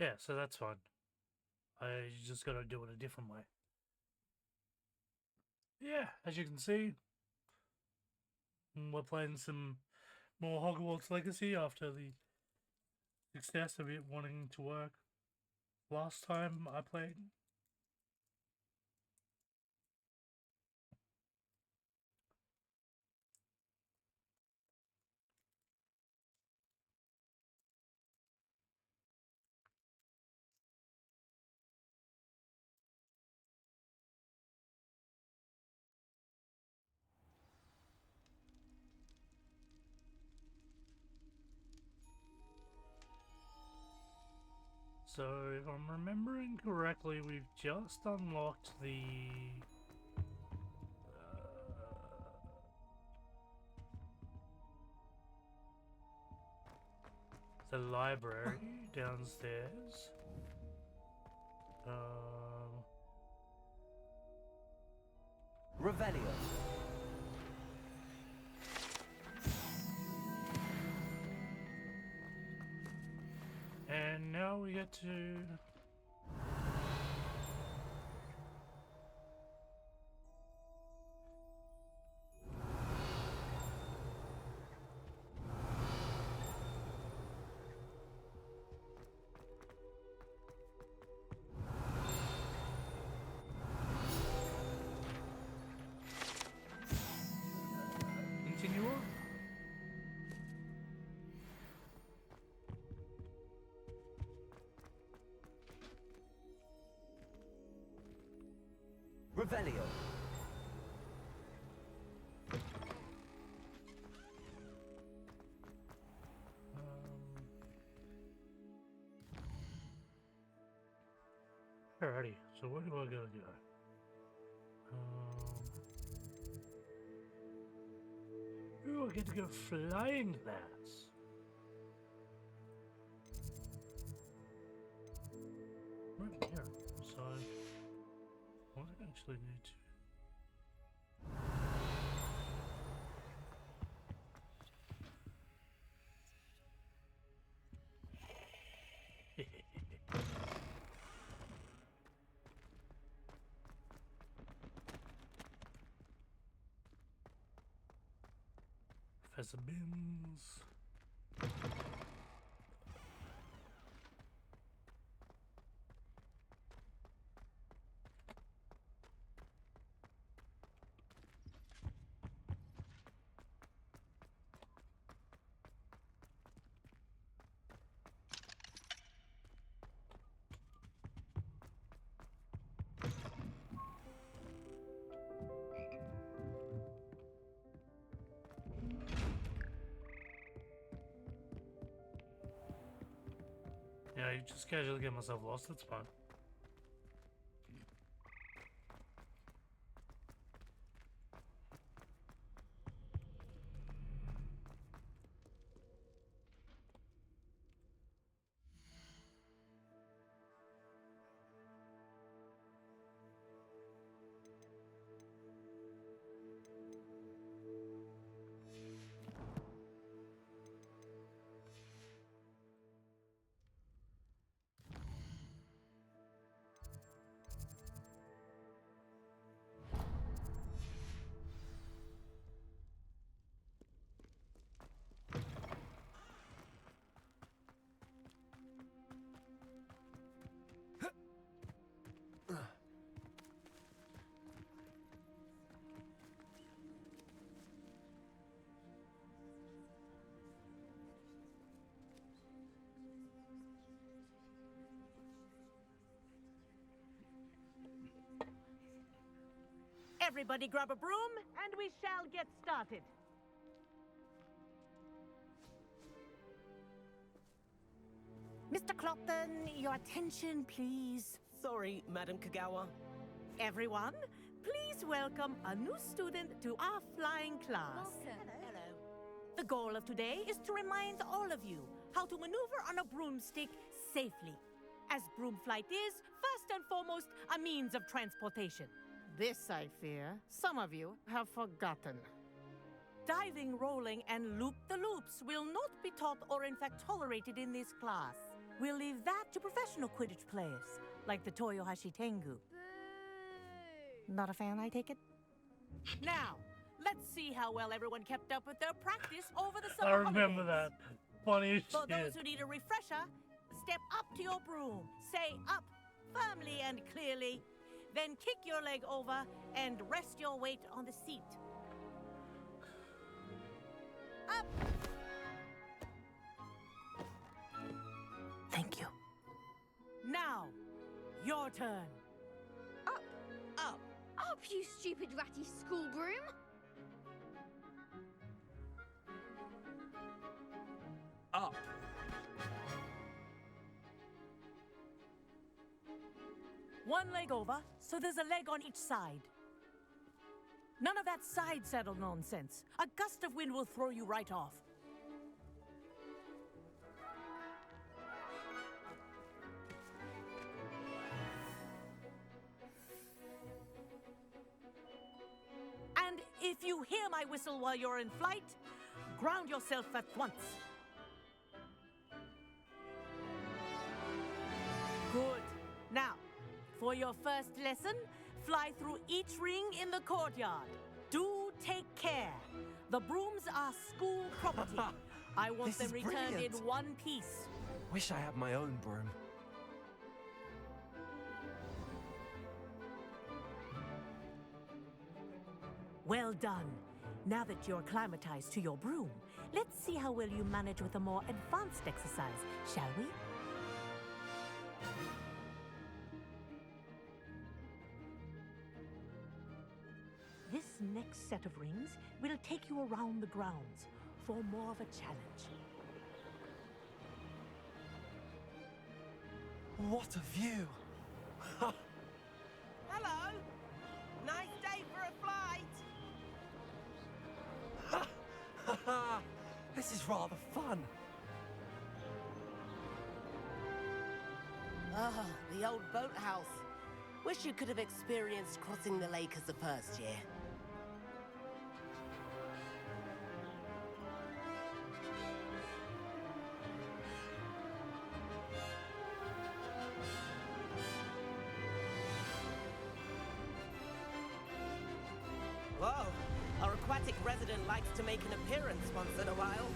Yeah, so that's fine. I just gotta do it a different way. Yeah, as you can see, we're playing some more Hogwarts Legacy after the success of it wanting to work last time I played. So, if I'm remembering correctly, we've just unlocked the library downstairs. Revelio. And now we get to... continue on. Revelio. Alrighty, so where do I gotta go? Ooh, I get to go flying class. Right here. So, I actually need to. Professor Bins. Yeah, I just casually get myself lost, that's fine. Everybody grab a broom, and we shall get started. Mr. Clopton, your attention, please. Sorry, Madam Kagawa. Everyone, please welcome a new student to our flying class. Hello. The goal of today is to remind all of you how to maneuver on a broomstick safely, as broom flight is, first and foremost, a means of transportation. This, I fear, some of you have forgotten. Diving, rolling, and loop-the-loops will not be taught or in fact tolerated in this class. We'll leave that to professional Quidditch players, like the Toyohashi Tengu. Not a fan, I take it? Now, let's see how well everyone kept up with their practice over the I summer remember holidays. that. Funny as For those shit. who need a refresher, step up to your broom, say up firmly and clearly, then kick your leg over and rest your weight on the seat. Up! Thank you. Now, your turn. Up, Up. up, you stupid ratty school broom! Up. One leg over, so there's a leg on each side. None of that side saddle nonsense. A gust of wind will throw you right off. And if you hear my whistle while you're in flight, ground yourself at once. Good. Now, for your first lesson, fly through each ring in the courtyard. Do take care. The brooms are school property. I want This them is returned in brilliant. one piece. Wish I had my own broom. Well done. Now that you're acclimatized to your broom, let's see how well you manage with a more advanced exercise, shall we? This next set of rings will take you around the grounds for more of a challenge. What a view! Hello. Nice day for a flight. This is rather fun. Ah, the old boathouse. Wish you could have experienced crossing the lake as a first year. Whoa, our aquatic resident likes to make an appearance once in a while.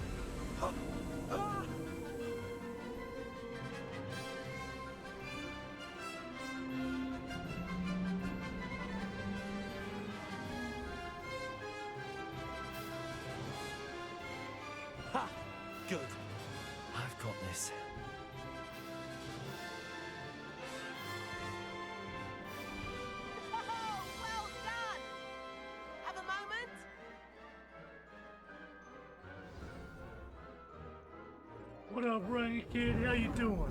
Ha! Good. I've got this. Oh, well done! Have a moment? What up, Rangy Kid? How you doing?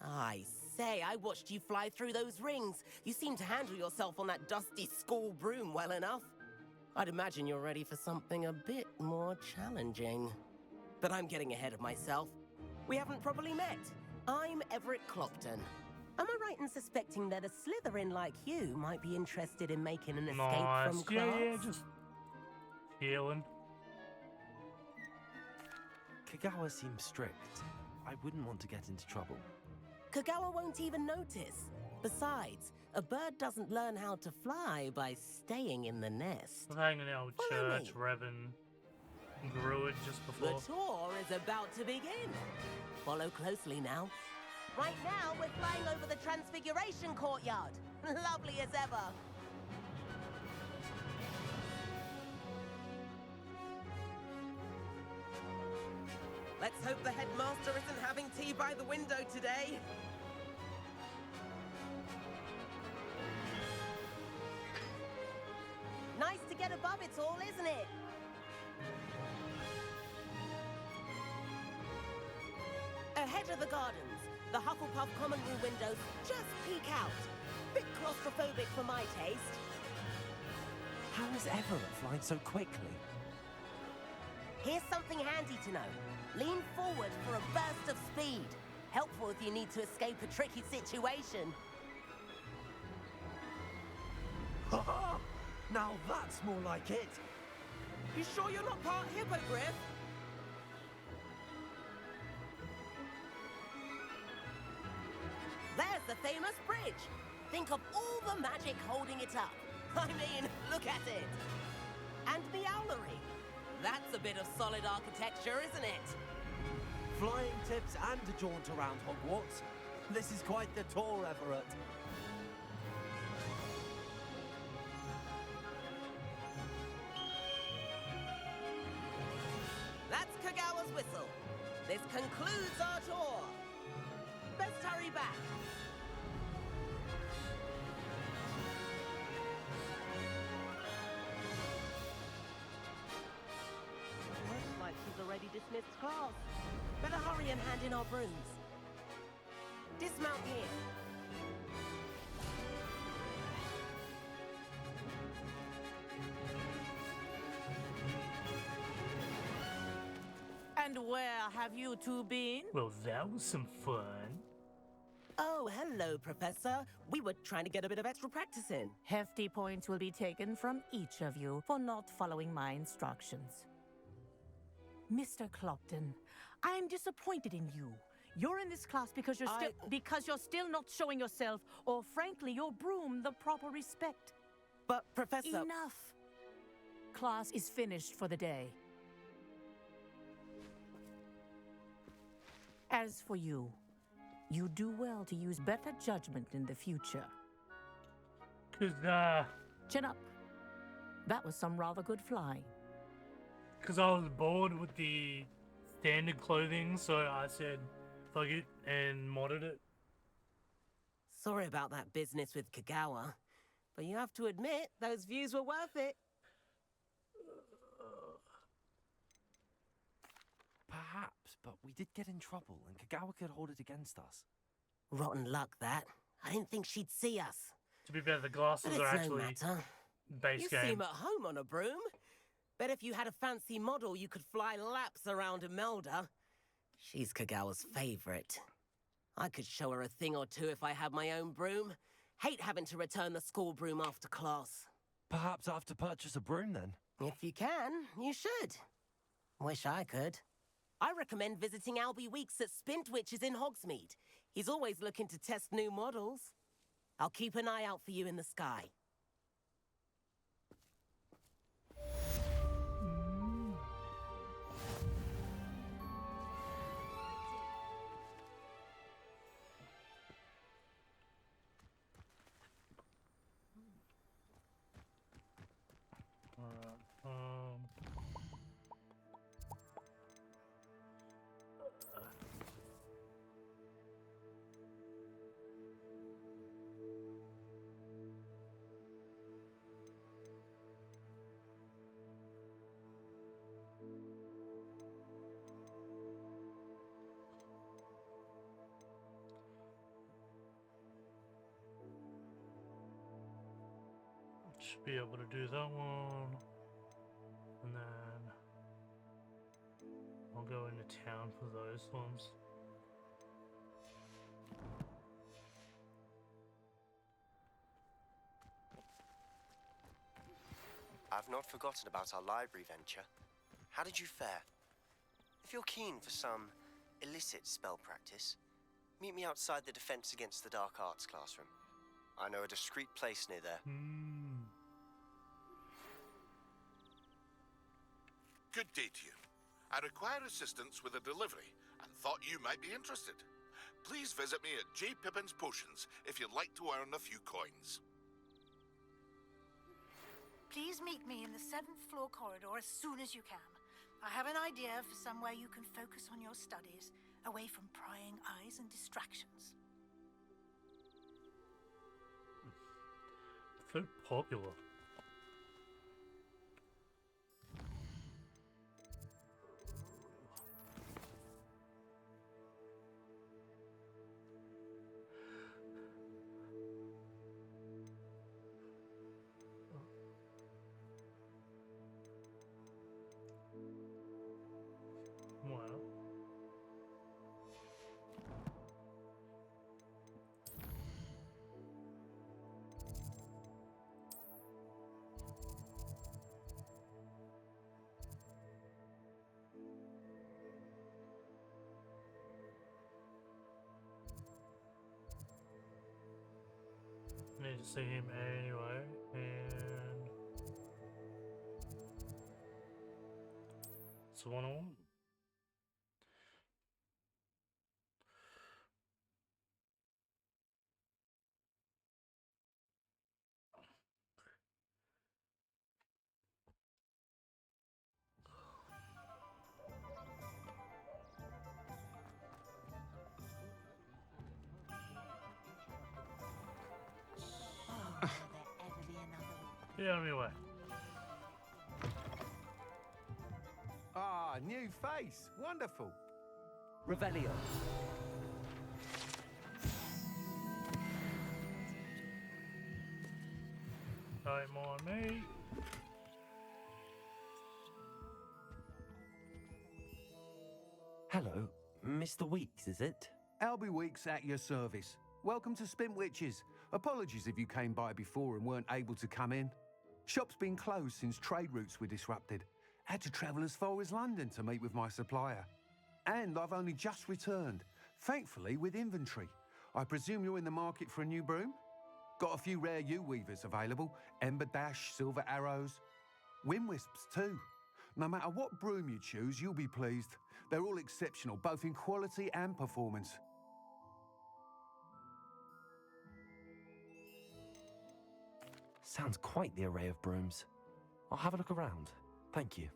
I say, I watched you fly through those rings. You seem to handle yourself on that dusty school broom well enough. I'd imagine you're ready for something a bit more challenging. But I'm getting ahead of myself. We haven't properly met. I'm Everett Clopton. Am I right in suspecting that a Slytherin like you might be interested in making an escape from Nice. class? Yeah, just healing. Kagawa seems strict. I wouldn't want to get into trouble. Kagawa won't even notice. Besides, a bird doesn't learn how to fly by staying in the nest. I'm hanging out with Follow Church, me. Revan, Druid just The before. tour is about to begin. Follow closely now. Right now, we're flying over the Transfiguration Courtyard. Lovely as ever. Let's hope the headmaster isn't having tea by the window today. Nice to get above it all, isn't it? Ahead of the gardens, the Hufflepuff common room windows just peek out. Bit claustrophobic for my taste. How is Everett flying so quickly? Here's something handy to know. Lean forward for a burst of speed. Helpful if you need to escape a tricky situation. Now that's more like it. You sure you're not part hippogriff? famous bridge. Think of all the magic holding it up. I mean, look at it. And Meowlery. That's a bit of solid architecture, isn't it? Flying tips and a jaunt around Hogwarts. This is quite the tour, Everett. That's Kagawa's whistle. This concludes our tour. Best hurry back. Looks like she's already dismissed class. Better hurry and hand in our brooms. Dismount here. And where have you two been? Well, that was some fun. Oh, hello, Professor. We were trying to get a bit of extra practice in. Hefty points will be taken from each of you for not following my instructions. Mr. Clopton, I'm disappointed in you. You're in this class because you're still not showing yourself, or frankly, your broom the proper respect. But, Professor... Enough. Class is finished for the day. As for you, you do well to use better judgment in the future. Chin up. That was some rather good flying. Cause I was bored with the standard clothing, so I said, fuck it, and modded it. Sorry about that business with Kagawa, but you have to admit, those views were worth it. Perhaps, but we did get in trouble, and Kagawa could hold it against us. Rotten luck, that. I didn't think she'd see us. To be fair, the But glasses it's are no actually matter. base You game. seem at home on a broom. Bet if you had a fancy model, you could fly laps around Imelda. She's Kagawa's favorite. I could show her a thing or two if I had my own broom. Hate having to return the school broom after class. Perhaps I have to purchase a broom then. If you can, you should. Wish I could. I recommend visiting Albie Weeks at Spintwitches in Hogsmeade. He's always looking to test new models. I'll keep an eye out for you in the sky. Should be able to do that one. And then I'll go into town for those ones. I've not forgotten about our library venture. How did you fare? If you're keen for some illicit spell practice, meet me outside the Defense Against the Dark Arts classroom. I know a discreet place near there. Good day to you. I require assistance with a delivery and thought you might be interested. Please visit me at J. Pippin's Potions if you'd like to earn a few coins. Please meet me in the 7th floor corridor as soon as you can. I have an idea for somewhere you can focus on your studies, away from prying eyes and distractions. So popular. Well. need to see him anyway, and it's a one-on-one. Yeah, anyway. Ah, new face. Wonderful. Revelio. Time on me. Hello, Mr. Weeks, is it? Albie Weeks at your service. Welcome to Spint Witches. Apologies if you came by before and weren't able to come in. Shop's been closed since trade routes were disrupted. Had to travel as far as London to meet with my supplier. And I've only just returned, thankfully with inventory. I presume you're in the market for a new broom? Got a few rare U-weavers available. Ember Dash, Silver Arrows. Wind Wisps too. No matter what broom you choose, you'll be pleased. They're all exceptional, both in quality and performance. Sounds quite the array of brooms. I'll have a look around. Thank you.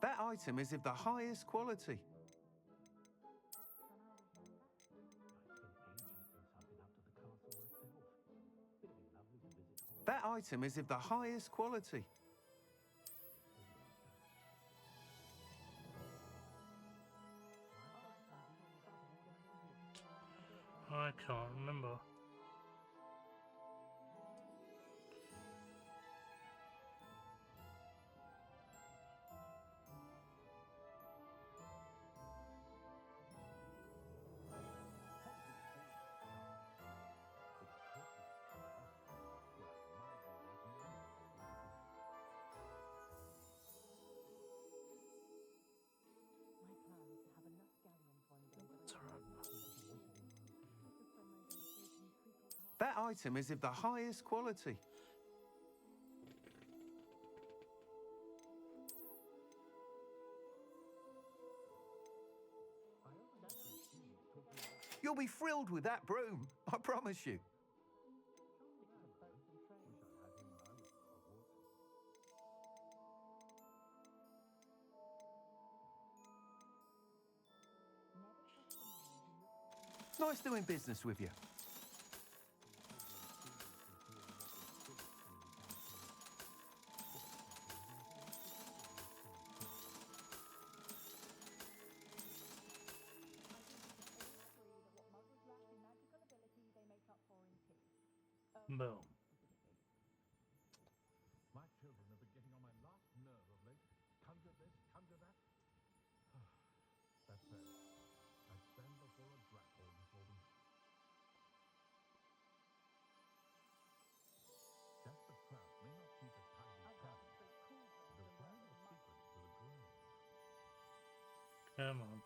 That item is of the highest quality. That item is of the highest quality. I can't remember. That item is of the highest quality. You'll be thrilled with that broom, I promise you. Nice doing business with you. Boom. My children have been getting on my last nerve of late. Conjure this, conjure that. That said, I stand before a grapple before them. Just the trout may not keep a tidy cabin, but a flying a secret to the grave. Come on.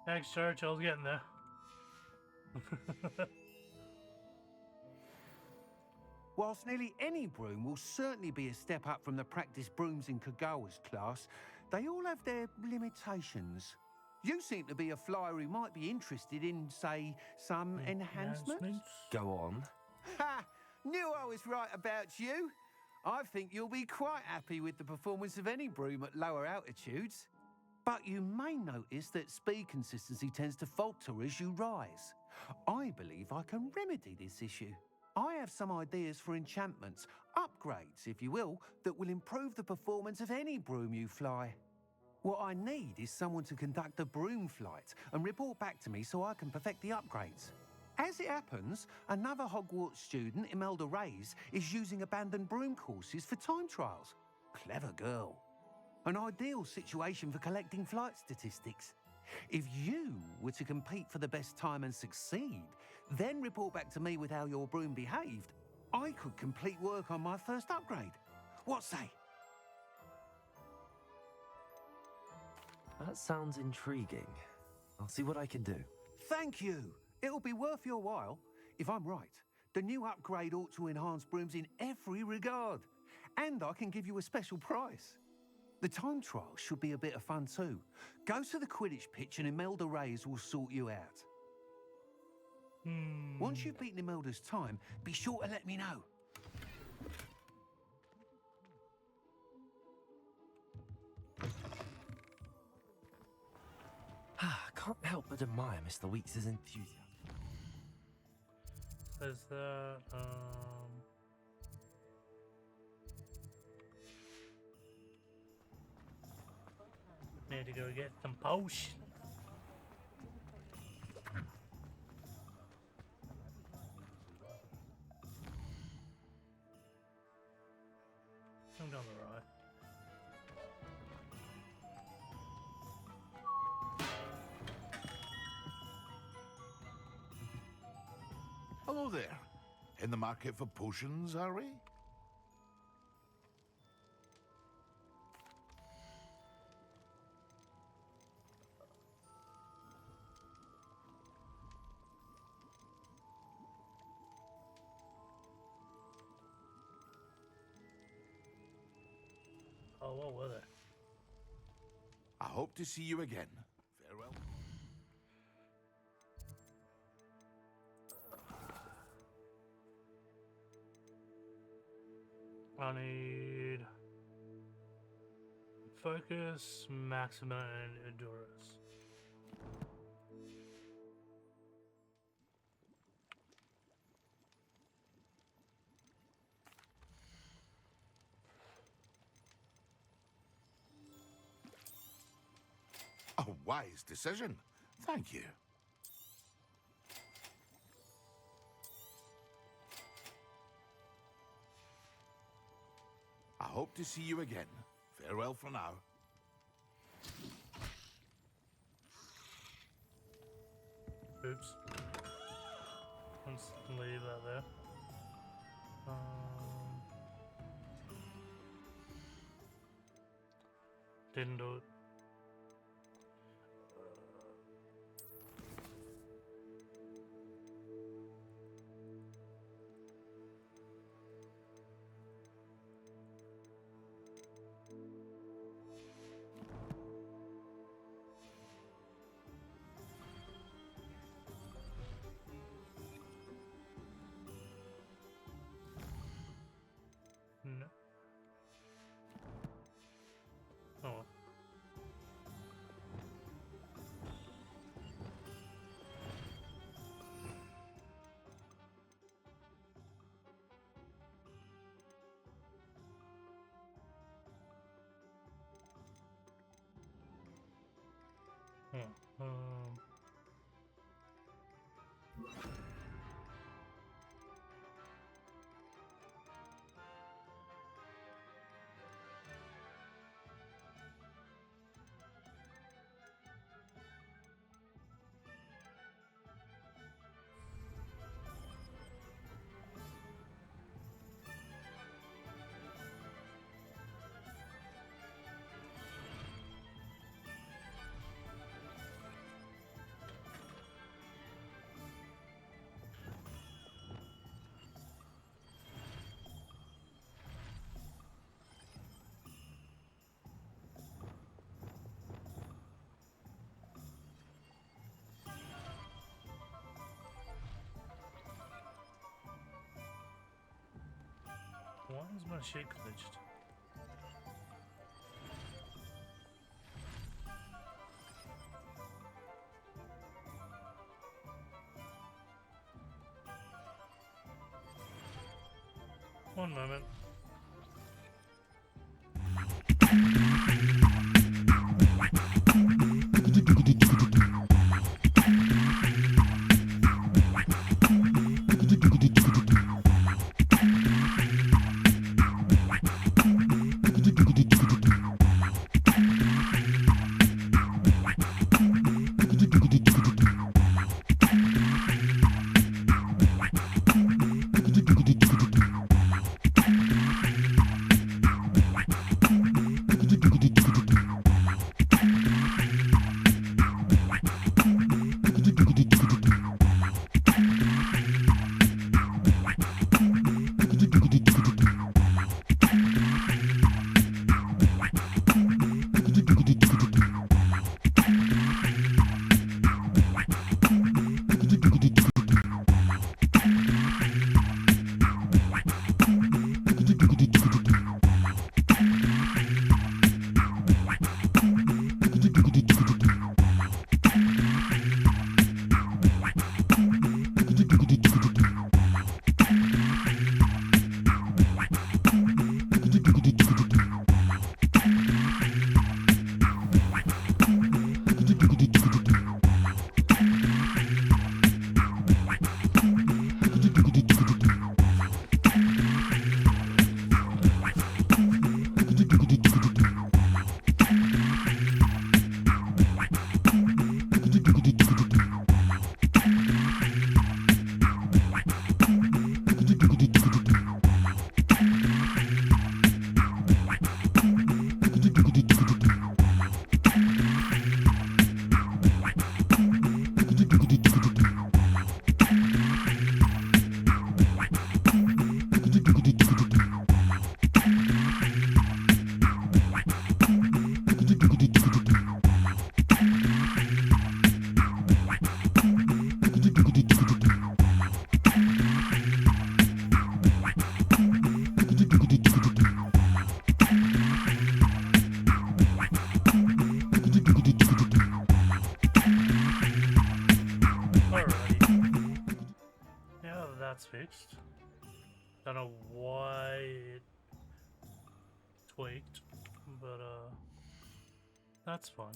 Thanks, Church. I was getting there. Whilst nearly any broom will certainly be a step up from the practice brooms in Kagawa's class, They all have their limitations. You seem to be a flyer who might be interested in, say, some enhancements. Go on. Ha! Knew I was right about you. I think you'll be quite happy with the performance of any broom at lower altitudes. But you may notice that speed consistency tends to falter as you rise. I believe I can remedy this issue. I have some ideas for enchantments, upgrades, if you will, that will improve the performance of any broom you fly. What I need is someone to conduct a broom flight and report back to me so I can perfect the upgrades. As it happens, another Hogwarts student, Imelda Reyes, is using abandoned broom courses for time trials. Clever girl. An ideal situation for collecting flight statistics. If you were to compete for the best time and succeed, then report back to me with how your broom behaved, I could complete work on my first upgrade. What say? That sounds intriguing. I'll see what I can do. Thank you. It'll be worth your while. If I'm right, the new upgrade ought to enhance brooms in every regard. And I can give you a special price. The time trial should be a bit of fun too. Go to the Quidditch pitch and Imelda Reyes will sort you out. Once you've beaten Imelda's time, be sure to let me know. Can't help but admire Mr. Weeks' enthusiasm. Is that, need to go get some potions. I'm down the right. Hello there. In the market for potions, are we? Oh, what were they? I hope to see you again. Farewell. I need focus, maximum, and endurance. A wise decision. Thank you. I hope to see you again. Farewell for now. Oops. Let's leave that there. Didn't do it. No. Oh. Why is my shit glitched? One moment. Fixed. Don't know why it tweaked, but that's fine.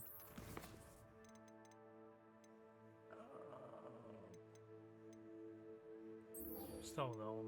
Still though.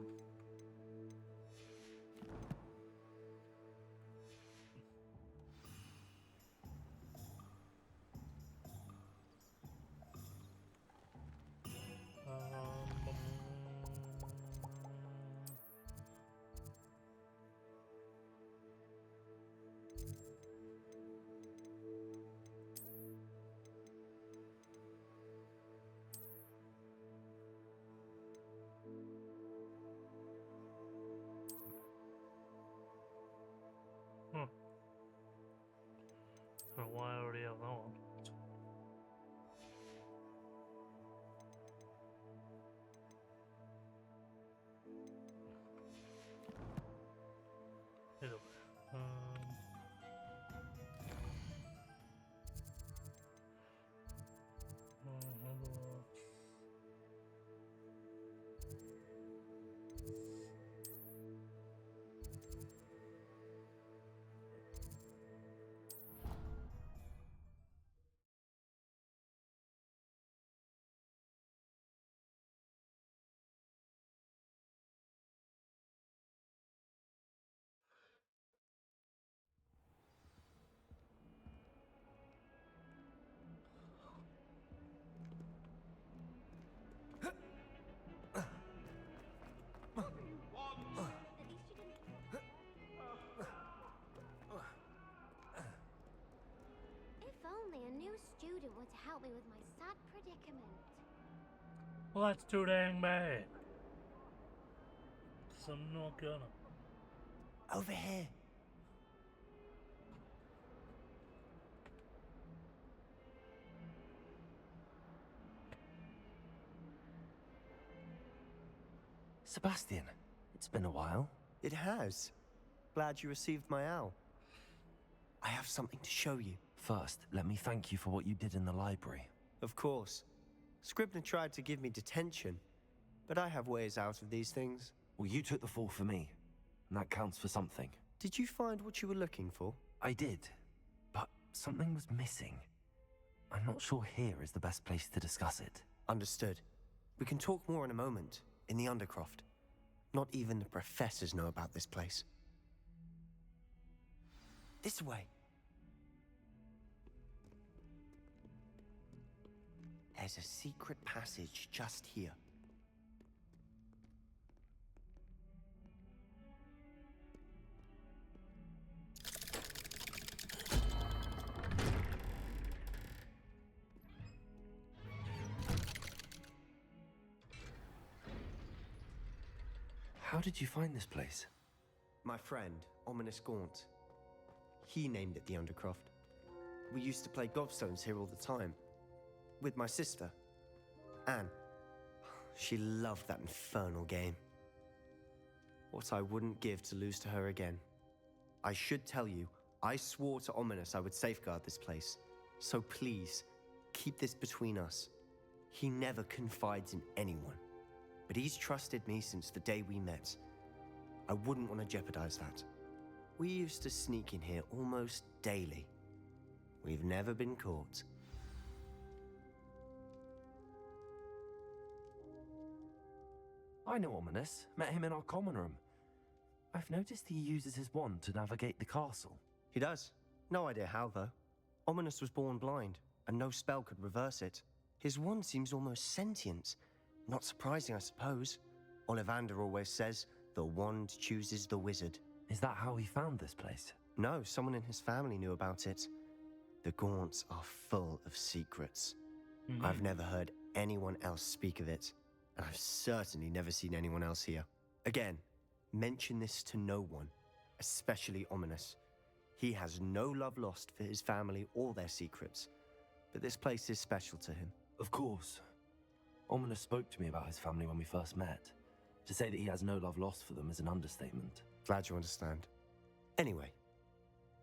I don't know why I already have that one. Either way. If only a new student were to help me with my sad predicament. Well, that's too dang bad. So I'm not gonna. Over here. Sebastian, it's been a while. It has. Glad you received my owl. I have something to show you. First, let me thank you for what you did in the library. Of course. Scribner tried to give me detention, but I have ways out of these things. Well, you took the fall for me, and that counts for something. Did you find what you were looking for? I did, but something was missing. I'm not sure here is the best place to discuss it. Understood. We can talk more in a moment, in the Undercroft. Not even the professors know about this place. This way. There's a secret passage just here. How did you find this place? My friend, Ominous Gaunt. He named it the Undercroft. We used to play gobstones here all the time. With my sister, Anne. She loved that infernal game. What I wouldn't give to lose to her again. I should tell you, I swore to Ominous I would safeguard this place. So please, keep this between us. He never confides in anyone. But he's trusted me since the day we met. I wouldn't want to jeopardize that. We used to sneak in here almost daily. We've never been caught. I know Ominous. Met him in our common room. I've noticed he uses his wand to navigate the castle. He does. No idea how, though. Ominous was born blind, and no spell could reverse it. His wand seems almost sentient. Not surprising, I suppose. Ollivander always says, the wand chooses the wizard. Is that how he found this place? No, someone in his family knew about it. The Gaunts are full of secrets. I've never heard anyone else speak of it, and I've certainly never seen anyone else here. Again, mention this to no one, especially Ominous. He has no love lost for his family or their secrets, but this place is special to him. Of course. Ominous spoke to me about his family when we first met. To say that he has no love lost for them is an understatement. Glad you understand. Anyway,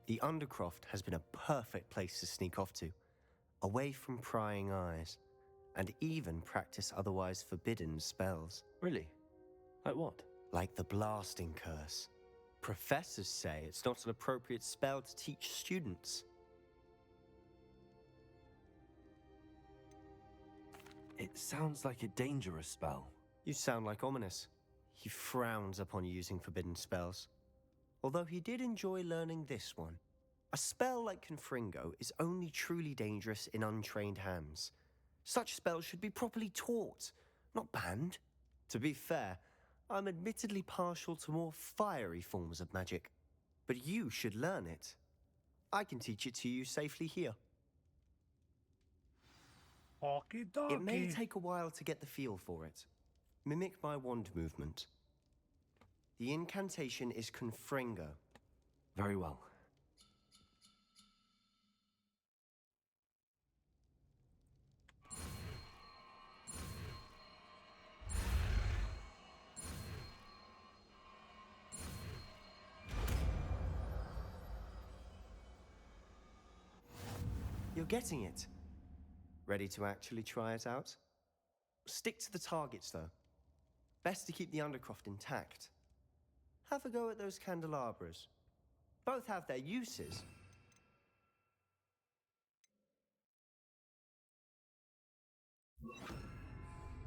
the Undercroft has been a perfect place to sneak off to, away from prying eyes, and even practice otherwise forbidden spells. Really? Like what? Like the Blasting Curse. Professors say it's not an appropriate spell to teach students. It sounds like a dangerous spell. You sound like Ominous. He frowns upon using forbidden spells. Although he did enjoy learning this one. A spell like Confringo is only truly dangerous in untrained hands. Such spells should be properly taught, not banned. To be fair, I'm admittedly partial to more fiery forms of magic. But you should learn it. I can teach it to you safely here. Okie dokie. It may take a while to get the feel for it. Mimic my wand movement. The incantation is Confringo. Very well. You're getting it. Ready to actually try it out? Stick to the targets, though. Best to keep the Undercroft intact. Have a go at those candelabras. Both have their uses.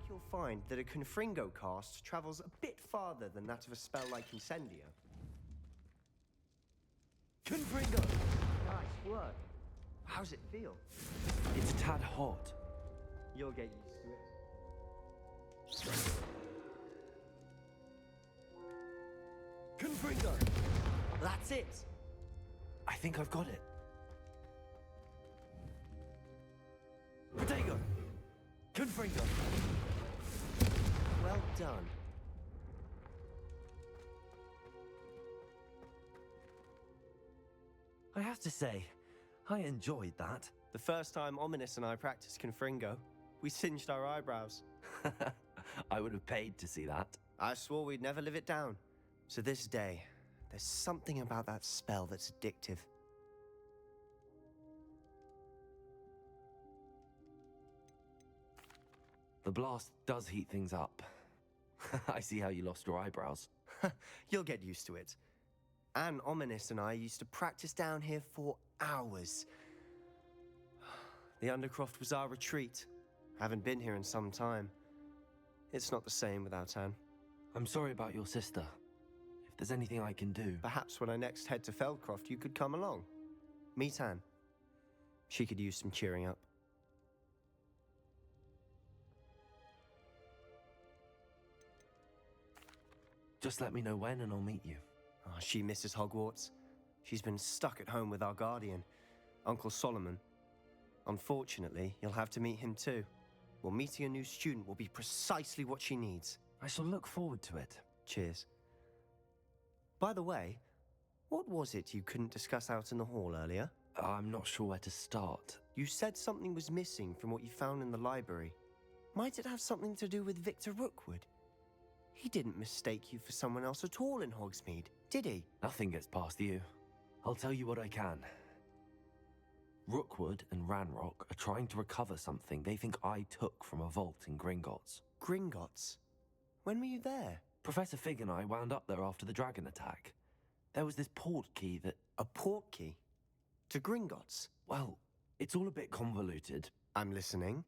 You'll find that a Confringo cast travels a bit farther than that of a spell like Incendio. Confringo! Nice work. How's it feel? It's a tad hot. You'll get used to it. Confringo! That's it! I think I've got it. Protego! Confringo! Well done. I have to say, I enjoyed that. The first time Ominous and I practiced Confringo, we singed our eyebrows. I would have paid to see that. I swore we'd never live it down. So this day, there's something about that spell that's addictive. The blast does heat things up. I see how you lost your eyebrows. You'll get used to it. Anne Ominous and I used to practice down here for hours. The Undercroft was our retreat. Haven't been here in some time. It's not the same without Anne. I'm sorry about your sister. If there's anything I can do... Perhaps when I next head to Feldcroft, you could come along. Meet Anne. She could use some cheering up. Just let me know when and I'll meet you. Oh, she misses Hogwarts. She's been stuck at home with our guardian, Uncle Solomon. Unfortunately, you'll have to meet him too. Well, meeting a new student will be precisely what she needs. I shall look forward to it. Cheers. By the way, what was it you couldn't discuss out in the hall earlier? I'm not sure where to start. You said something was missing from what you found in the library. Might it have something to do with Victor Rookwood? He didn't mistake you for someone else at all in Hogsmeade, did he? Nothing gets past you. I'll tell you what I can. Rookwood and Ranrock are trying to recover something they think I took from a vault in Gringotts. Gringotts? When were you there? Professor Fig and I wound up there after the dragon attack. There was this port key that... A port key? To Gringotts? Well, it's all a bit convoluted. I'm listening.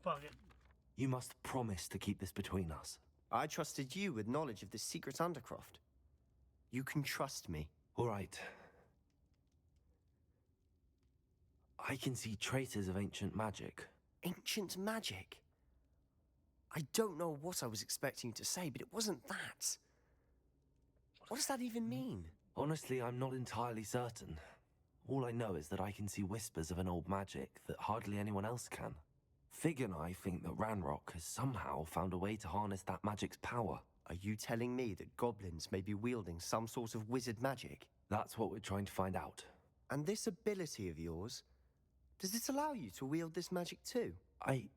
Fuck it. You must promise to keep this between us. I trusted you with knowledge of the secret Undercroft. You can trust me. All right. I can see traces of ancient magic. Ancient magic? I don't know what I was expecting you to say, but it wasn't that. What does that even mean? Honestly, I'm not entirely certain. All I know is that I can see whispers of an old magic that hardly anyone else can. Fig and I think that Ranrock has somehow found a way to harness that magic's power. Are you telling me that goblins may be wielding some sort of wizard magic? That's what we're trying to find out. And this ability of yours, does it allow you to wield this magic too? I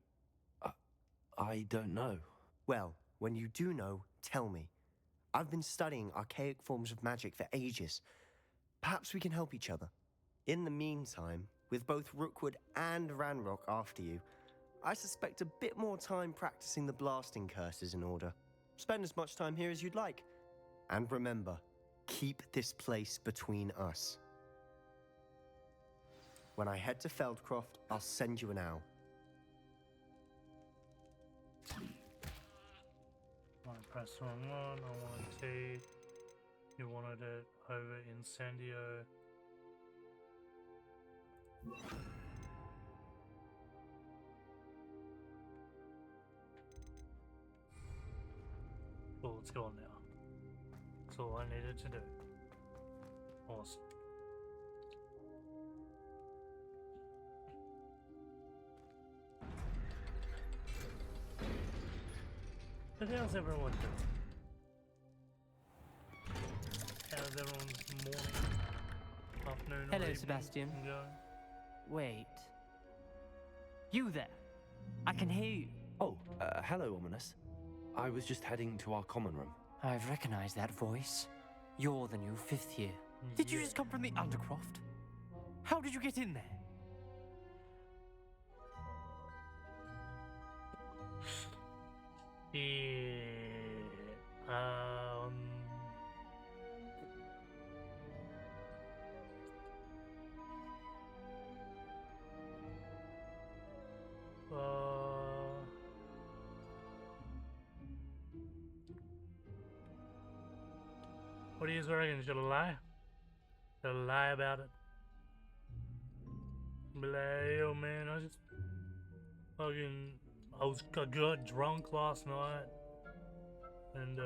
don't know. Well, when you do know, tell me. I've been studying archaic forms of magic for ages. Perhaps we can help each other. In the meantime, with both Rookwood and Ranrock after you, I suspect a bit more time practicing the blasting curse is in order. Spend as much time here as you'd like. And remember, keep this place between us. When I head to Feldcroft, I'll send you an owl. I press the wrong one. I want to see. You wanted it over Incendio. Cool, it's gone now. That's all I needed to do. Awesome. But how's everyone doing? How's everyone's morning, afternoon, or Hello, evening Sebastian. going? Wait. You there? I can hear you. Oh, hello, Ominous. I was just heading to our common room. I've recognized that voice. You're the new 5th year. Did you just come from the Undercroft? How did you get in there? What do you reckon? Should I lie? Should I lie about it? Be like, yo man, I got drunk last night and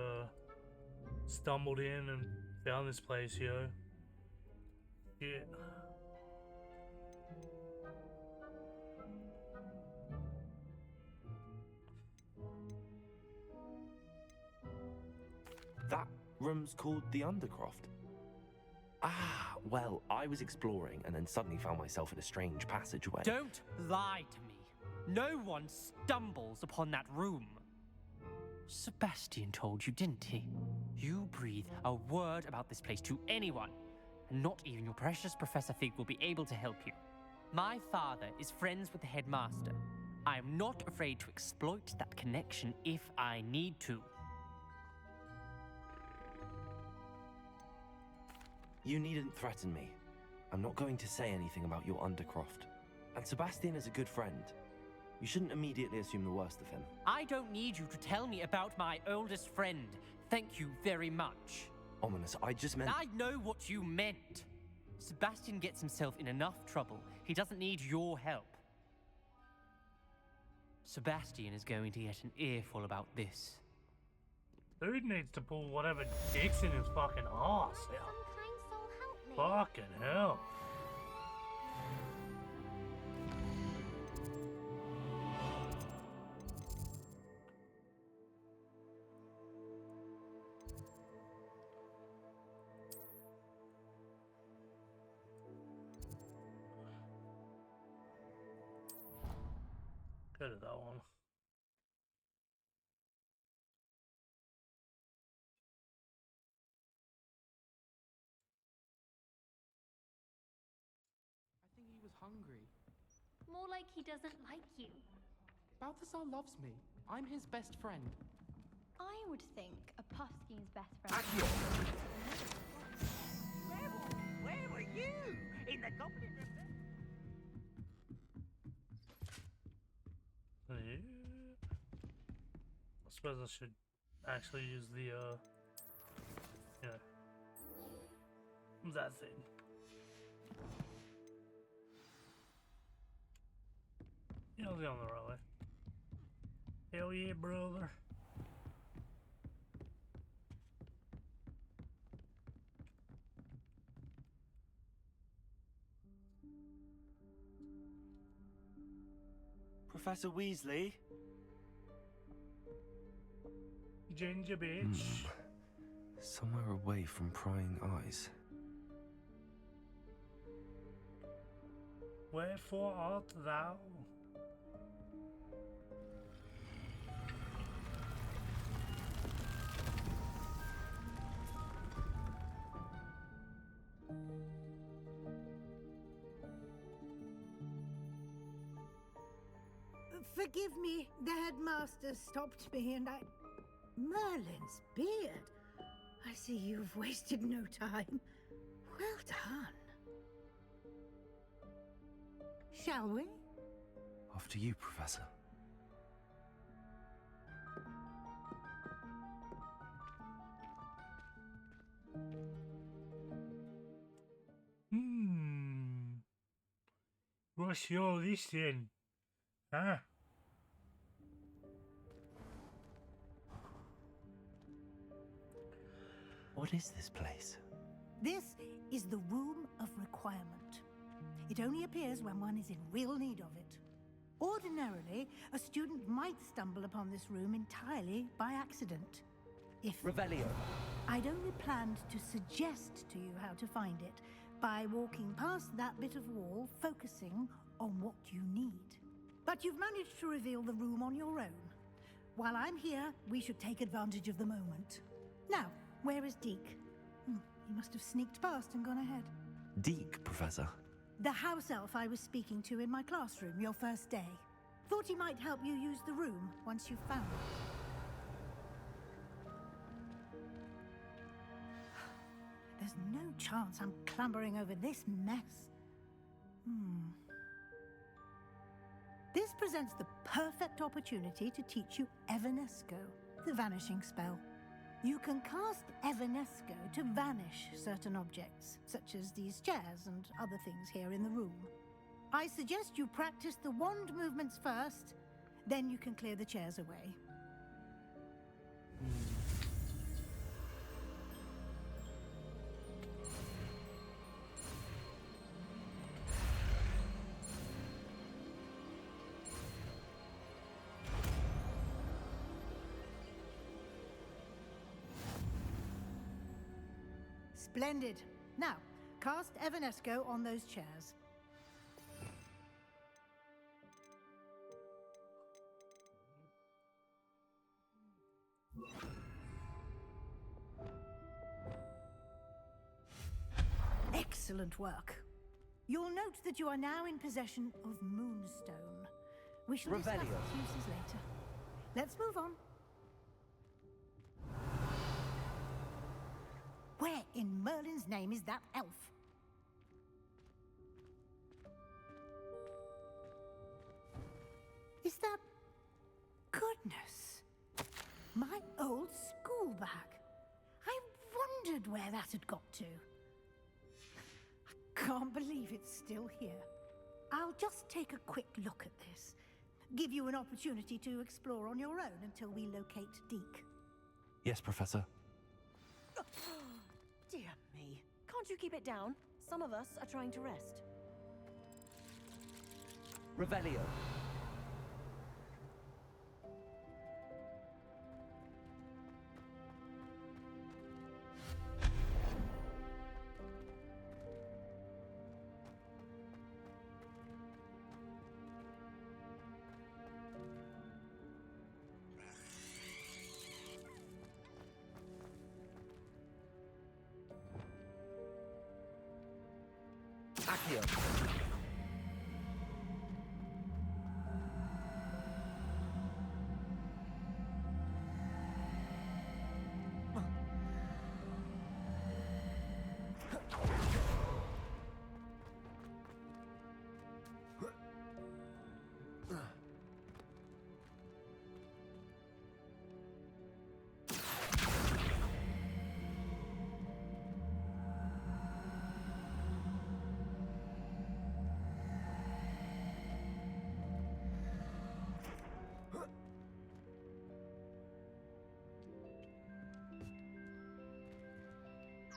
stumbled in and found this place, yo. Yeah. That room's called the Undercroft. Ah, Well, I was exploring and then suddenly found myself in a strange passageway. Don't lie to me. No one stumbles upon that room. Sebastian told you, didn't he? You breathe a word about this place to anyone, and not even your precious Professor Fig will be able to help you. My father is friends with the headmaster. I am not afraid to exploit that connection if I need to. You needn't threaten me. I'm not going to say anything about your Undercroft. And Sebastian is a good friend. You shouldn't immediately assume the worst of him. I don't need you to tell me about my oldest friend. Thank you very much. Ominous, I just meant... I know what you meant. Sebastian gets himself in enough trouble. He doesn't need your help. Sebastian is going to get an earful about this. Dude needs to pull whatever dick's in his fucking ass. Some kind soul help me. Fucking hell. Good at that one. I think he was hungry. More like he doesn't like you. Balthazar loves me. I'm his best friend. I would think a Puffskein's best friend. Where were you? In the Goblin River? Yeah. I suppose I should actually use the, that thing. Yeah, I was going the right way. Hell yeah, brother. Professor Weasley? Ginger bitch. Somewhere away from prying eyes. Wherefore art thou? Forgive me, the headmaster stopped me and I... Merlin's beard. I see you've wasted no time. Well done. Shall we? After you, Professor. What's your listen? Huh? What is this place? This is the Room of Requirement. It only appears when one is in real need of it. Ordinarily, a student might stumble upon this room entirely by accident. If Revelio. I'd only planned to suggest to you how to find it by walking past that bit of wall, focusing on what you need. But you've managed to reveal the room on your own. While I'm here, we should take advantage of the moment. Now, where is Deke? He must have sneaked past and gone ahead. Deke, Professor. The house elf I was speaking to in my classroom your first day. Thought he might help you use the room once you've found it. There's no chance I'm clambering over this mess. This presents the perfect opportunity to teach you Evanesco, the vanishing spell. You can cast Evanesco to vanish certain objects, such as these chairs and other things here in the room. I suggest you practice the wand movements first, then you can clear the chairs away. Splendid. Now, Cast Evanesco on those chairs. Excellent work. You'll note that you are now in possession of Moonstone. We shall discuss its uses later. Let's move on. Where in Merlin's name is that elf? Is that... Goodness! My old school bag. I wondered where that had got to. I can't believe it's still here. I'll just take a quick look at this. Give you an opportunity to explore on your own until we locate Deke. Yes, Professor. Dear me. Can't you keep it down? Some of us are trying to rest. Revelio. Accio.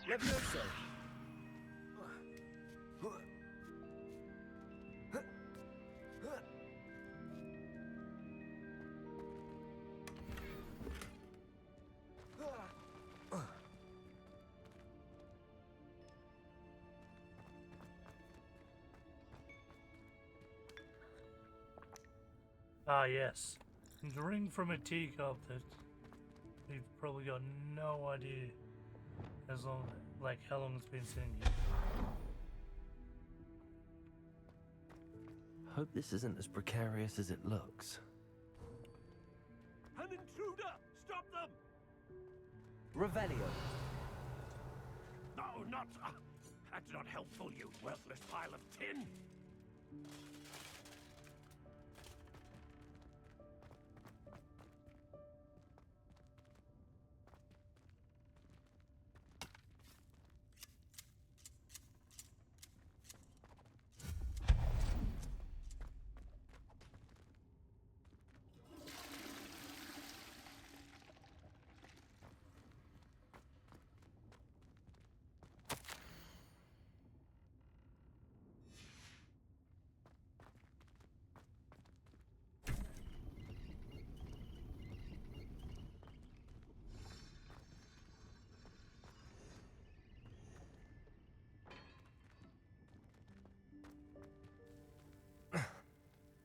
Levioso. Ah, yes. Drink from a teacup that we've probably got no idea as long, like, how long it's been sitting here. Hope this isn't as precarious as it looks. An intruder! Stop them! Revelio. No, not... that's not helpful, you worthless pile of tin!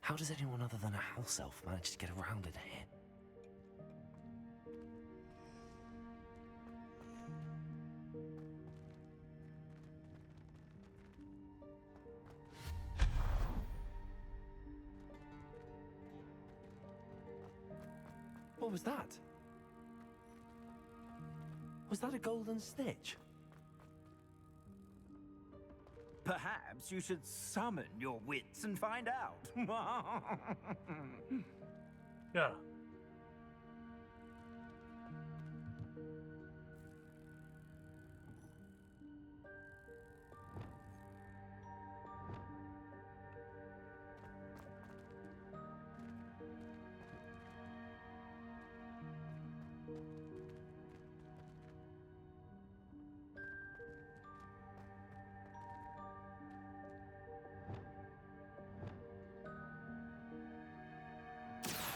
How does anyone other than a house elf manage to get around in here? What was that? Was that a golden snitch? Perhaps you should summon your wits and find out. Yeah.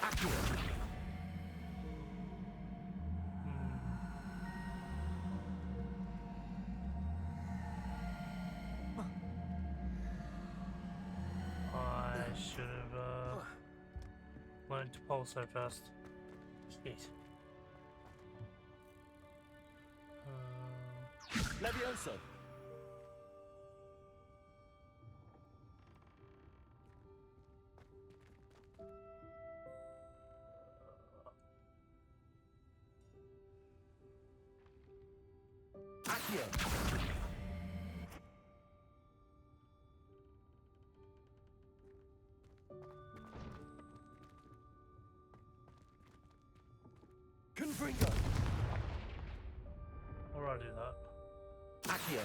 Accio. to pull so fast. Shit. Levioso! Accio! Confringo! Already that. Accio!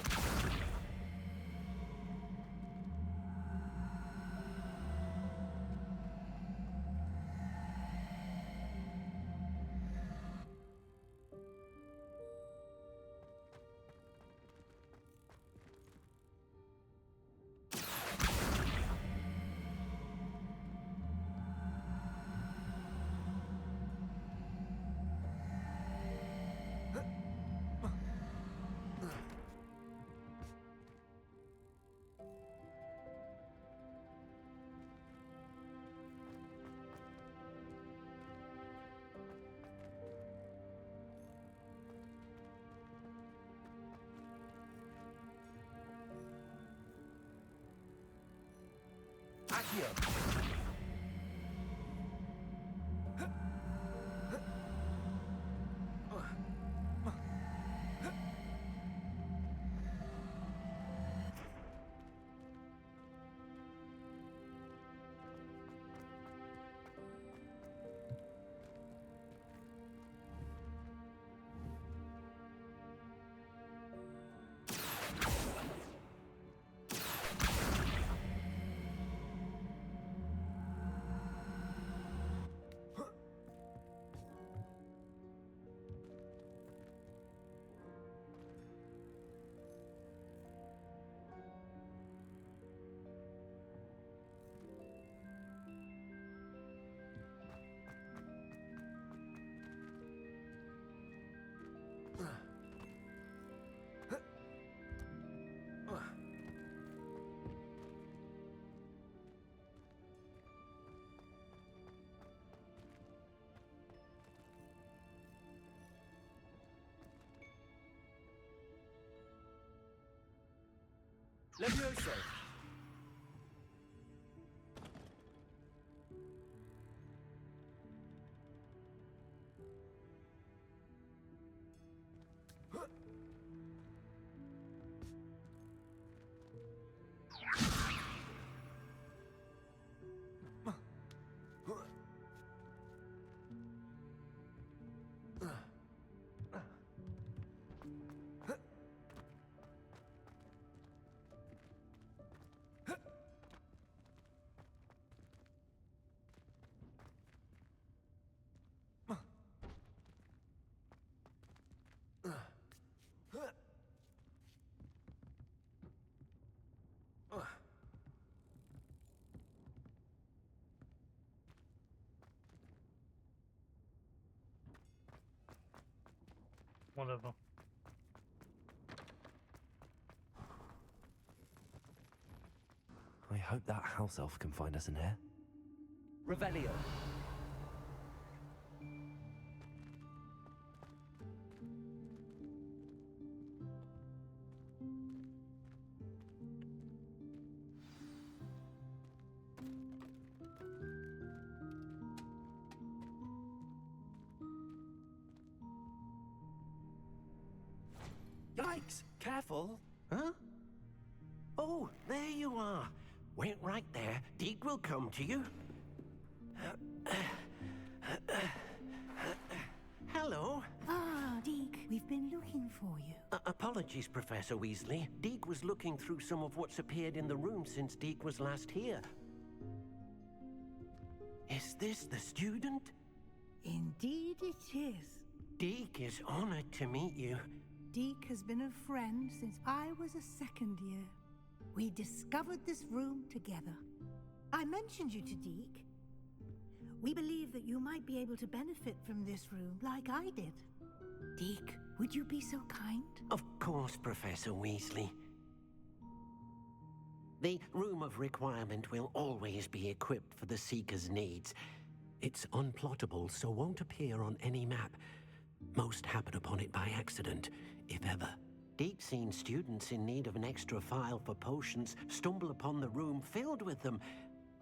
Accio! Levioso! Whatever. I hope that house elf can find us in here. Revelio! Yikes! Careful! Huh? Oh, there you are. Wait right there. Deek will come to you. Hello. Ah, Deek, we've been looking for you. Apologies, Professor Weasley. Deek was looking through some of what's appeared in the room since Deek was last here. Is this the student? Indeed it is. Deek is honored to meet you. Deek has been a friend since I was a second year. We discovered this room together. I mentioned you to Deek. We believe that you might be able to benefit from this room like I did. Deek, would you be so kind? Of course, Professor Weasley. The Room of Requirement will always be equipped for the Seeker's needs. It's unplottable, so won't appear on any map. Most happen upon it by accident, if ever. Deep-seen students in need of an extra file for potions stumble upon the room filled with them.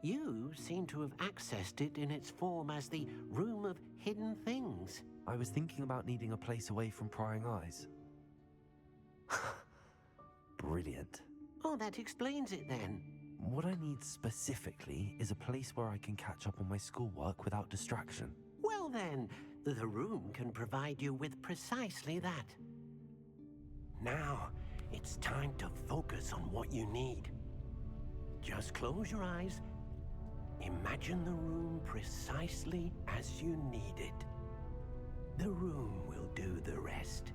You seem to have accessed it in its form as the Room of Hidden Things. I was thinking about needing a place away from prying eyes. Brilliant. Oh, that explains it then. What I need specifically is a place where I can catch up on my schoolwork without distraction. Well then, the room can provide you with precisely that. Now, it's time to focus on what you need. Just close your eyes. Imagine the room precisely as you need it. The room will do the rest.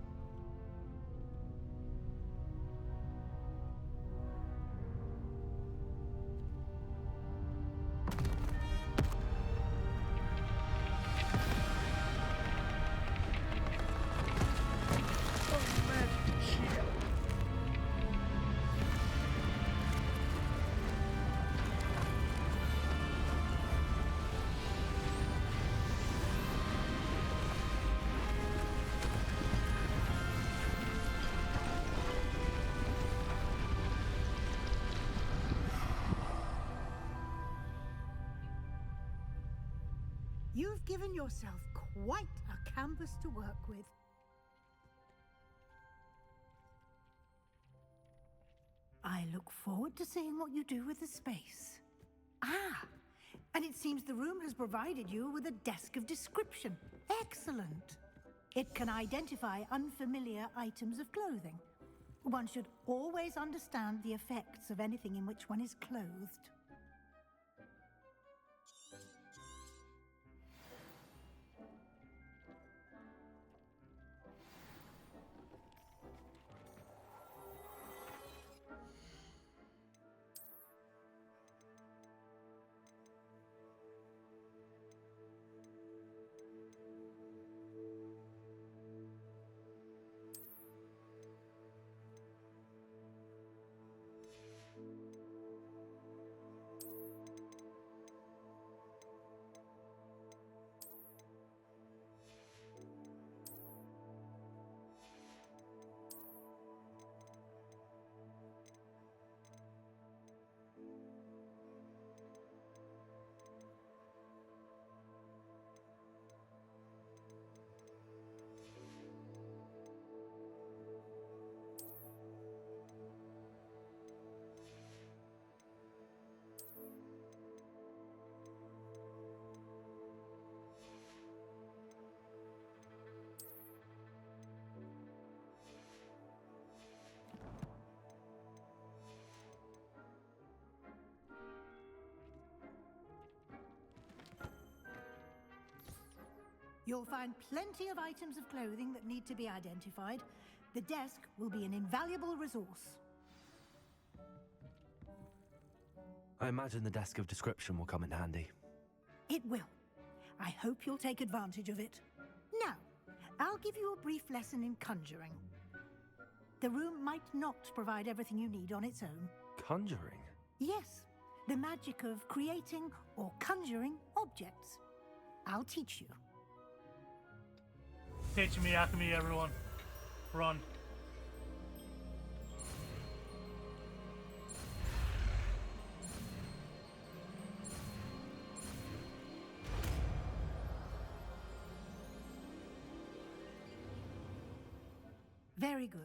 You've given yourself quite a canvas to work with. I look forward to seeing what you do with the space. Ah, and it seems the room has provided you with a desk of description. Excellent. It can identify unfamiliar items of clothing. One should always understand the effects of anything in which one is clothed. You'll find plenty of items of clothing that need to be identified. The desk will be an invaluable resource. I imagine the desk of description will come in handy. It will. I hope you'll take advantage of it. Now, I'll give you a brief lesson in conjuring. The room might not provide everything you need on its own. Conjuring? Yes, the magic of creating or conjuring objects. I'll teach you. Teach me alchemy, everyone. Run. Very good.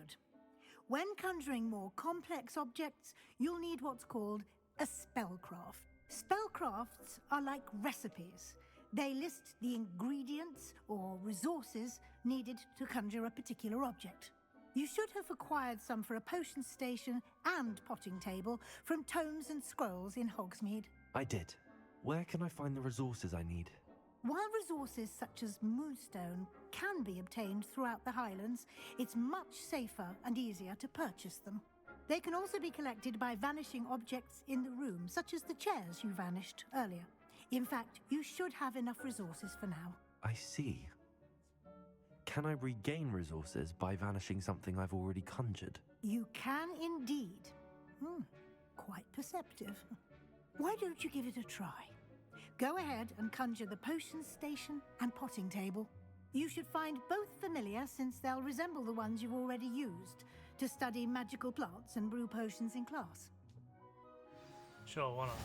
When conjuring more complex objects, you'll need what's called a spellcraft. Spellcrafts are like recipes. They list the ingredients or resources needed to conjure a particular object. You should have acquired some for a potion station and potting table from tomes and scrolls in Hogsmeade. I did. Where can I find the resources I need? While resources such as moonstone can be obtained throughout the Highlands, it's much safer and easier to purchase them. They can also be collected by vanishing objects in the room, such as the chairs you vanished earlier. In fact, you should have enough resources for now. I see. Can I regain resources by vanishing something I've already conjured? You can indeed. Quite perceptive. Why don't you give it a try? Go ahead and conjure the potion station and potting table. You should find both familiar since they'll resemble the ones you've already used to study magical plants and brew potions in class. Sure, why not?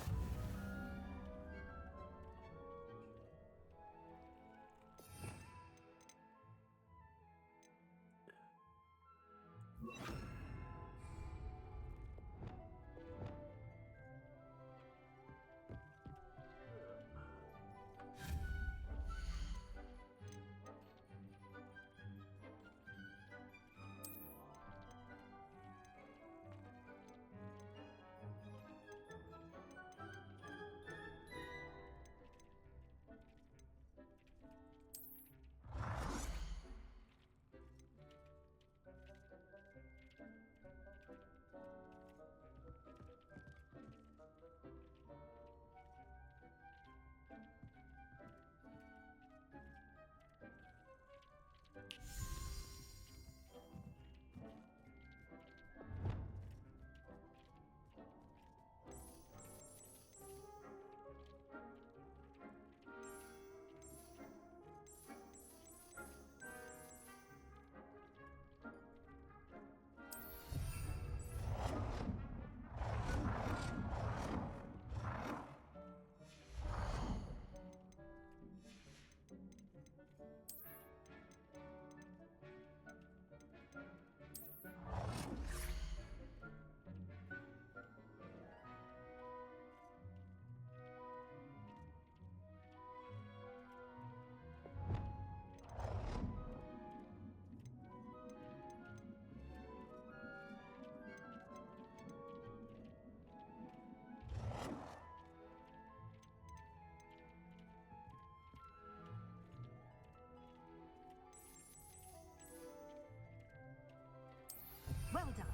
Well done.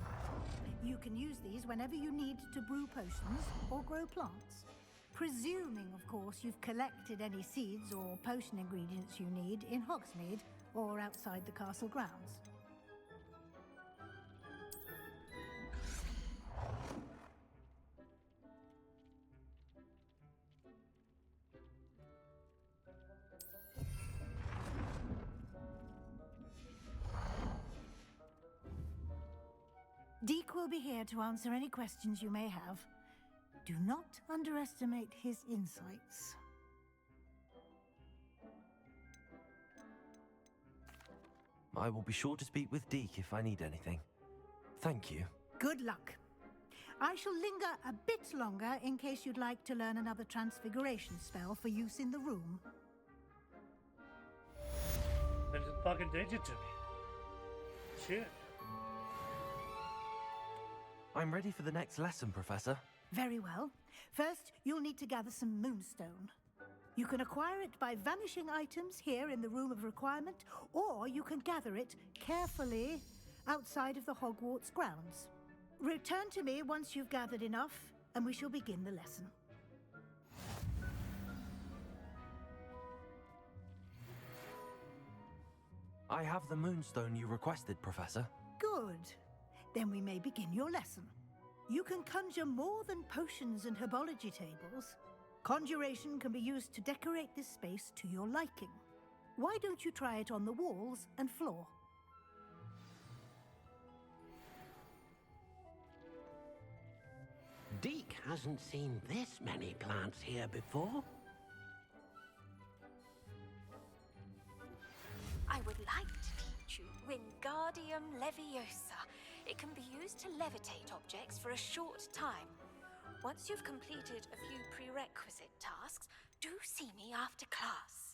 You can use these whenever you need to brew potions or grow plants. Presuming, of course, you've collected any seeds or potion ingredients you need in Hogsmeade or outside the castle grounds. Deek will be here to answer any questions you may have. Do not underestimate his insights. I will be sure to speak with Deek if I need anything. Thank you. Good luck. I shall linger a bit longer in case you'd like to learn another transfiguration spell for use in the room. Then just fucking did it to me. Shit. I'm ready for the next lesson, Professor. Very well. First, you'll need to gather some moonstone. You can acquire it by vanishing items here in the Room of Requirement, or you can gather it carefully outside of the Hogwarts grounds. Return to me once you've gathered enough, and we shall begin the lesson. I have the moonstone you requested, Professor. Good. Then we may begin your lesson. You can conjure more than potions and herbology tables. Conjuration can be used to decorate this space to your liking. Why don't you try it on the walls and floor? Deek hasn't seen this many plants here before. I would like to teach you Wingardium Leviosa. It can be used to levitate objects for a short time. Once you've completed a few prerequisite tasks, do see me after class.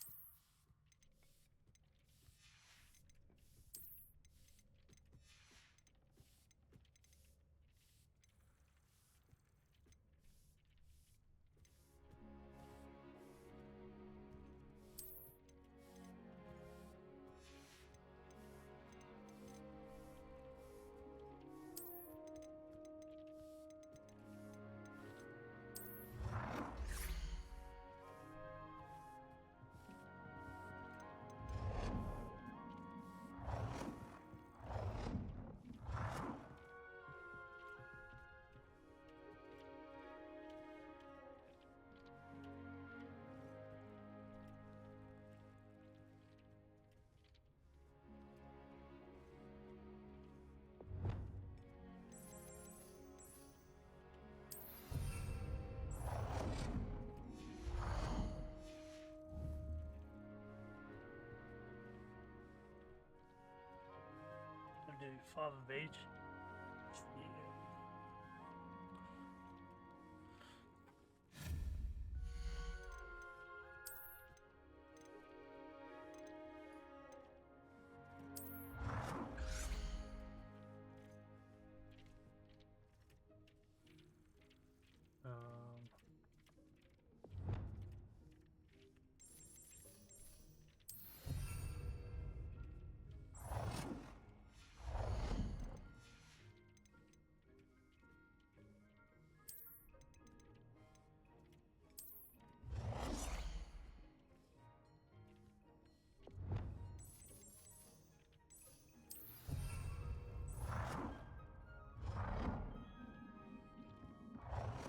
5 of each. Yeah.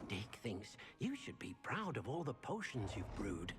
Dick thinks you should be proud of all the potions you've brewed.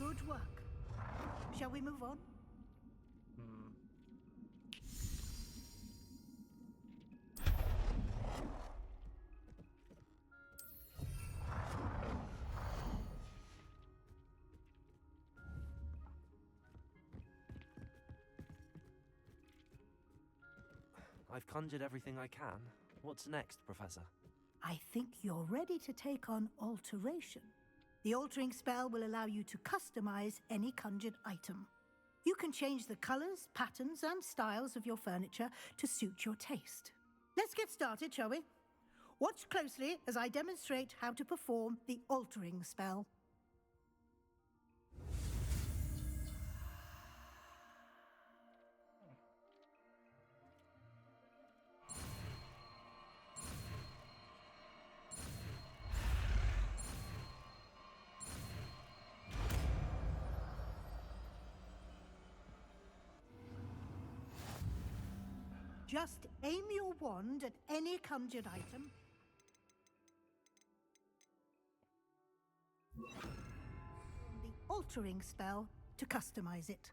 Good work. Shall we move on? I've conjured everything I can. What's next, Professor? I think you're ready to take on alteration. The altering spell will allow you to customize any conjured item. You can change the colors, patterns, and styles of your furniture to suit your taste. Let's get started, shall we? Watch closely as I demonstrate how to perform the altering spell. Just aim your wand at any conjured item. The altering spell to customize it.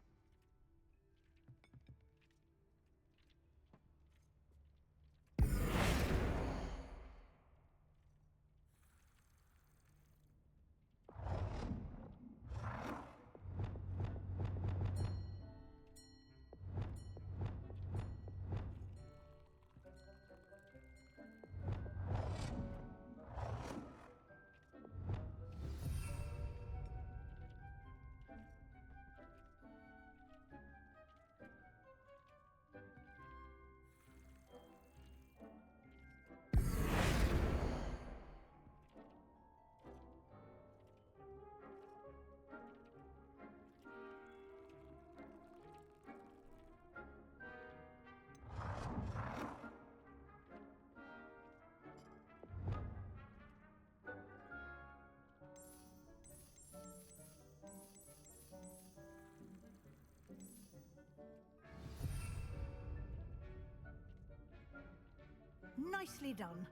Nicely done.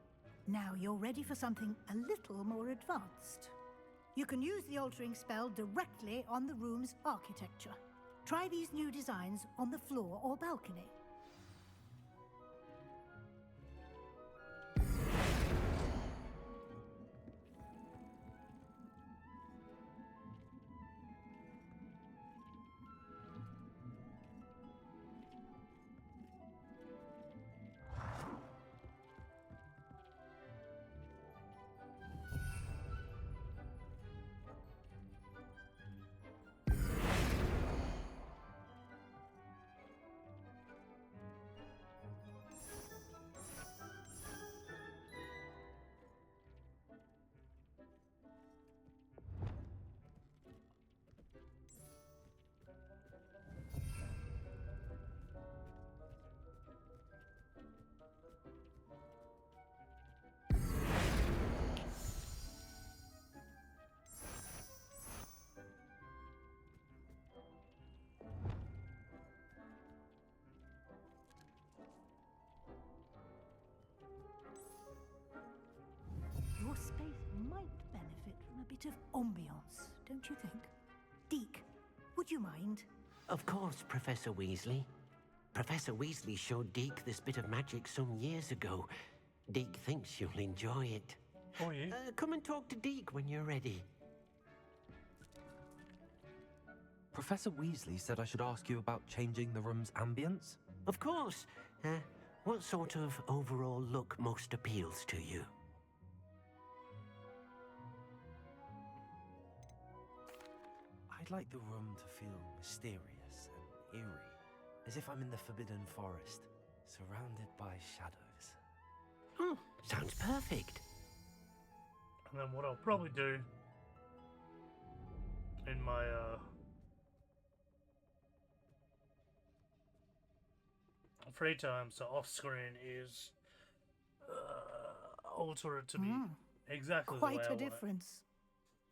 Now you're ready for something a little more advanced. You can use the altering spell directly on the room's architecture. Try these new designs on the floor or balcony. Your space might benefit from a bit of ambiance, don't you think? Deke, would you mind? Of course, Professor Weasley. Professor Weasley showed Deke this bit of magic some years ago. Deke thinks you'll enjoy it. Oh, yeah? Come and talk to Deke when you're ready. Professor Weasley said I should ask you about changing the room's ambience? Of course. What sort of overall look most appeals to you? I'd like the room to feel mysterious and eerie, as if I'm in the Forbidden Forest, surrounded by shadows. Oh, sounds perfect. And then what I'll probably do in my free time, so off screen, is alter it to be exactly the way I Quite a want it. difference.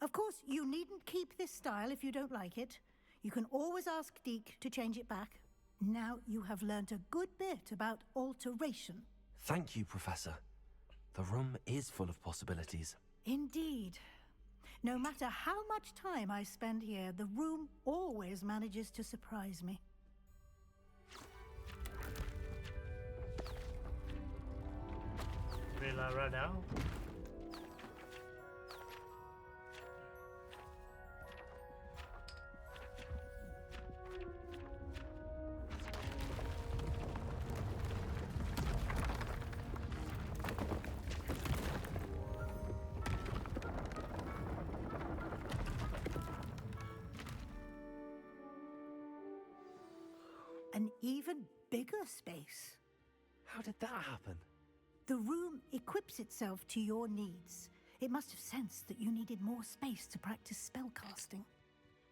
Of course, you needn't keep this style if you don't like it. You can always ask Deke to change it back. Now you have learnt a good bit about alteration. Thank you, Professor. The room is full of possibilities. Indeed. No matter how much time I spend here, the room always manages to surprise me. Really like right now? An even bigger space. How did that happen? The room equips itself to your needs. It must have sensed that you needed more space to practice spellcasting.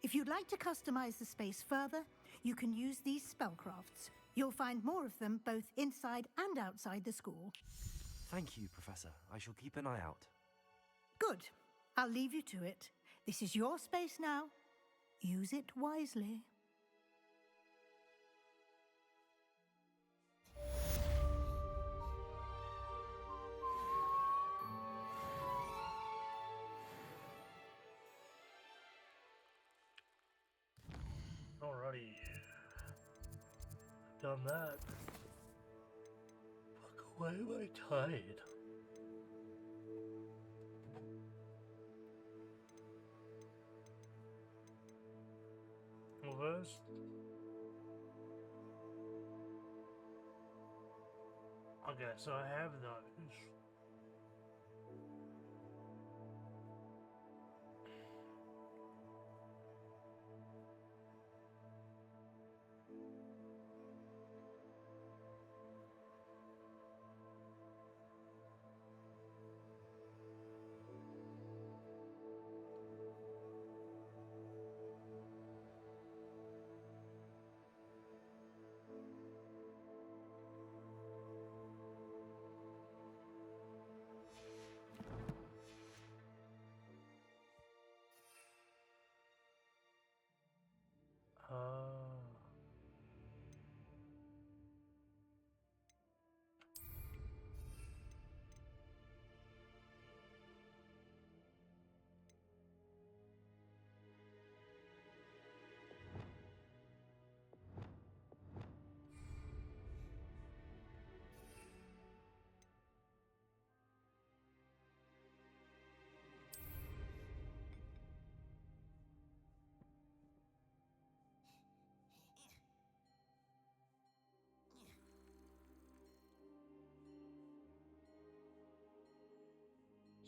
If you'd like to customize the space further, you can use these spellcrafts. You'll find more of them both inside and outside the school. Thank you, Professor. I shall keep an eye out. Good. I'll leave you to it. This is your space now. Use it wisely. Alrighty. Done that. Fuck, why am I tired? Well, first, okay, so I have those.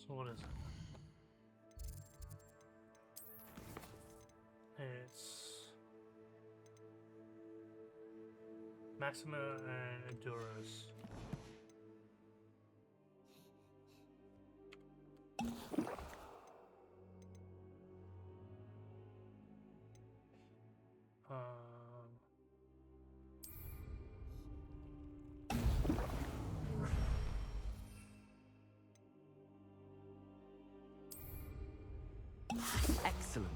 So what is it? It's Maxima and Endurance. Excellent.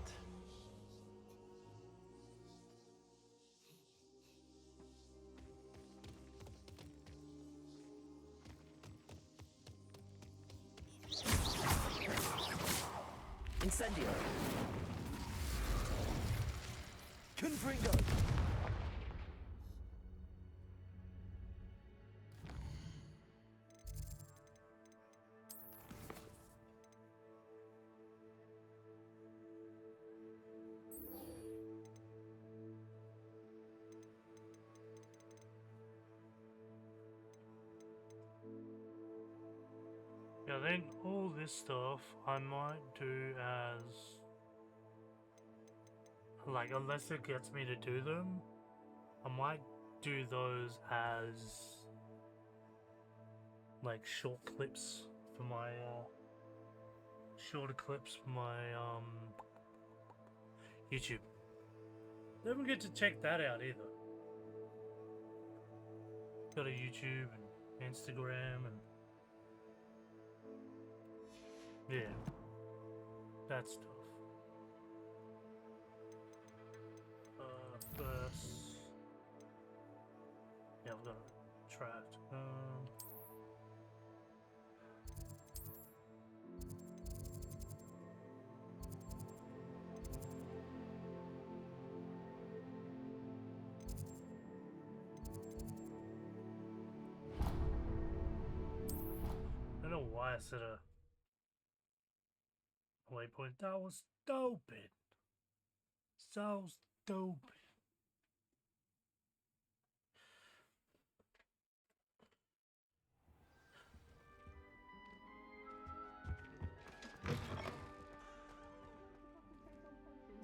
Incendio. Confringo. Yeah, I think all this stuff I might do as, like, unless it gets me to do them, I might do those as, like, short clips for my, shorter clips for my, YouTube. Don't forget to check that out either. Got a YouTube and Instagram and yeah, that stuff. First, yeah, I've got it tracked. I don't know why I said a waypoint. That was stupid. So stupid.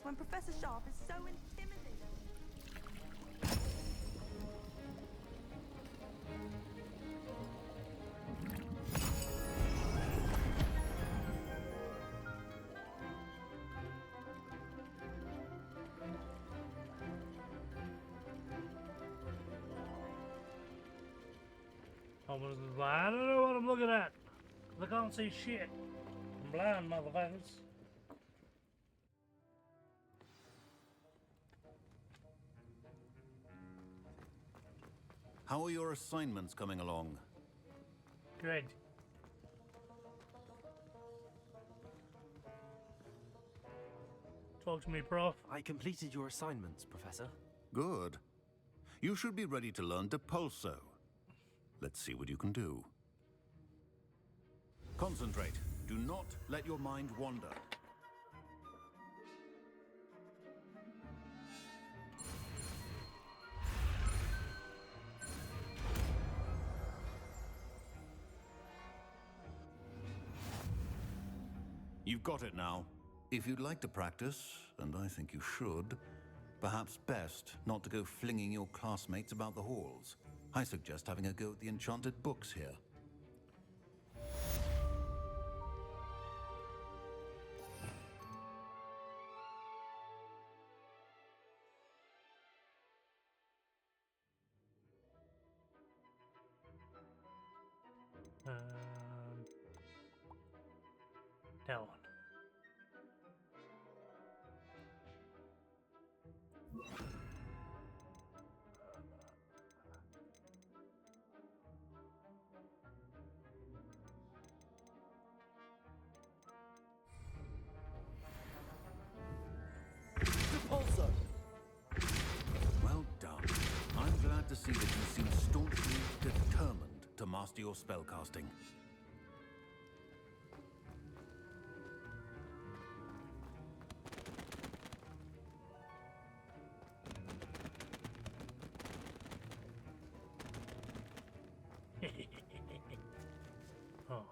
When Professor Sharp is so intimidating. I don't know what I'm looking at. I can't see shit. I'm blind, motherfuckers. How are your assignments coming along? Good. Talk to me, Prof. I completed your assignments, Professor. Good. You should be ready to learn Depulso. Let's see what you can do. Concentrate. Do not let your mind wander. You've got it now. If you'd like to practice, and I think you should, perhaps best not to go flinging your classmates about the halls. I suggest having a go at the enchanted books here. That one. Depulso! Well done. I'm glad to see that you seem staunchly determined to master your spellcasting. Oh.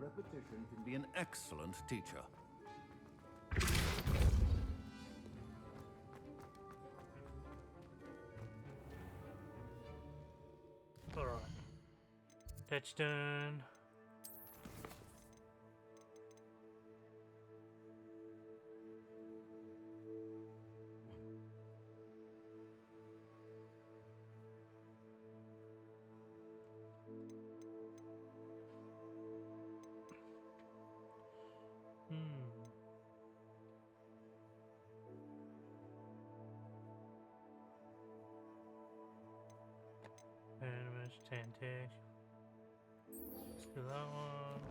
Repetition can be an excellent teacher. Alright. That's done. Animus, Tantic. Let's do that one.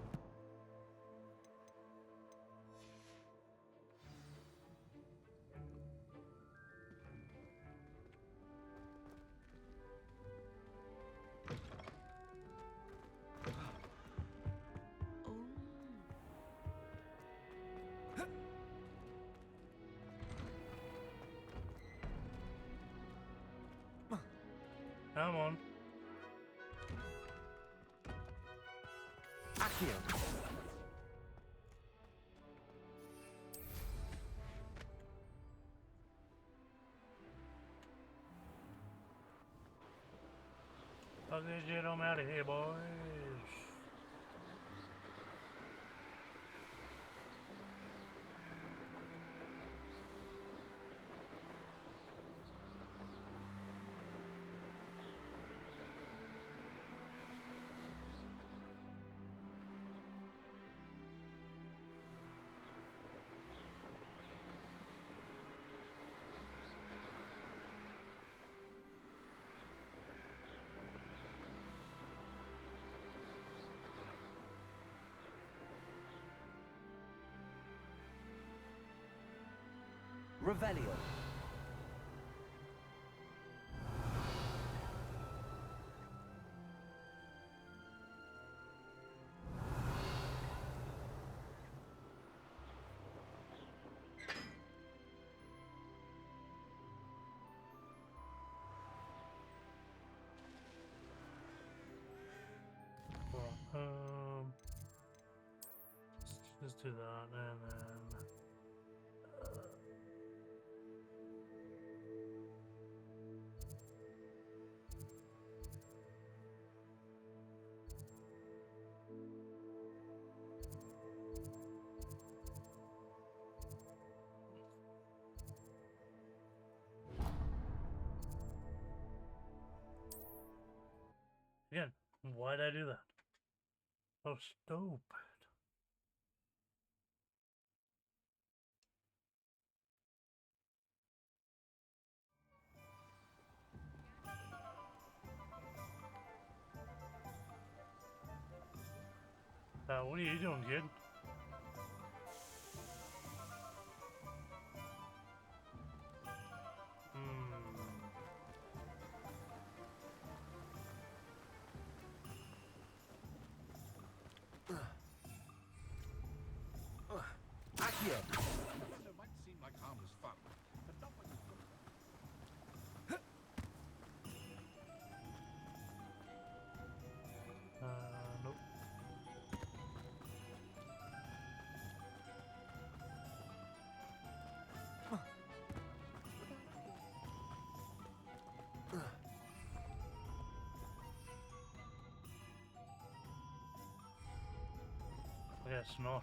Come on. Accio. I'll get them out of here, boys. Revelio. Let's do that and then. Again, why'd I do that? So stupid. What are you doing, kid? Accio. It might seem like harmless fun, but not when you've got Nope. I guess not.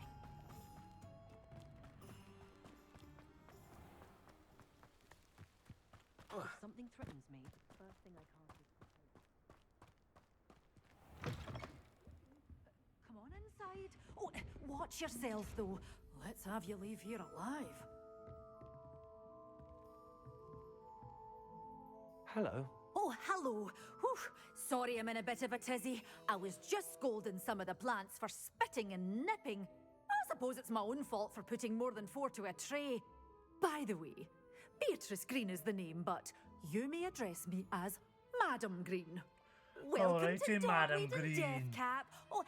If something threatens me, first thing I can't do. Come on inside. Oh, watch yourself though. Let's have you leave here alive. Hello. Oh, hello. Whew. Sorry I'm in a bit of a tizzy. I was just scolding some of the plants for spitting and nipping. I suppose it's my own fault for putting more than 4 to a tray. By the way, Beatrice Green is the name, but you may address me as Madam Green. Welcome Alrighty, to Madam Dogweed and Green. Deathcap. Oh,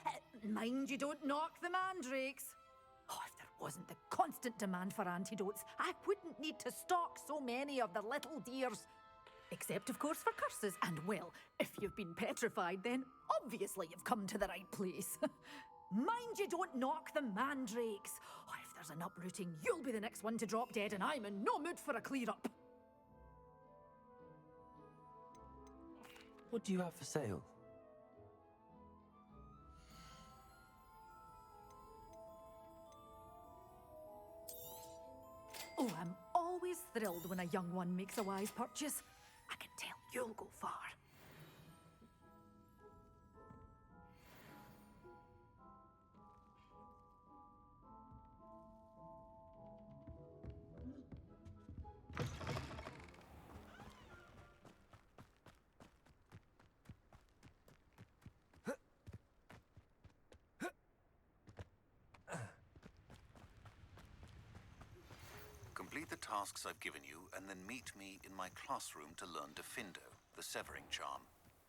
mind you don't knock the mandrakes. Oh, if there wasn't the constant demand for antidotes, I wouldn't need to stock so many of the little dears. Except, of course, for curses. And, well, if you've been petrified, then obviously you've come to the right place. Mind you don't knock the mandrakes. Oh, if there's an uprooting, you'll be the next one to drop dead, and I'm in no mood for a clear-up. What do you have for sale? Oh, I'm always thrilled when a young one makes a wise purchase. I can tell you'll go far. Complete the tasks I've given you, and then meet me in my classroom to learn Defindo, the severing charm.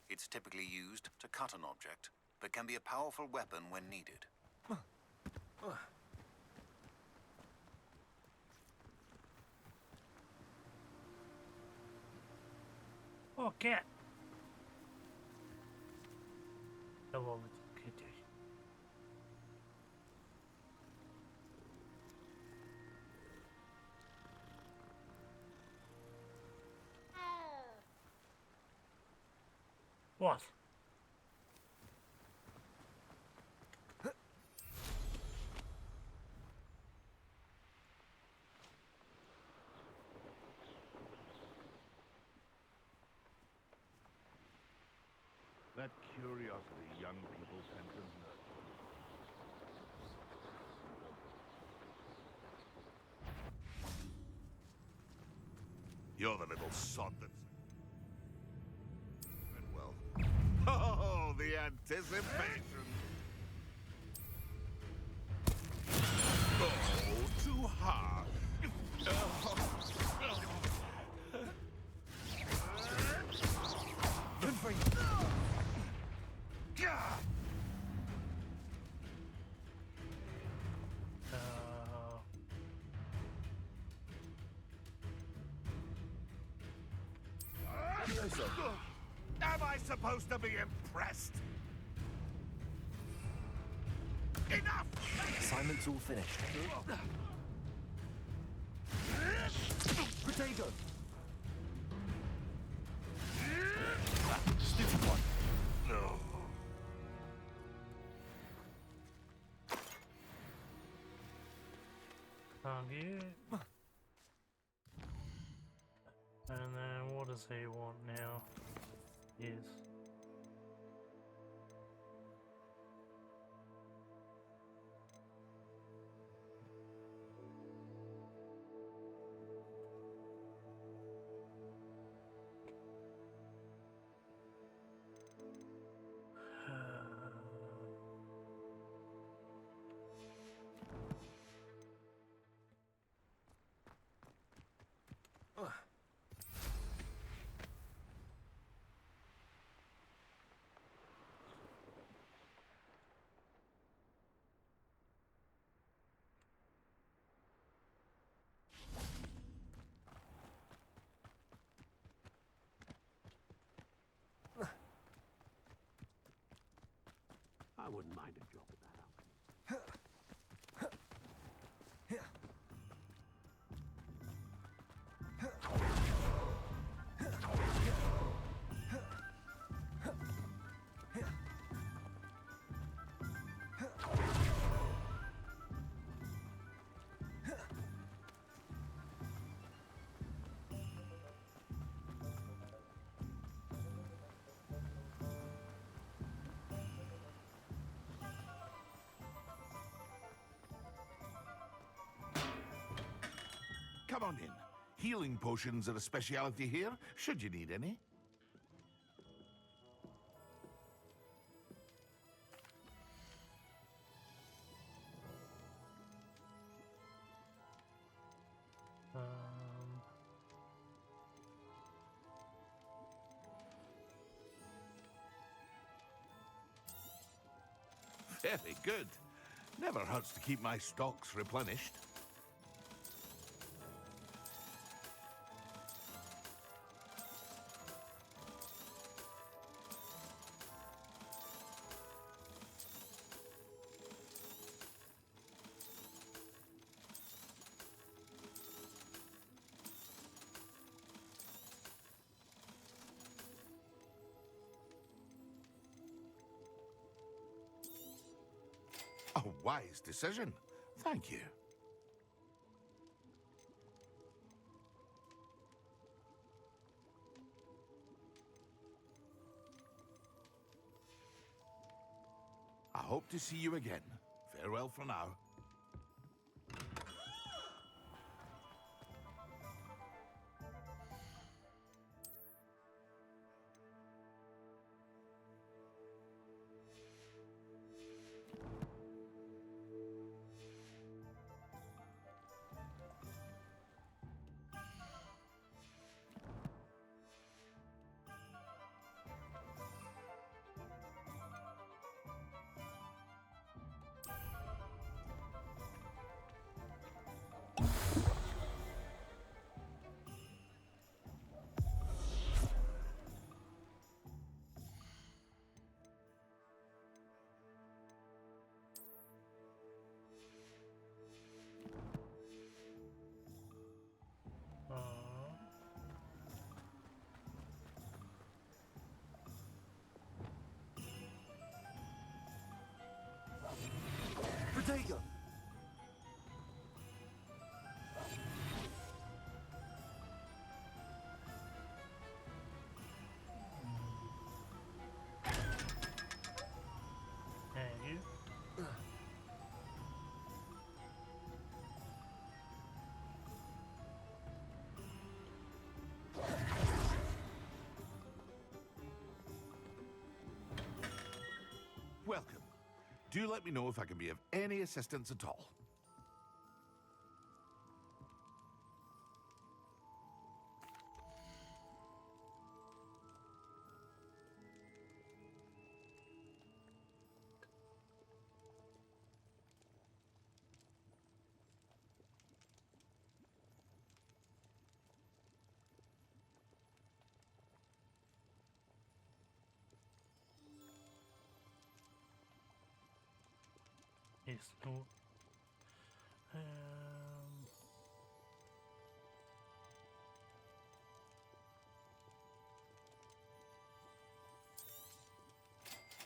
It's typically used to cut an object, but can be a powerful weapon when needed. Oh, cat. Hello, little kitty. What? That curiosity young people tend to nurture. You're the little sod that's... Well. Oh, the anticipation! Oh, too hard. Good for you. Am I supposed to be impressed? Enough! Assignment's all finished. Potato! Stupid one. No. Target. And then what does he want now? Yes. I wouldn't mind a dropping that out. Come on in. Healing potions are a speciality here, should you need any. Very good. Never hurts to keep my stocks replenished. wise decision. Thank you. I hope to see you again. Farewell for now. Protego! And you? Welcome. Do let me know if I can be of any assistance at all. Yes, no.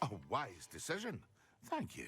A wise decision. Thank you.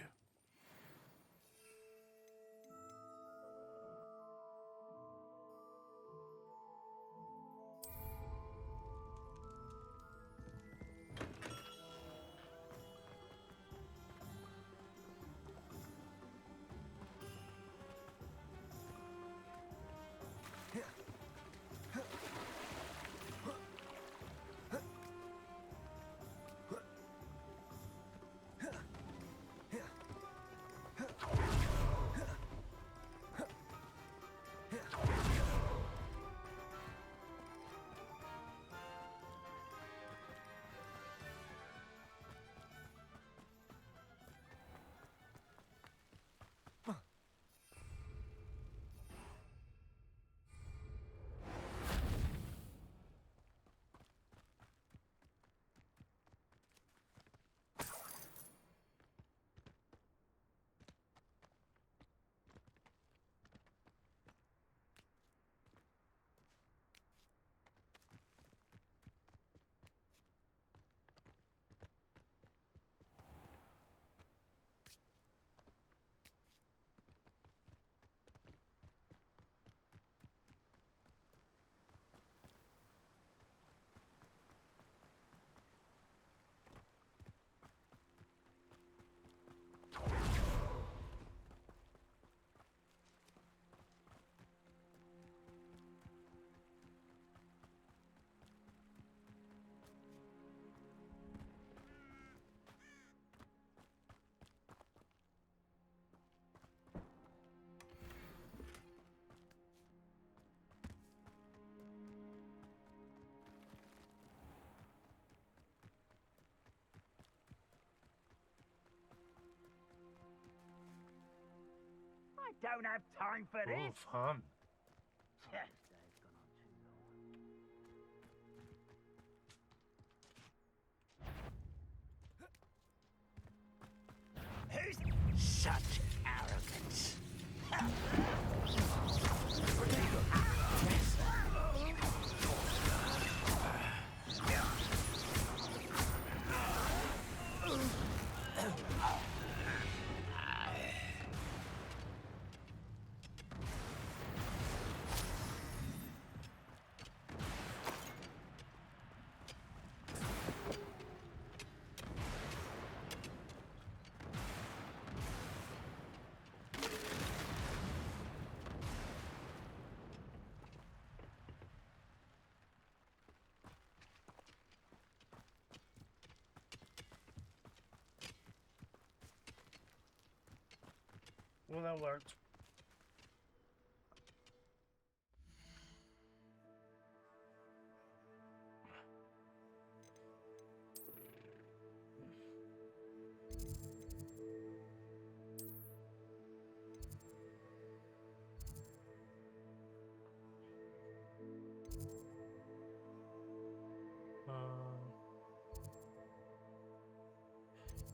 I don't have time for Oh, this. fun. Who's such arrogance? Well, that worked.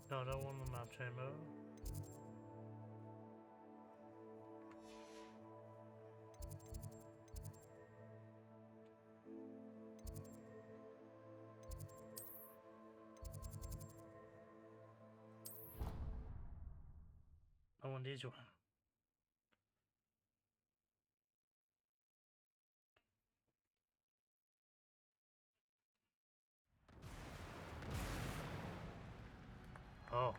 No, I don't want the map chamber. I want this one. Oh.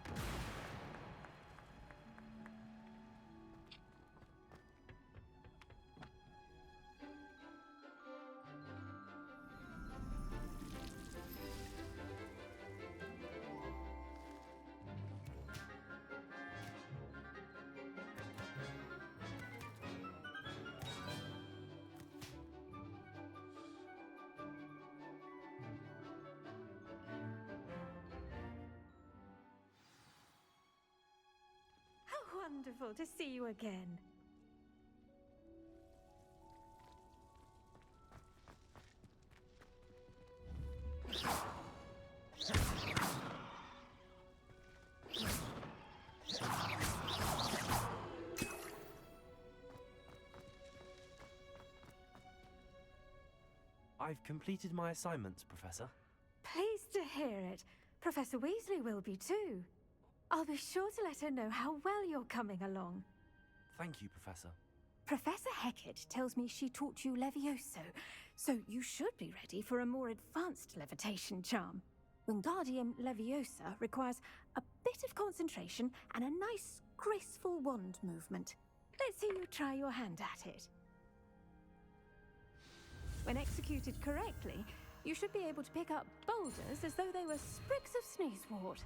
Wonderful to see you again. I've completed my assignments, Professor. Pleased to hear it. Professor Weasley will be too. I'll be sure to let her know how well you're coming along. Thank you, Professor. Professor Hecat tells me she taught you Levioso, so you should be ready for a more advanced levitation charm. Wingardium Leviosa requires a bit of concentration and a nice, graceful wand movement. Let's see you try your hand at it. When executed correctly, you should be able to pick up boulders as though they were sprigs of sneezewort.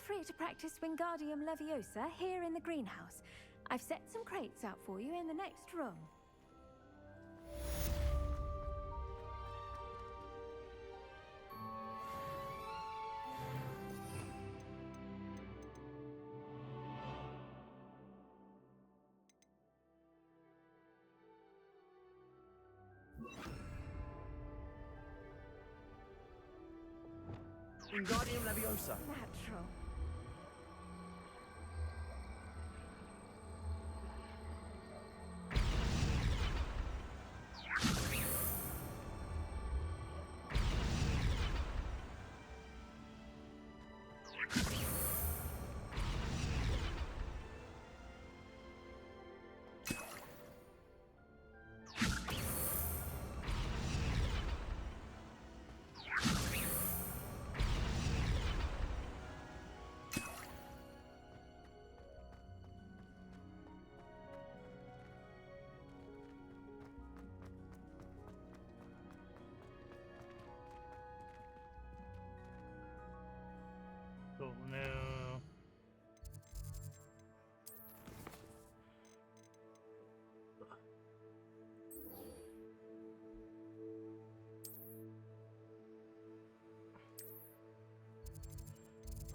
Free to practice Wingardium Leviosa here in the greenhouse. I've set some crates out for you in the next room. Wingardium Leviosa. Natural. Oh no.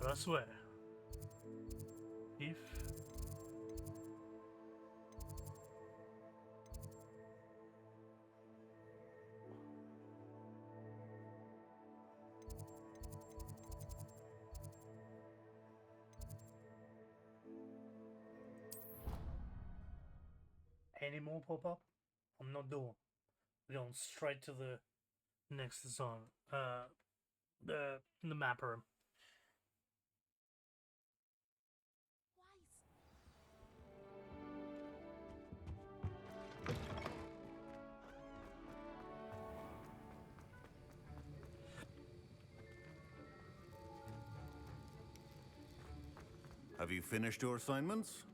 But I swear, if any more pop up, I'm not doing. We're going straight to the next song. The mapper. you finished your assignments?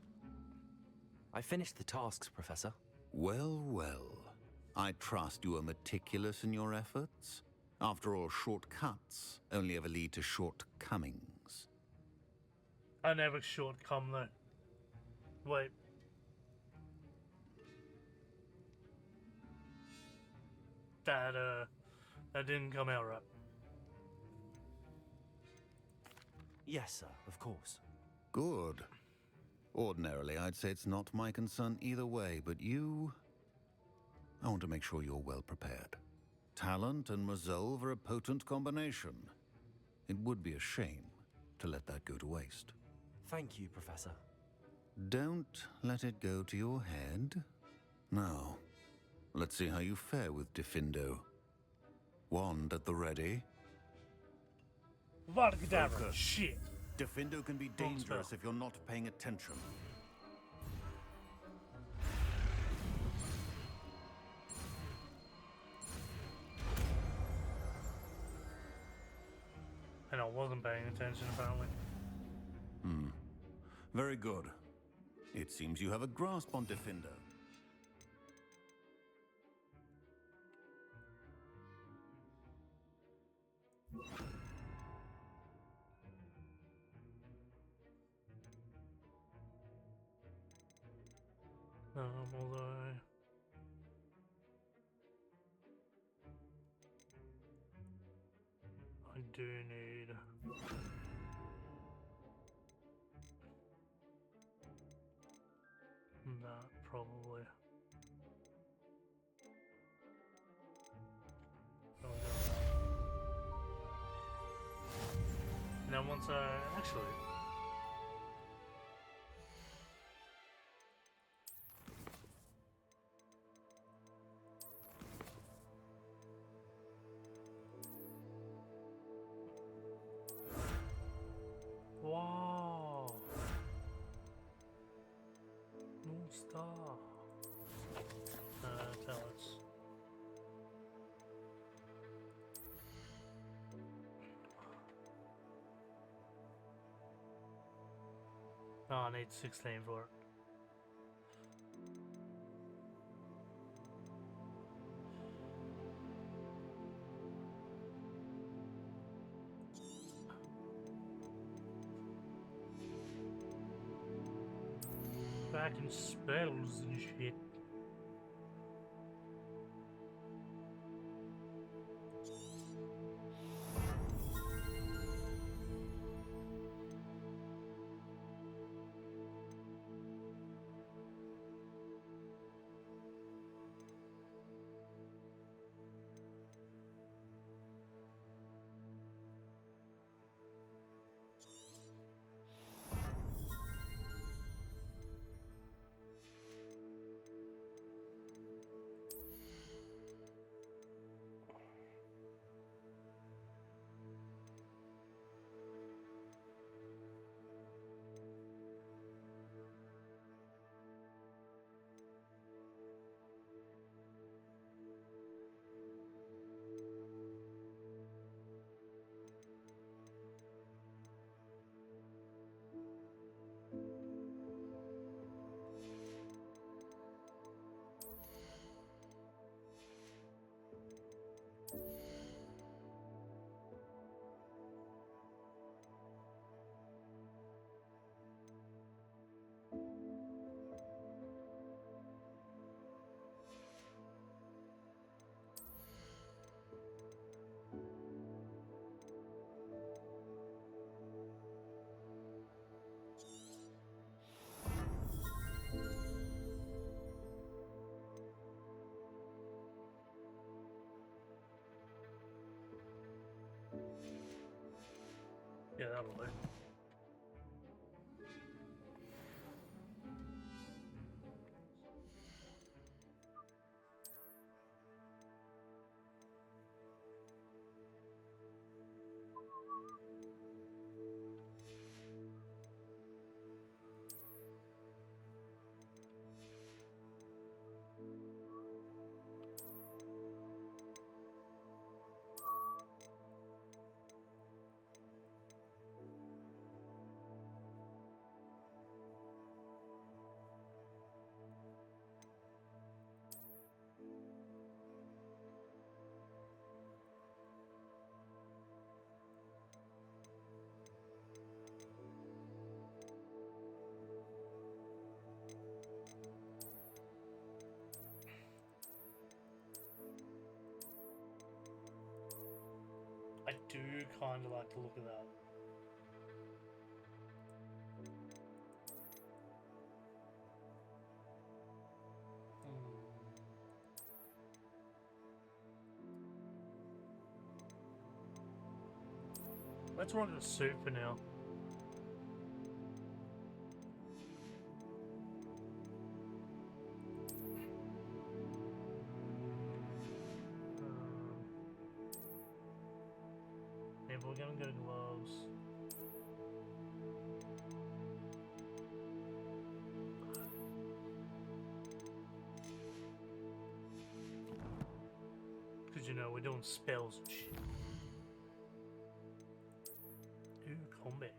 I finished the tasks, Professor. Well, well. I trust you are meticulous in your efforts. After all, shortcuts only ever lead to shortcomings. I never shortcome though. Wait. That didn't come out right. Yes, sir, of course. Good. Ordinarily, I'd say it's not my concern either way, but you... I want to make sure you're well prepared. Talent and resolve are a potent combination. It would be a shame to let that go to waste. Thank you, Professor. Don't let it go to your head. Now, let's see how you fare with Diffindo. Wand at the ready. Vargadara, Focus. shit. Diffindo can be dangerous if you're not paying attention. And I wasn't paying attention, apparently. Very good. It seems you have a grasp on Diffindo. Although... I do need... that, probably. Oh, no. And then once I... actually... Wow. No star. Tell us. Oh, I need 16 for it. Back in spells and shit. Yeah, that'll do. do kind of like the look of that. Let's rock a suit for now. Maybe we're gonna go gloves. Because you know, we're doing spells and shit. Do combat.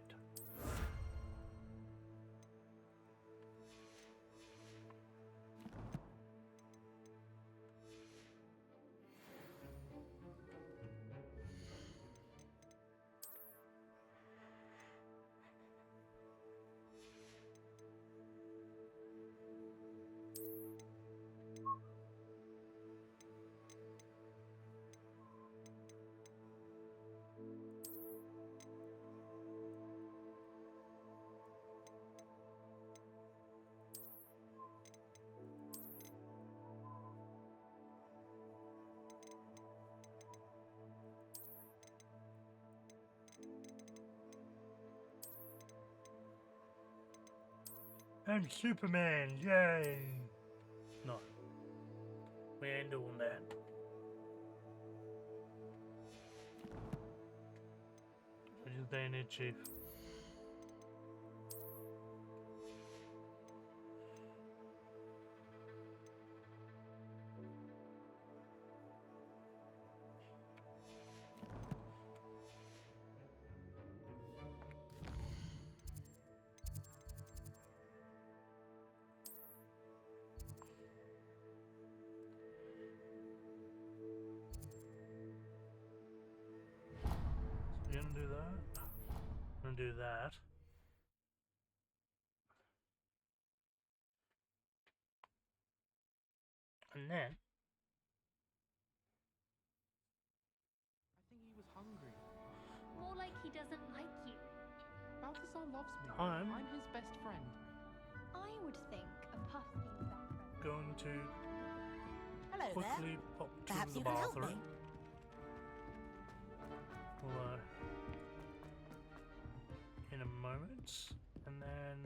I'm Superman, yay! No. We ain't doing that. What do they need, Chief? Do that. And then I think he was hungry. More like he doesn't like you. Balthazar loves me. I'm his best friend. I would think a puff being best friend. going to Hello quickly there. pop to Perhaps the you can help bathroom. me. We'll, in a moment, and then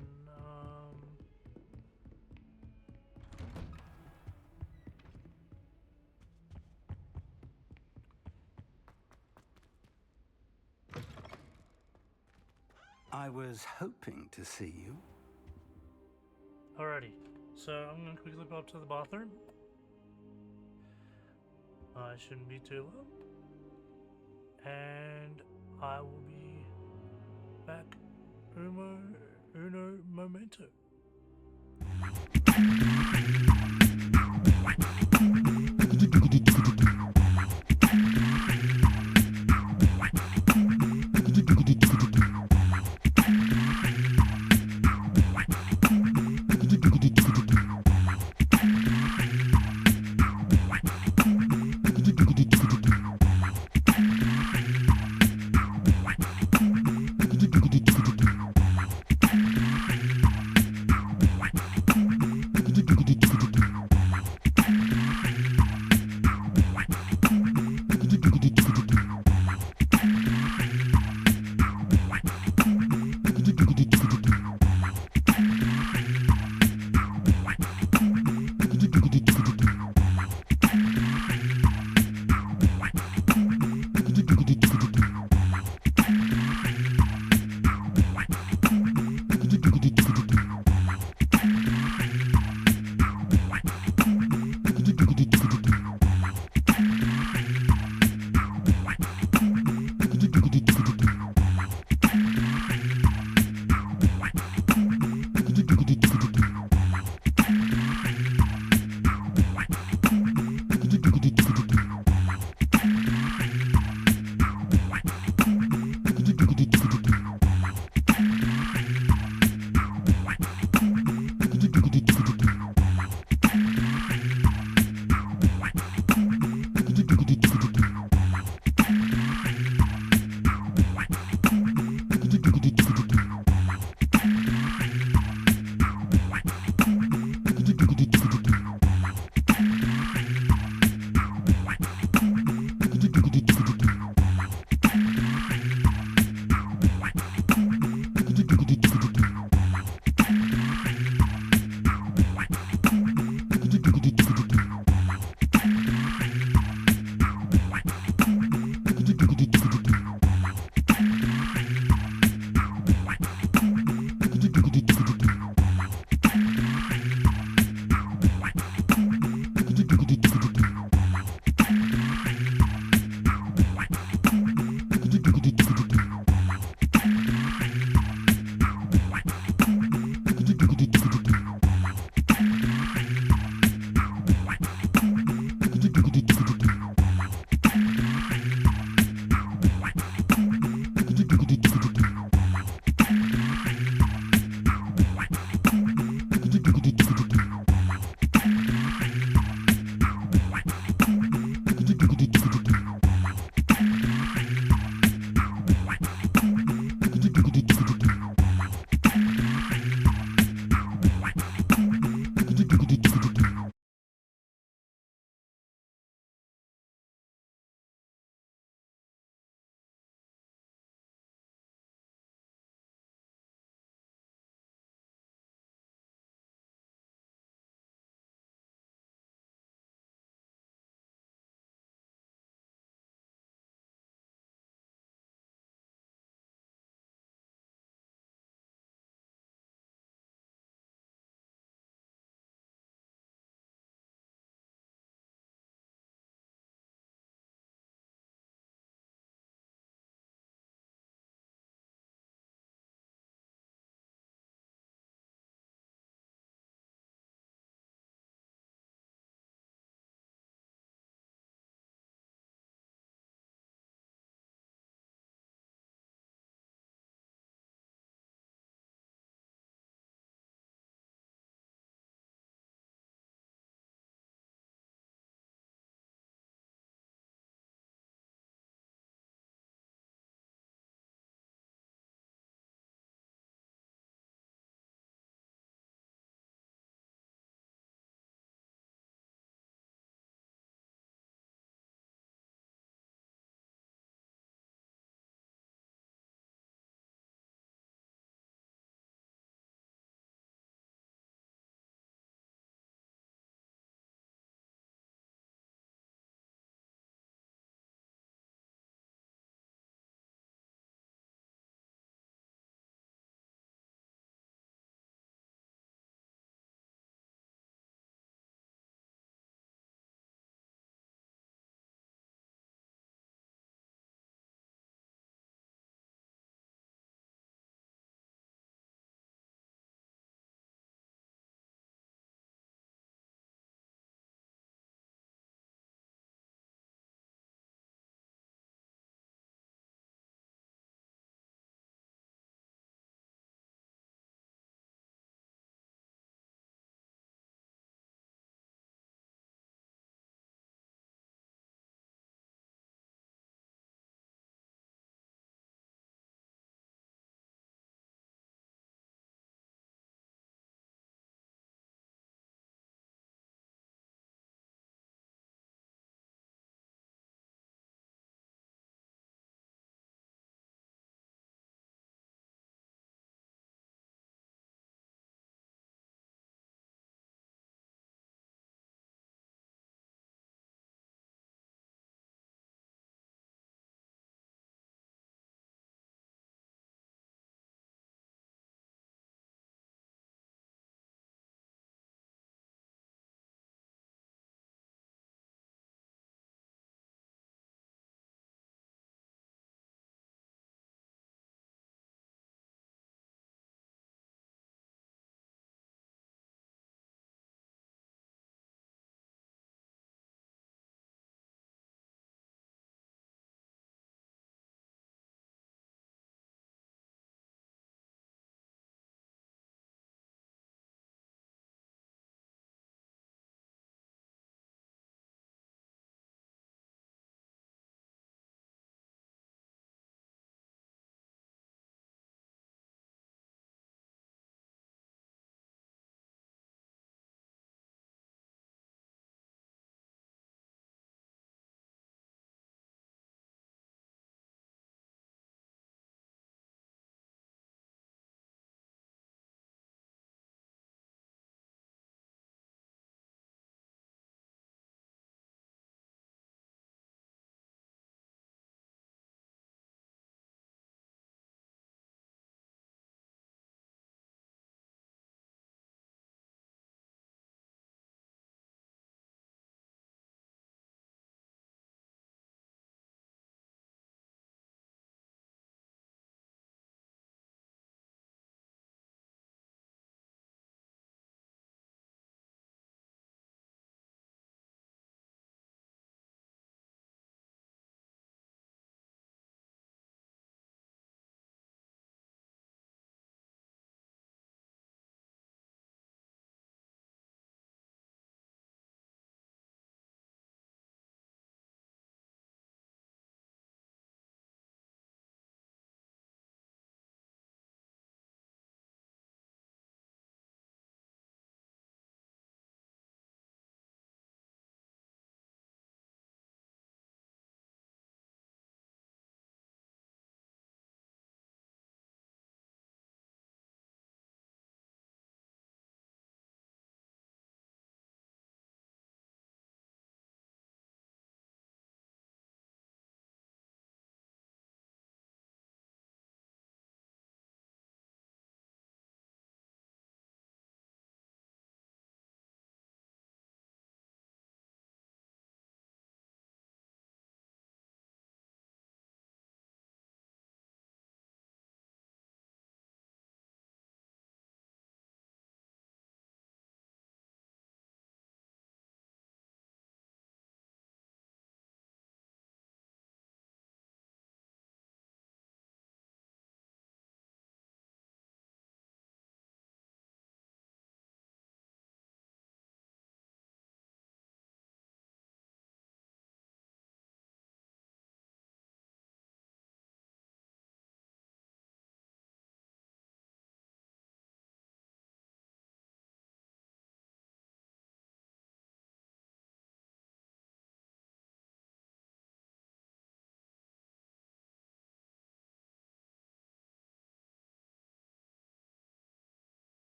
I was hoping to see you. alrighty. So I'm gonna quickly pop to the bathroom. I shouldn't be too long, and I will be back. Uno momento.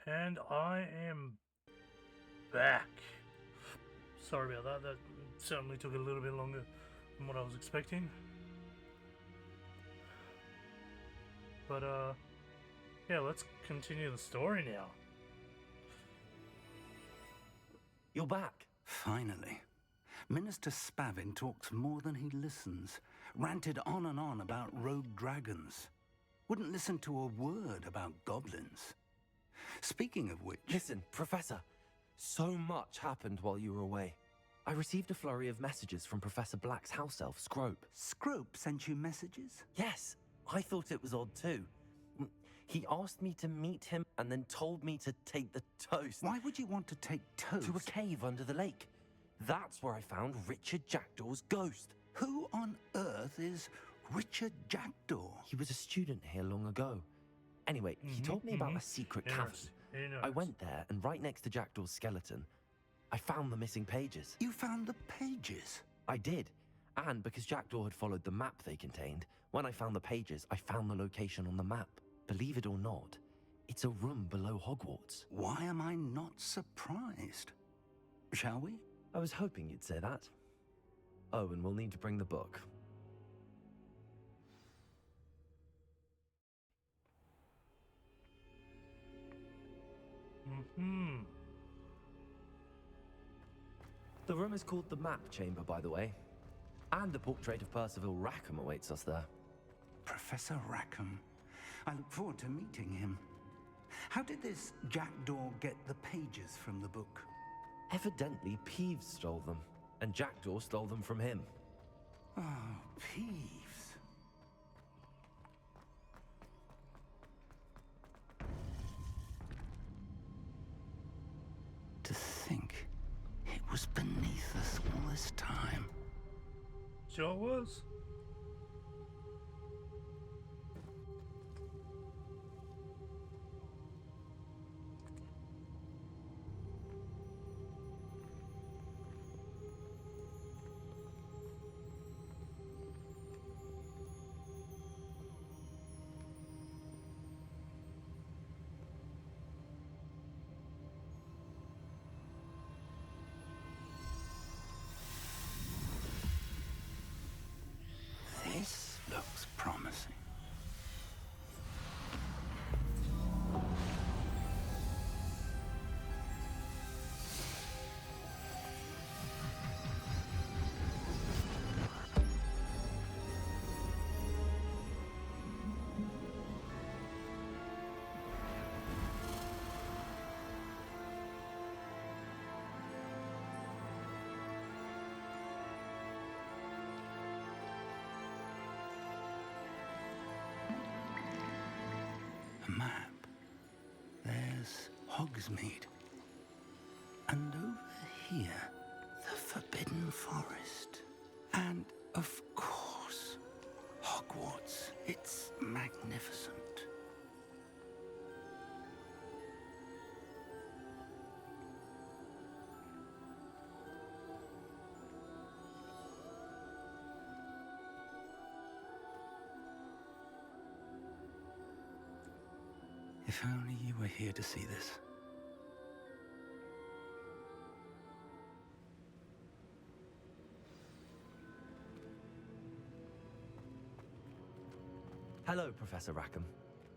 And I am back. Sorry about that. That certainly took a little bit longer than what I was expecting. But, yeah, let's continue the story now. You're back. Finally. Minister Spavin talks more than he listens. Ranted on and on about rogue dragons. Wouldn't listen to a word about goblins. Speaking of which... Listen, Professor. So much happened while you were away. I received a flurry of messages from Professor Black's house elf, Scrope. Scrope sent you messages? Yes. I thought it was odd too. He asked me to meet him and then told me to take the toast. Why would you want to take toast? To a cave under the lake. That's where I found Richard Jackdaw's ghost. Who on earth is Richard Jackdaw? He was a student here long ago. Anyway, he told me about a secret cavern. I went there, and right next to Jackdaw's skeleton, I found the missing pages. You found the pages? I did. And because Jackdaw had followed the map they contained, when I found the pages, I found the location on the map. Believe it or not, it's a room below Hogwarts. Why am I not surprised? Shall we? I was hoping you'd say that. Oh, and we'll need to bring the book. The room is called the Map Chamber, by the way. And a portrait of Percival Rackham awaits us there. Professor Rackham. I look forward to meeting him. How did this Jackdaw get the pages from the book? Evidently, Peeves stole them, and Jackdaw stole them from him. Oh, Peeves. To think it was beneath us all this time. Sure was. This looks promising. A map. There's Hogsmeade. And over here, the Forbidden Forest. And, of course, Hogwarts. It's magnificent. If only you were here to see this. Hello, Professor Rackham.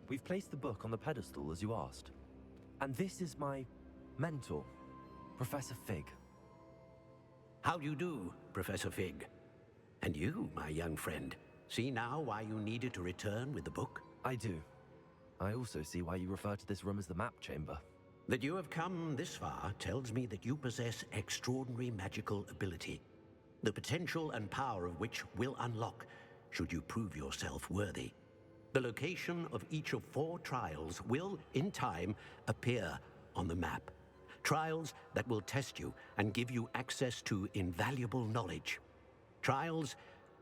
We've placed the book on the pedestal as you asked. And this is my mentor, Professor Fig. How do you do, Professor Fig? And you, my young friend, see now why you needed to return with the book? I do. I also see why you refer to this room as the Map Chamber. That you have come this far tells me that you possess extraordinary magical ability, the potential and power of which will unlock should you prove yourself worthy. The location of each of 4 trials will, in time, appear on the map. Trials that will test you and give you access to invaluable knowledge. Trials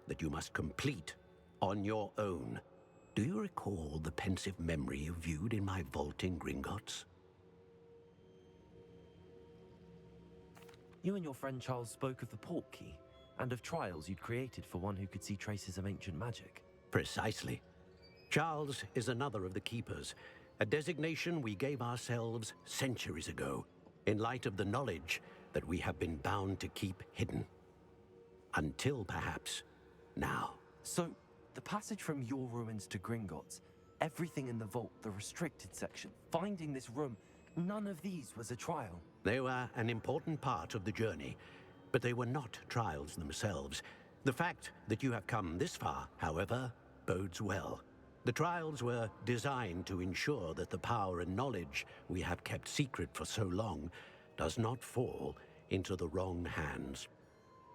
that you must complete on your own. Do you recall the pensive memory you viewed in my vault in Gringotts? You and your friend Charles spoke of the Portkey, and of trials you'd created for one who could see traces of ancient magic. Precisely. Charles is another of the Keepers, a designation we gave ourselves centuries ago, in light of the knowledge that we have been bound to keep hidden. Until perhaps now. So, the passage from your ruins to Gringotts, everything in the vault, the restricted section, finding this room, none of these was a trial. They were an important part of the journey, but they were not trials themselves. The fact that you have come this far, however, bodes well. The trials were designed to ensure that the power and knowledge we have kept secret for so long does not fall into the wrong hands.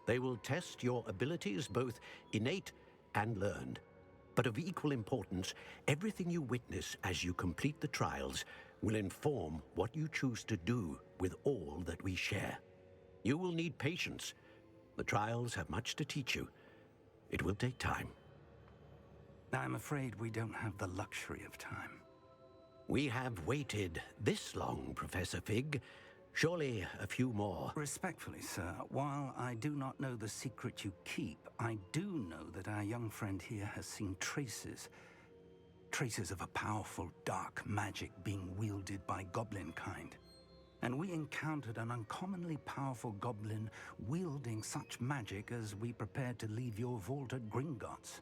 They will test your abilities, both innate and learned. But of equal importance, everything you witness as you complete the trials will inform what you choose to do with all that we share. You will need patience. The trials have much to teach you. It will take time. I'm afraid we don't have the luxury of time. We have waited this long, Professor Fig. Surely a few more. Respectfully, sir, while I do not know the secret you keep, I do know that our young friend here has seen traces of a powerful dark magic being wielded by goblin kind. And we encountered an uncommonly powerful goblin wielding such magic as we prepared to leave your vault at Gringotts.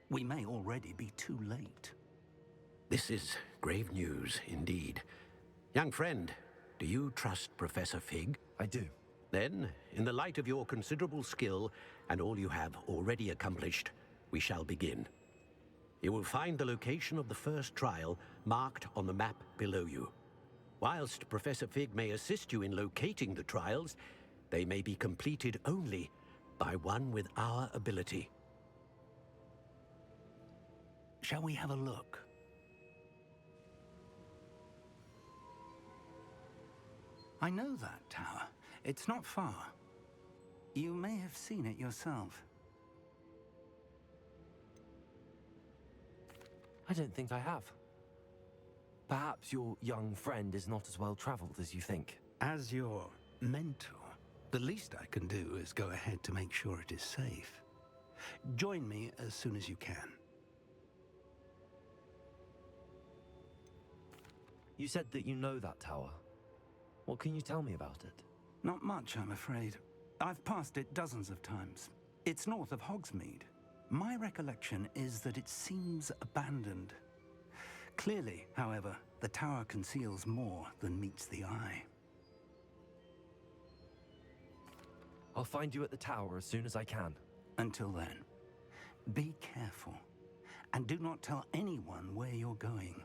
We may already be too late. This is grave news indeed. Young friend, do you trust Professor Fig? I do. Then, in the light of your considerable skill and all you have already accomplished, we shall begin. You will find the location of the first trial marked on the map below you. Whilst Professor Fig may assist you in locating the trials, they may be completed only by one with our ability. Shall we have a look? I know that tower. It's not far. You may have seen it yourself. I don't think I have. Perhaps your young friend is not as well traveled as you think. As your mentor, the least I can do is go ahead to make sure it is safe. Join me as soon as you can. You said that you know that tower. What can you tell me about it? Not much, I'm afraid. I've passed it dozens of times. It's north of Hogsmeade. My recollection is that it seems abandoned. Clearly, however, the tower conceals more than meets the eye. I'll find you at the tower as soon as I can. Until then, be careful, and do not tell anyone where you're going.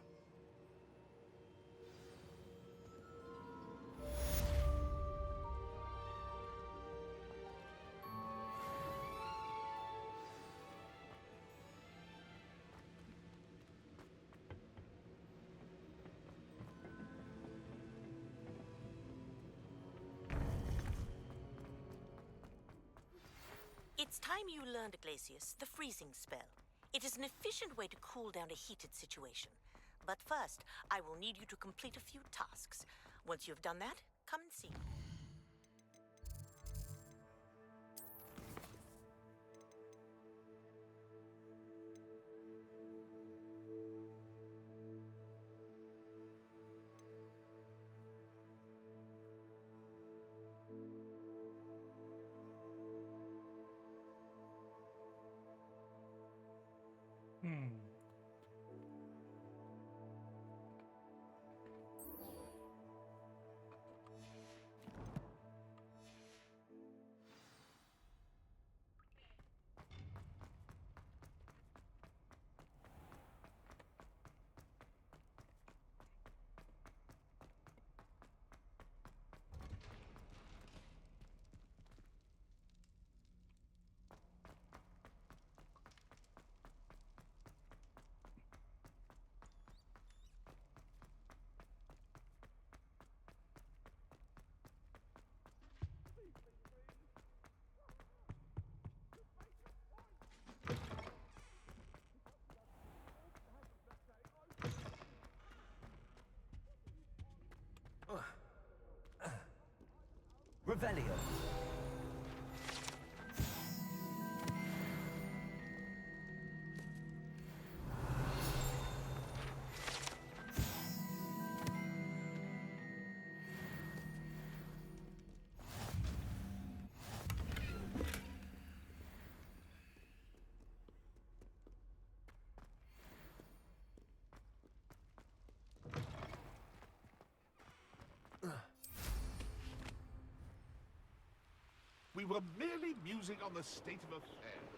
It's time you learned, Glacius, the freezing spell. It is an efficient way to cool down a heated situation. But first, I will need you to complete a few tasks. Once you've done that, come and see me. Revelio. were merely musing on the state of affairs.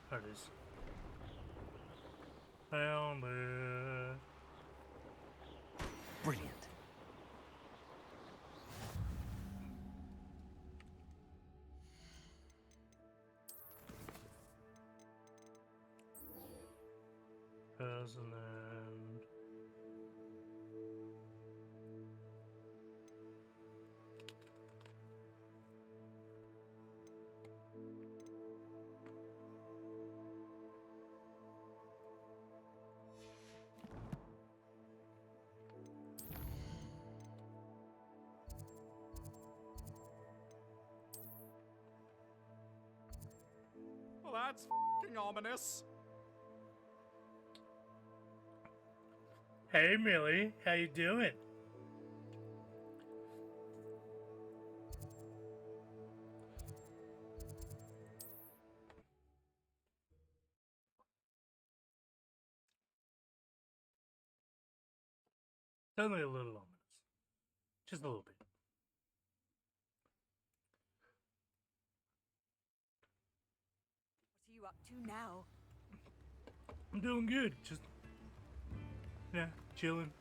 There it is. Found it. Brilliant. Ferdinand. Well, that's f***ing ominous. Hey, Millie, how you doing? It's only a little ominous. Just a little bit. What are you up to now? I'm doing good. Just, yeah, chilling,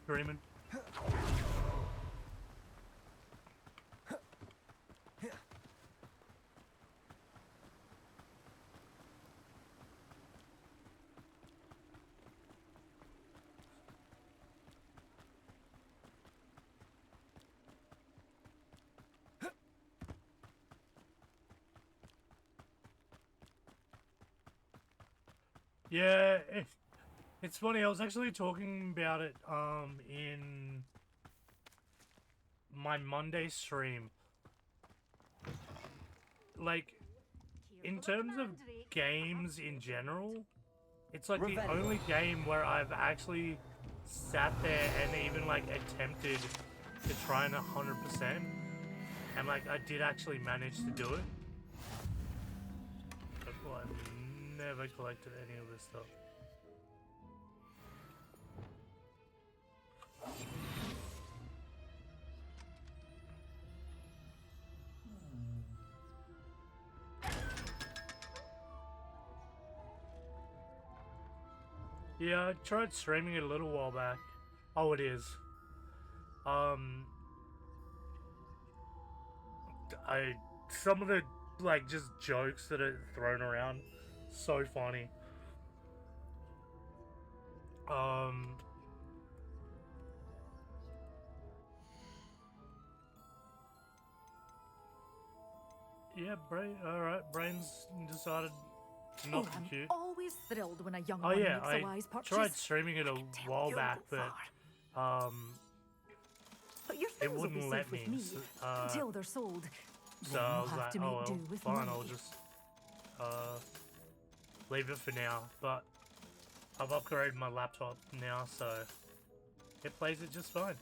dreaming. Yeah, it's funny. I was actually talking about it in my Monday stream. Like, in terms of games in general, it's like the only game where I've actually sat there and even like attempted to try and 100%, and like I did actually manage to do it. But well, I've never collected any of this stuff. Yeah, I tried streaming it a little while back. Oh, it is. Some of the like just jokes that are thrown around, so funny. Yeah, alright, Brain's decided not to I'm compute. always thrilled when a young Oh one yeah, makes I a wise purchase. tried streaming it a while back, but But your it things will be wouldn't safe let with me. me until they're sold. So Then I you'll was have like, to oh make well, do with fine, me. I'll just leave it for now. But I've upgraded my laptop now, so it plays it just fine.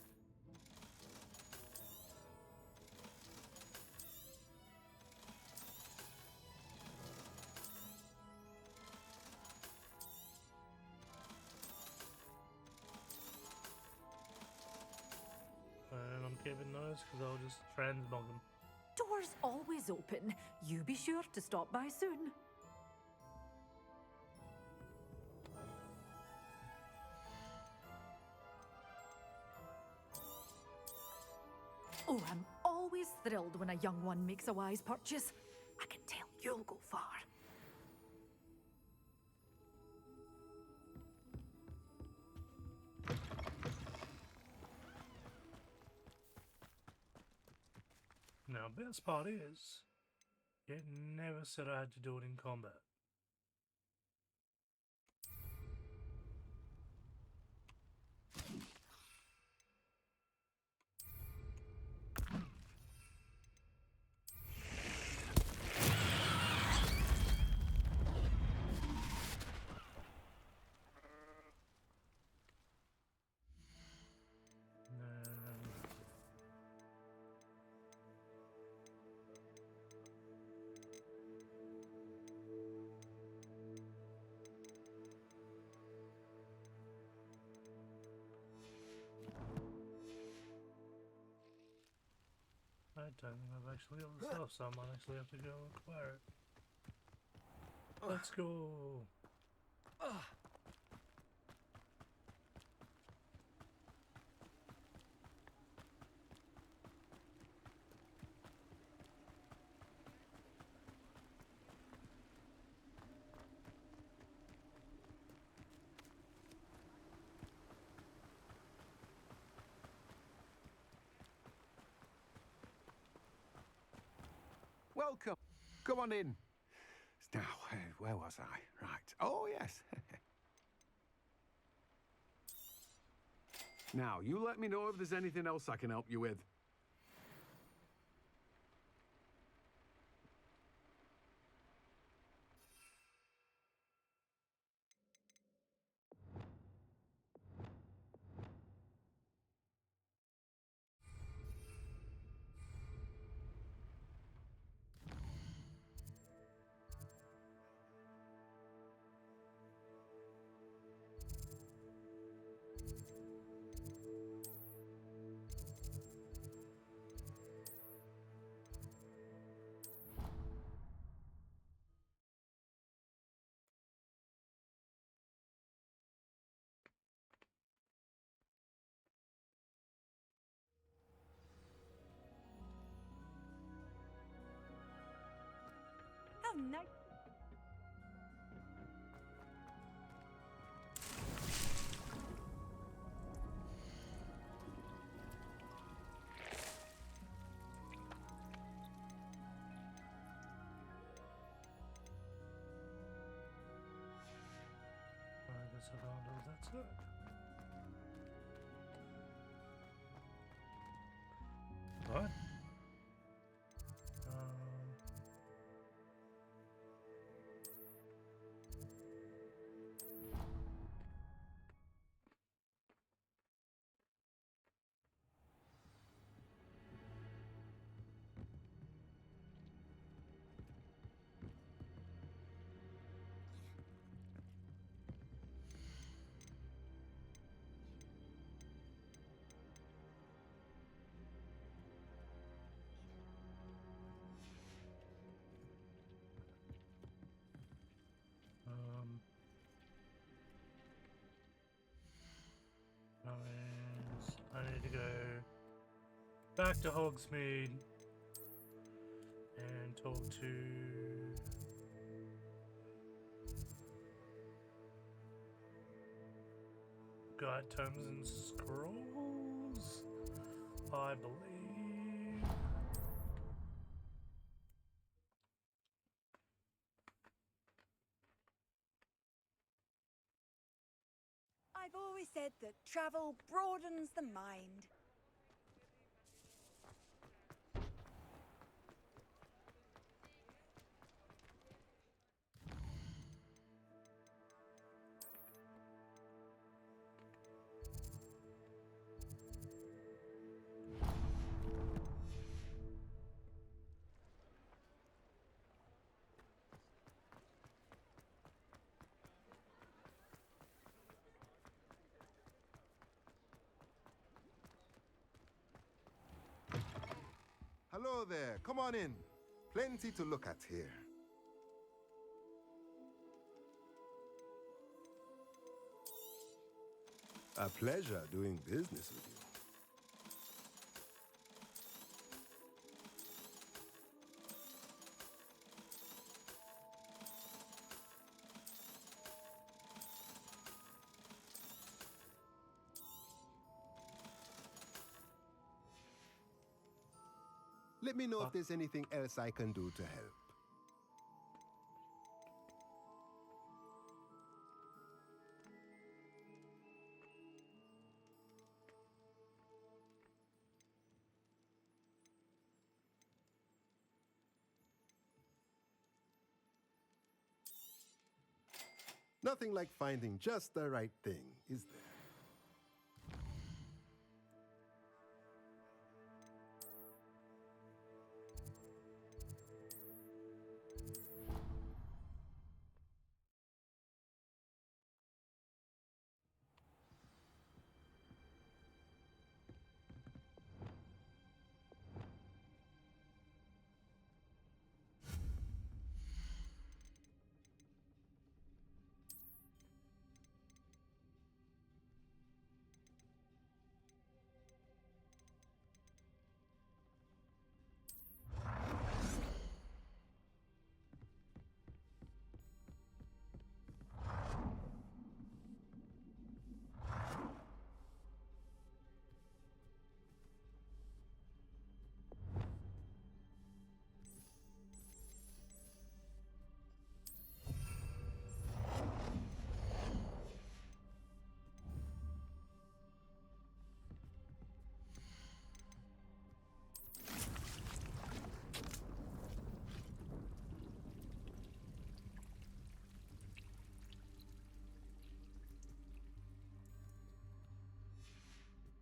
And I'm keeping those because I'll just transmog them. Doors always open. You be sure to stop by soon. Oh, I'm always thrilled when a young one makes a wise purchase. I can tell you'll go far. Now, best part is, it never said I had to do it in combat. I don't think I've actually got the stuff, so I might actually have to go acquire it. Let's go. Welcome. Come on in. Now, where was I? Right. Oh, yes. Now, you let me know if there's anything else I can help you with. night. I guess I don't know that's it. What? I need to go back to Hogsmeade and talk to Got Tomes and Scrolls, I believe. I've always said that travel broadens the mind. Hello there, come on in. Plenty to look at here. A pleasure doing business with you. Let me know if there's anything else I can do to help. Nothing like finding just the right thing, is there?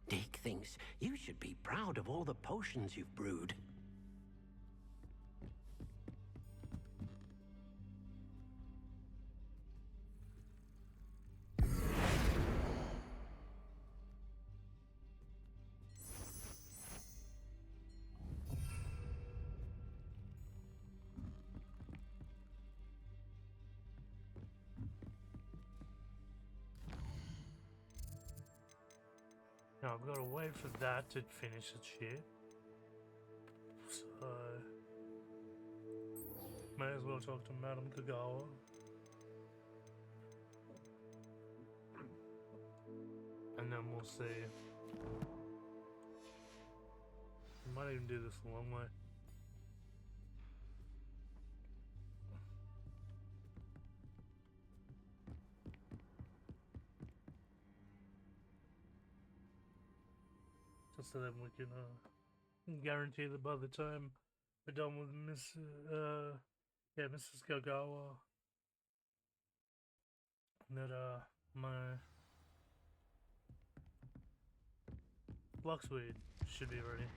Dick thinks you should be proud of all the potions you've brewed. Now I've got to wait for that to finish its shit. So May as well talk to Madame Kagawa. And then we'll see. We might even do this a long way. Just so that we can guarantee that by the time we're done with Mrs. Kagawa, that my Luxweed should be ready.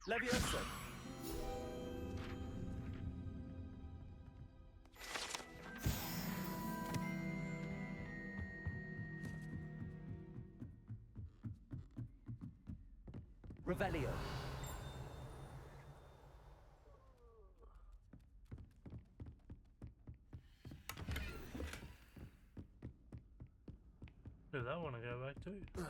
Leviosa! Revelio. Does that want to go back too?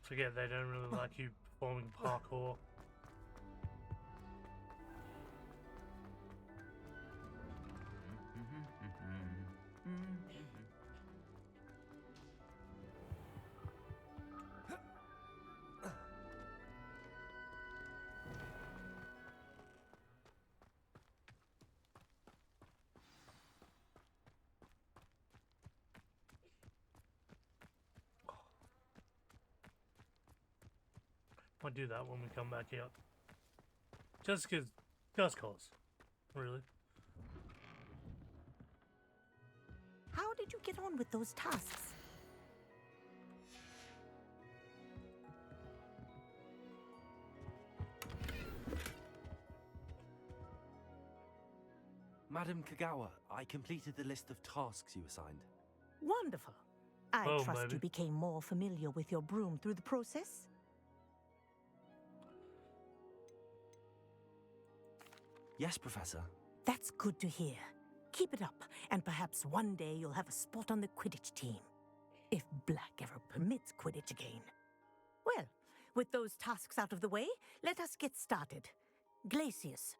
Forget they don't really like you performing parkour. I'll do that when we come back out. Just cause, really. How did you get on with those tasks? Madam Kagawa, I completed the list of tasks you assigned. Wonderful. I Oh, trust baby. you became more familiar with your broom through the process. Yes, Professor. That's good to hear. Keep it up, and perhaps one day you'll have a spot on the Quidditch team. If Black ever permits Quidditch again. Well, with those tasks out of the way, let us get started. Glacius.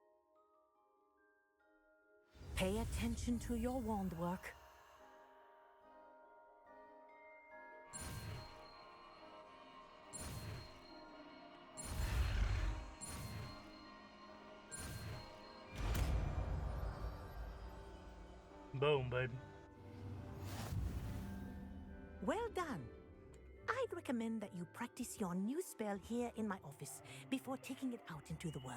Pay attention to your wand work. Boom, baby. Well done. I'd recommend that you practice your new spell here in my office before taking it out into the world.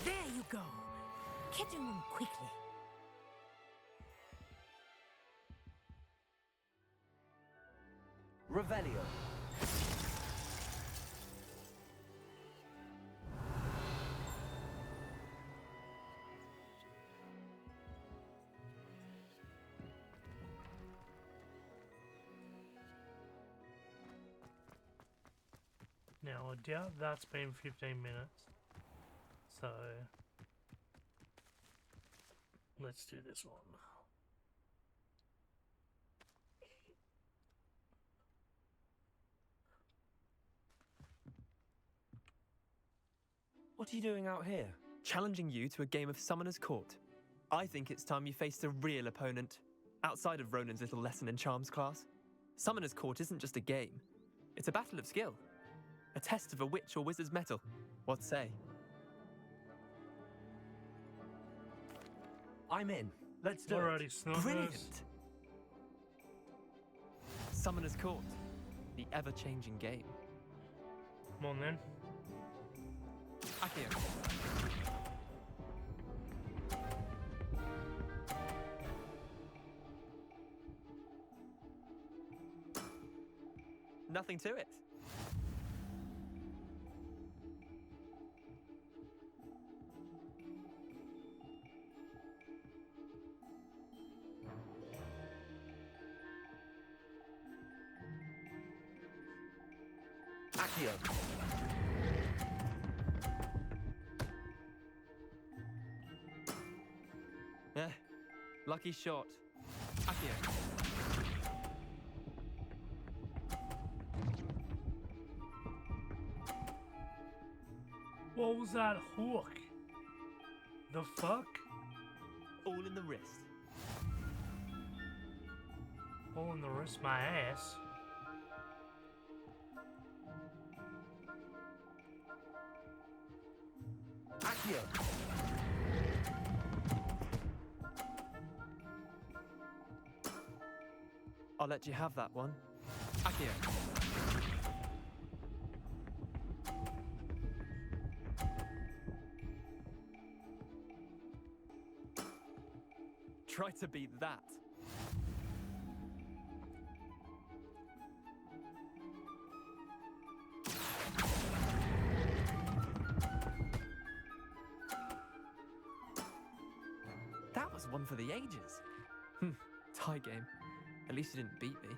There you go. Get in them quickly. Revelio. Now, I doubt that's been 15 minutes. So, let's do this one. What are you doing out here? Challenging you to a game of Summoner's Court. I think it's time you faced a real opponent, outside of Ronan's little lesson in charms class. Summoner's Court isn't just a game. It's a battle of skill. A test of a witch or wizard's mettle. What say? I'm in. Let's do Alrighty, it. Snot-Nose. Brilliant. Summoner's Court, the ever-changing game. Come on then. Accio. Nothing to it. Accio. Lucky shot. Accio. What was that hook? The fuck? All in the wrist. All in the wrist, my ass. Accio. I'll let you have that one. Accio. Try to beat that. That was one for the ages. Tie game. At least you didn't beat me.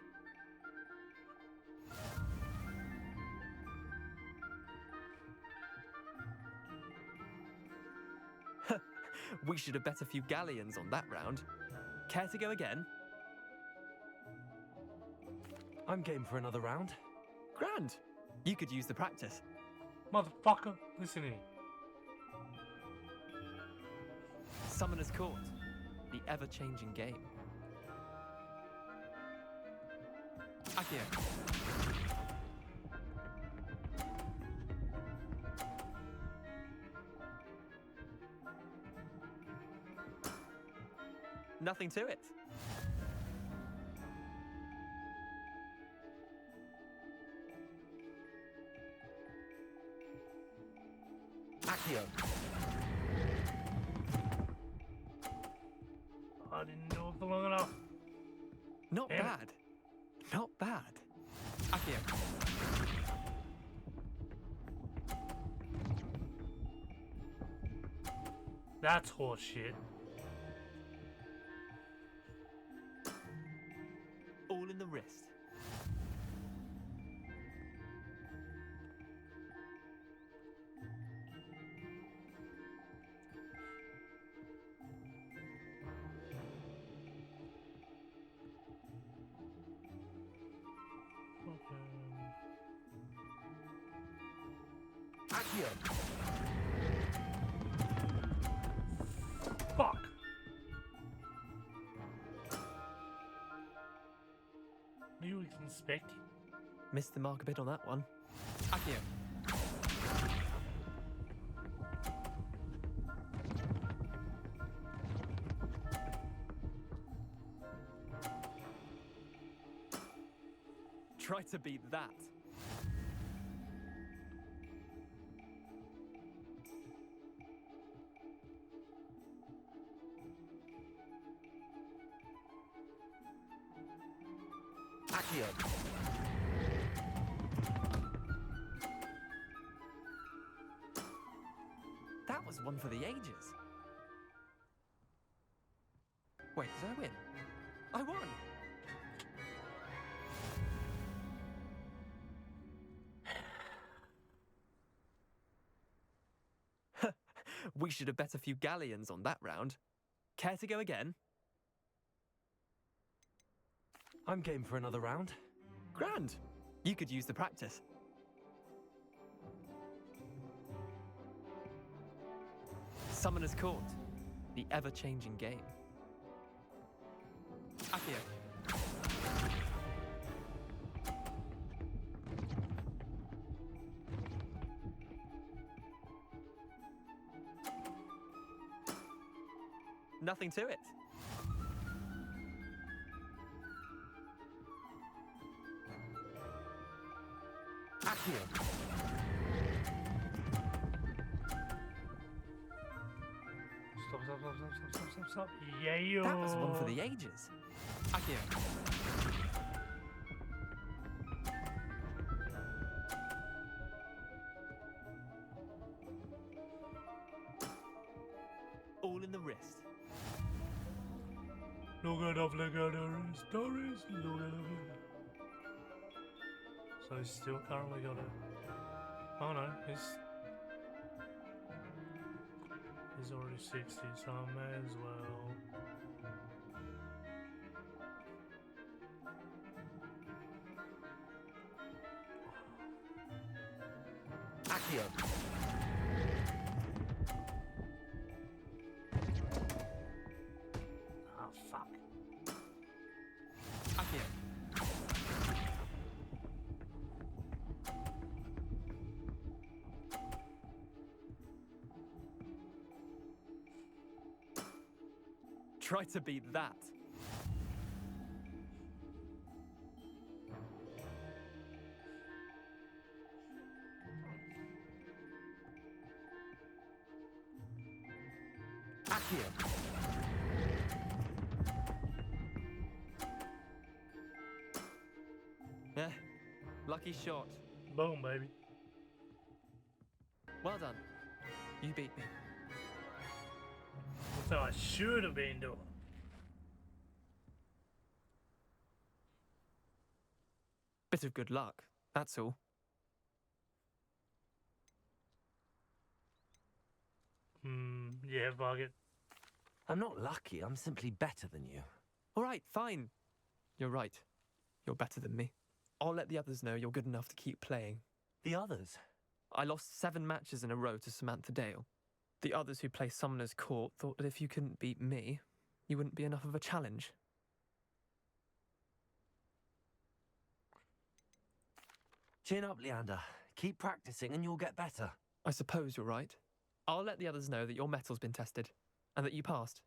We should have bet a few galleons on that round. Care to go again? I'm game for another round. Grand. You could use the practice. Motherfucker, listen to me. Summoner's Court, the ever-changing game. Accio. Nothing to it. Accio. I didn't do it for long enough. Not Damn it. bad. Not bad. Accio. That's horseshit. All in the wrist. Accio. Fuck. You expect? Missed the mark a bit on that one. Accio. Try to beat that. Accio. That was one for the ages. Wait, did I win? I won! We should have bet a few galleons on that round. Care to go again? I'm game for another round. Grand. You could use the practice. Summoner's Court, the ever-changing game. Accio. Nothing to it. Accio. Stop. Yeah. That was one for the ages. Accio. All in the wrist. Look at the stories. Look at the. So he's still currently got it. Oh no, he's already 60, so I may as well. Accio. Oh fuck. Accio. Try to beat that. Accio. Yeah, lucky shot. Boom, baby. Well done. You beat me. So I should have been doing. Bit of good luck, that's all. Yeah, Bucket. I'm not lucky, I'm simply better than you. All right, fine. You're right. You're better than me. I'll let the others know you're good enough to keep playing. The others? I lost 7 matches in a row to Samantha Dale. The others who play Summoner's Court thought that if you couldn't beat me, you wouldn't be enough of a challenge. Chin up, Leander. Keep practicing and you'll get better. I suppose you're right. I'll let the others know that your metal's been tested, and that you passed.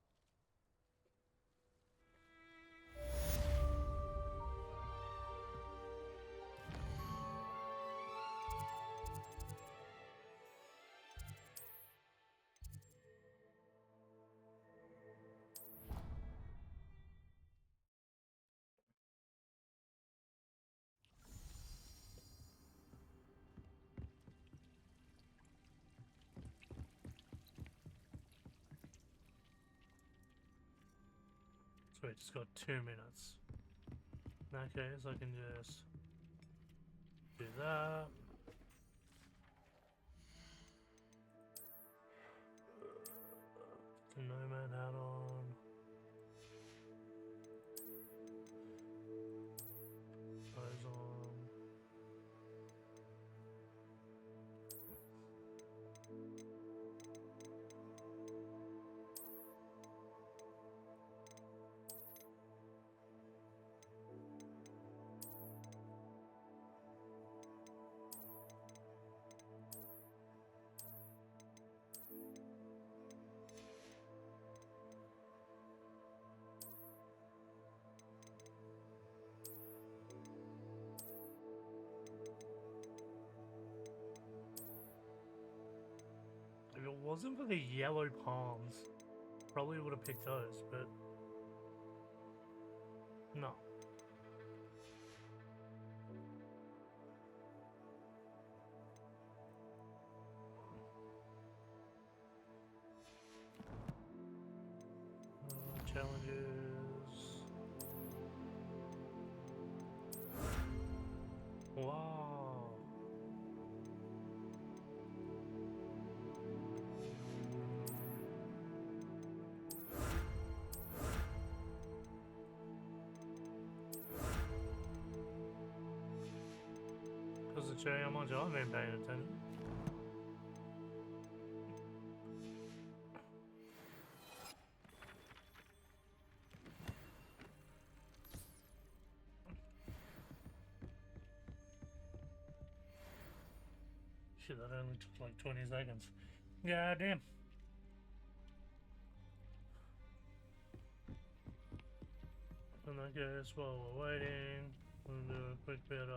So we just got 2 minutes. In that case, I can just do that. The Nomad hat on. Those on. If it wasn't for the yellow palms, probably would have picked those, but no. Challenges. Wow. Because the cherry how much I've been paying attention. Shit, that only took like 20 seconds. Yeah, damn. And I guess while we're waiting, we'll do a quick bit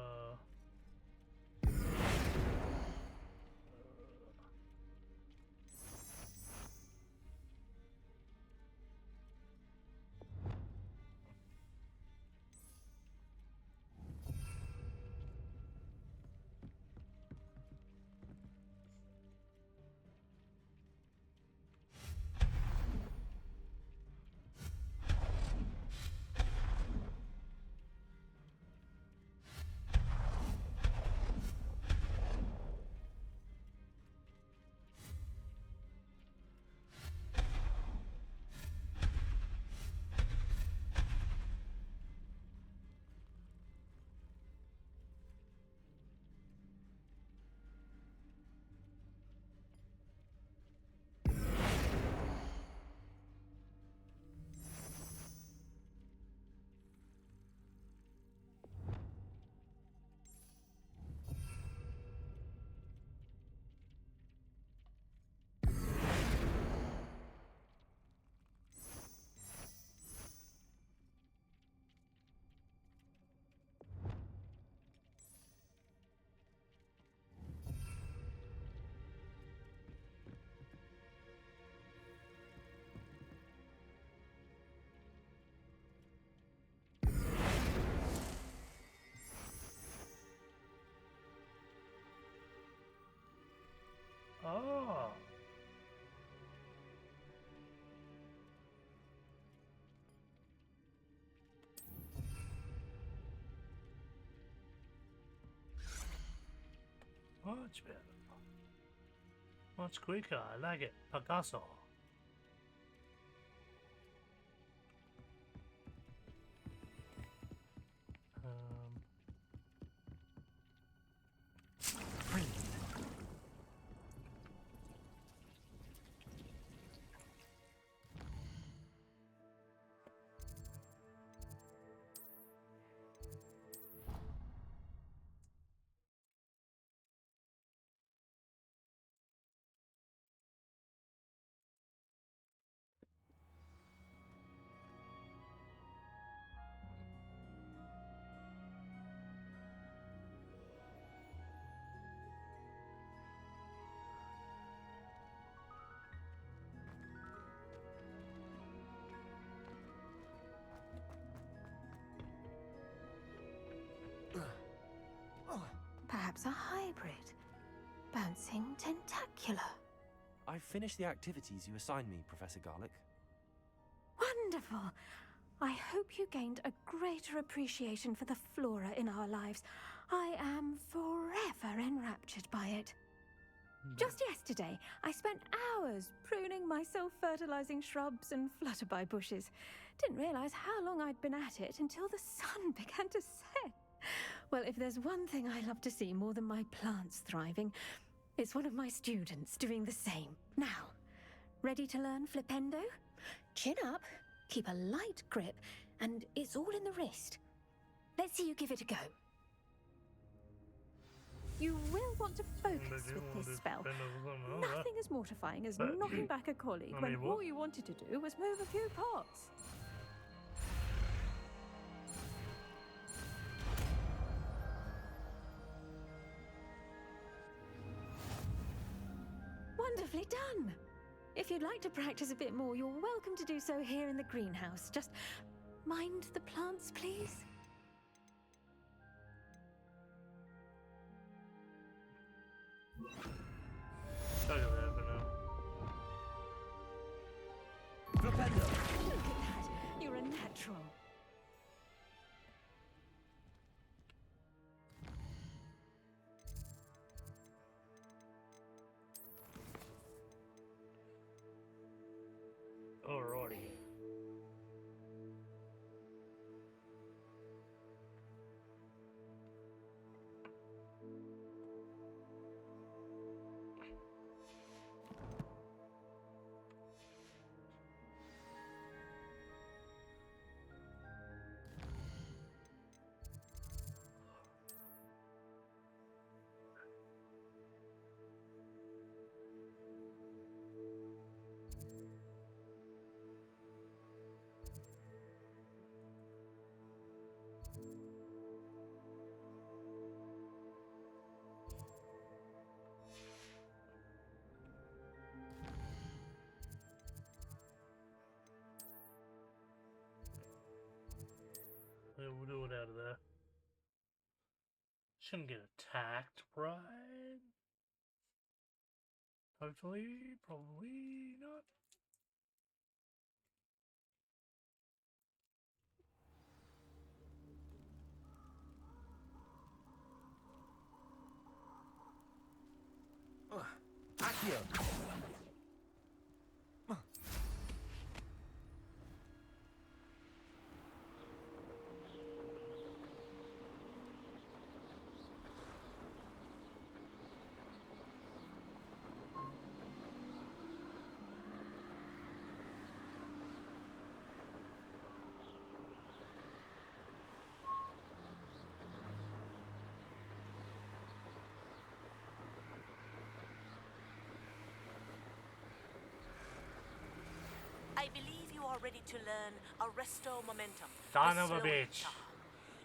Oh. Much better. Much quicker. I like it. Picasso. Perhaps a hybrid. Bouncing tentacular. I finished the activities you assigned me, Professor Garlick. Wonderful. I hope you gained a greater appreciation for the flora in our lives. I am forever enraptured by it. Just yesterday, I spent hours pruning my self-fertilizing shrubs and flutterby bushes. Didn't realize how long I'd been at it until the sun began to set. Well, if there's one thing I love to see more than my plants thriving, it's one of my students doing the same. Now, ready to learn Flipendo? Chin up, keep a light grip, and it's all in the wrist. Let's see you give it a go. You will want to focus with this spell. Nothing as mortifying as knocking back a colleague when all you wanted to do was move a few pots. Wonderfully done! If you'd like to practice a bit more, you're welcome to do so here in the greenhouse. Just mind the plants, please. Look at that, but no. Look at that! You're a natural. Alrighty. We'll do it out of there. Shouldn't get attacked, right? Hopefully, probably not. Accio! I believe you are ready to learn Arresto Momentum. Son the of a slowing bitch. charm.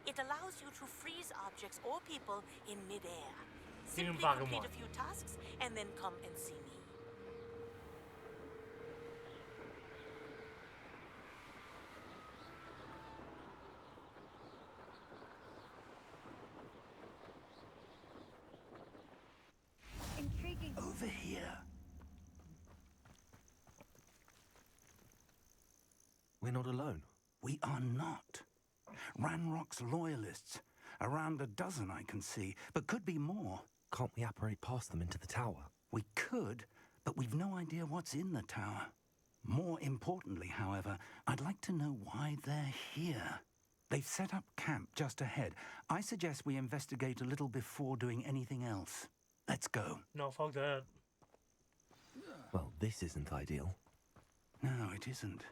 It allows you to freeze objects or people in midair. Didn't Simply fucking complete want. a few tasks and then come and see me. Intriguing. Over here. We're not alone. We are not. Ranrock's loyalists. Around a dozen I can see, but could be more. Can't we apparate past them into the tower? We could, but we've no idea what's in the tower. More importantly, however, I'd like to know why they're here. They've set up camp just ahead. I suggest we investigate a little before doing anything else. Let's go. No, fuck that. Well, this isn't ideal. No, it isn't.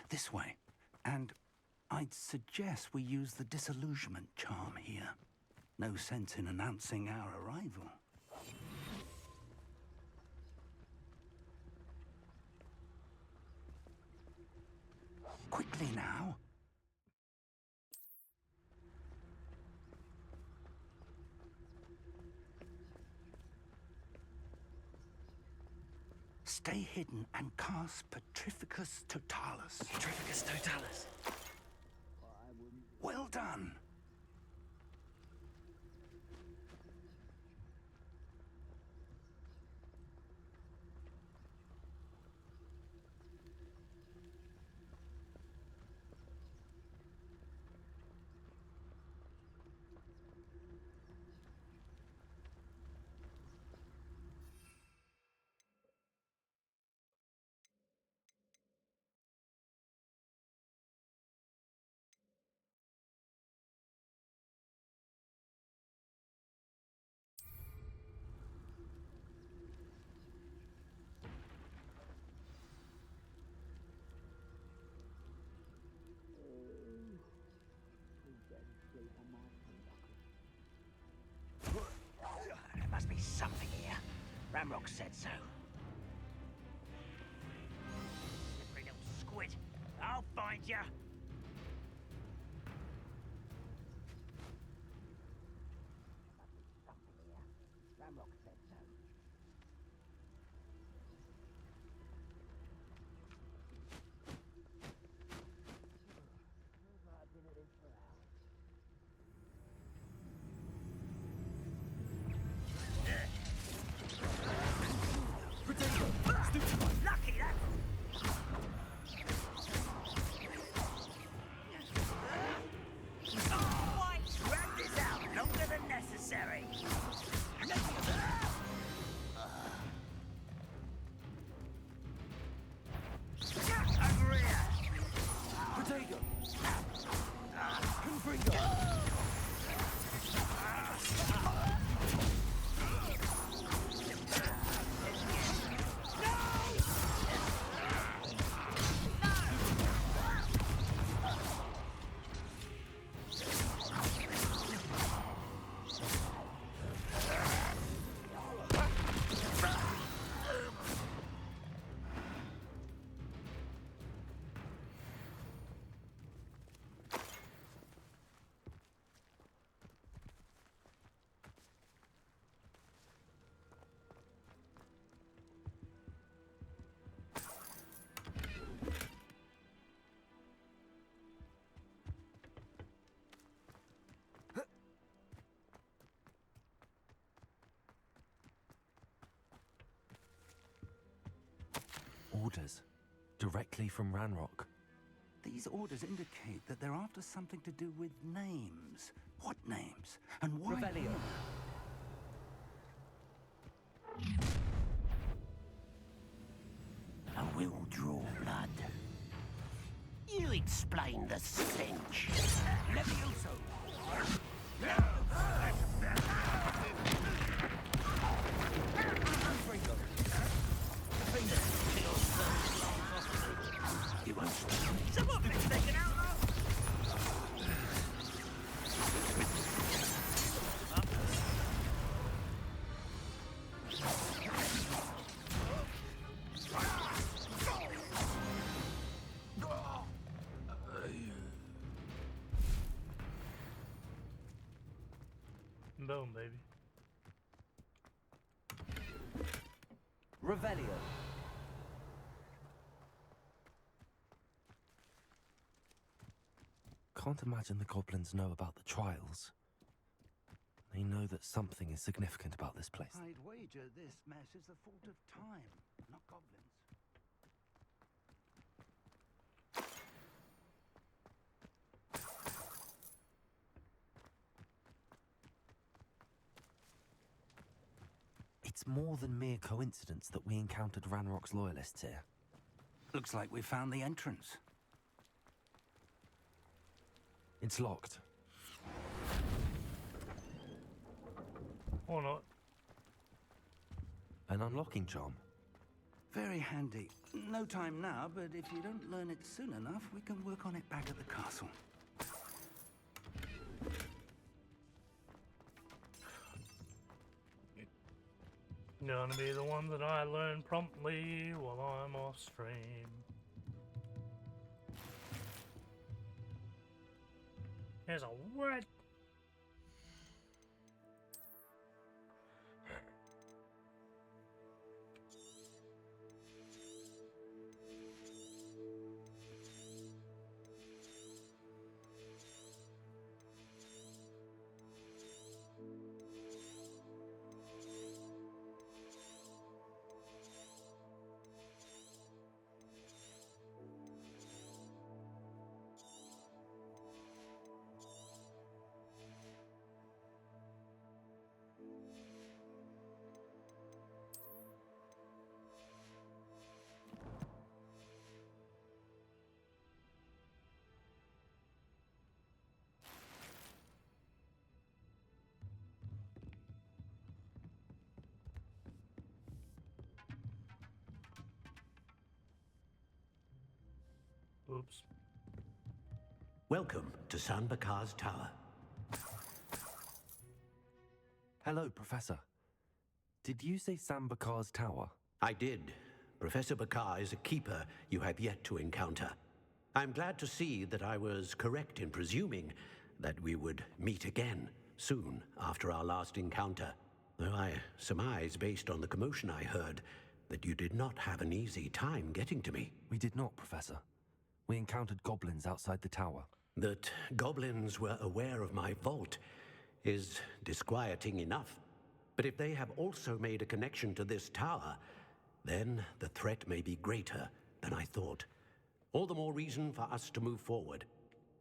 This way. And I'd suggest we use the disillusionment charm here. No sense in announcing our arrival. Quickly now. Stay hidden and cast Petrificus Totalis. Petrificus Totalis. Well done. There must be something here. Ranrock said so. Slippery little squid. I'll find ya. Ranrock said so. Lucky that. Orders. Directly from Ranrock. These orders indicate that they're after something to do with names. What names? And why? Revelio. I will draw blood. You explain the stench. Levioso. You won't stop. Some of it's taken out. Boom, baby. Revelio. Can't imagine the goblins know about the trials. They know that something is significant about this place. I'd wager this mess is the fault of time, not goblins. It's more than mere coincidence that we encountered Ranrock's loyalists here. Looks like we found the entrance. It's locked. Or not. An unlocking charm. Very handy. No time now, but if you don't learn it soon enough, we can work on it back at the castle. Gonna be the one that I learn promptly while I'm off stream. There's a what? Oops. Welcome to San Bakar's Tower. Hello, Professor. Did you say San Bakar's Tower? I did. Professor Bakar is a keeper you have yet to encounter. I'm glad to see that I was correct in presuming that we would meet again soon after our last encounter. Though I surmise, based on the commotion I heard, that you did not have an easy time getting to me. We did not, Professor. We encountered goblins outside the tower. That goblins were aware of my vault is disquieting enough. But if they have also made a connection to this tower, then the threat may be greater than I thought. All the more reason for us to move forward.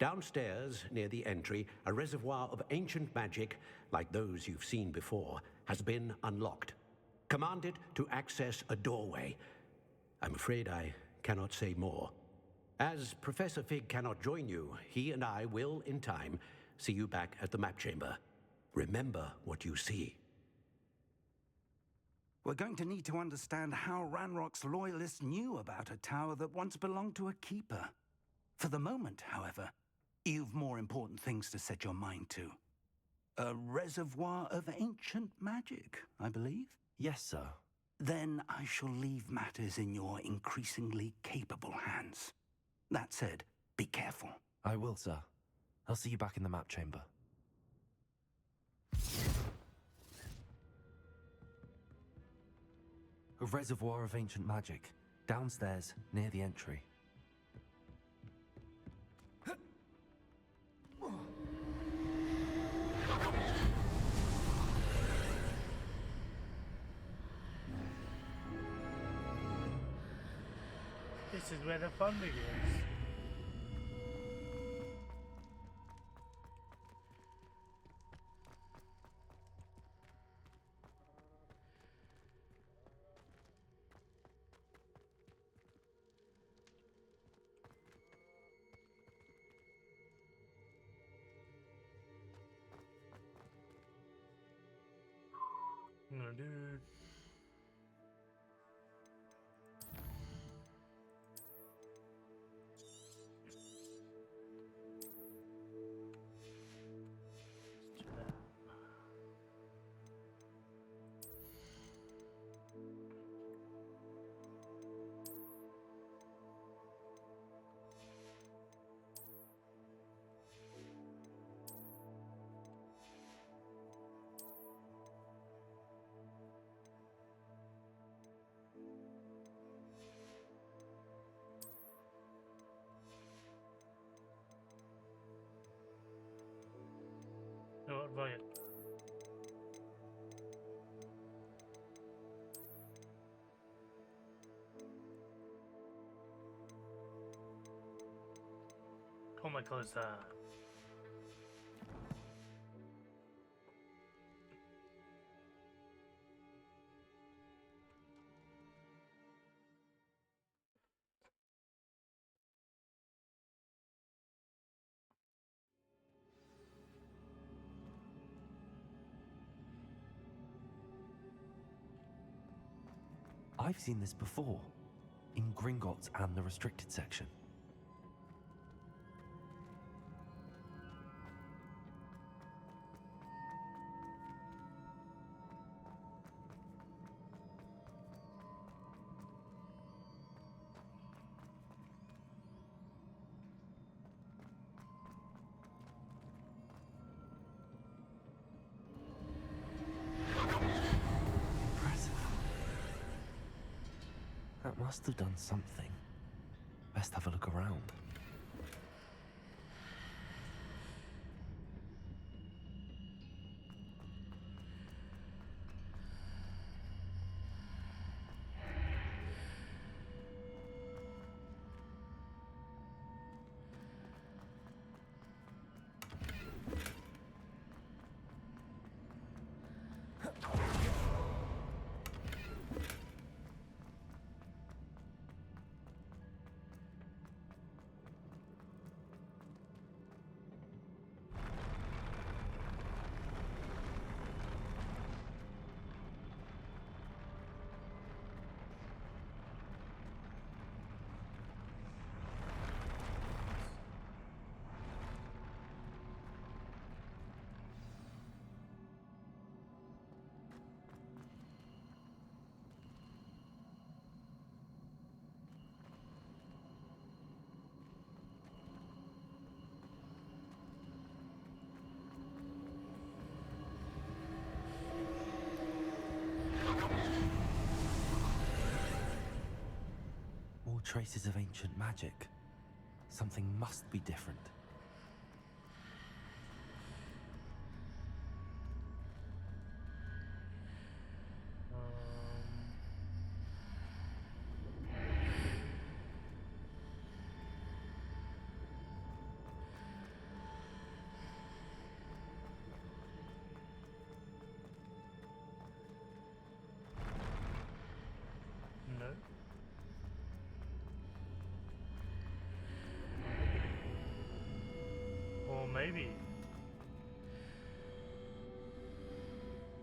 Downstairs, near the entry, a reservoir of ancient magic, like those you've seen before, has been unlocked. Command it to access a doorway. I'm afraid I cannot say more. As Professor Fig cannot join you, he and I will, in time, see you back at the map chamber. Remember what you see. We're going to need to understand how Ranrock's loyalists knew about a tower that once belonged to a keeper. For the moment, however, you've more important things to set your mind to. A reservoir of ancient magic, I believe? Yes, sir. Then I shall leave matters in your increasingly capable hands. That said, be careful. I will, sir. I'll see you back in the map chamber. A reservoir of ancient magic, downstairs, near the entry. This is where the fun begins. No, dude. No, fuck it. Come my closer. I've seen this before, in Gringotts and the restricted section. That must have done something. Best have a look around. More traces of ancient magic. Something must be different. No. Or maybe.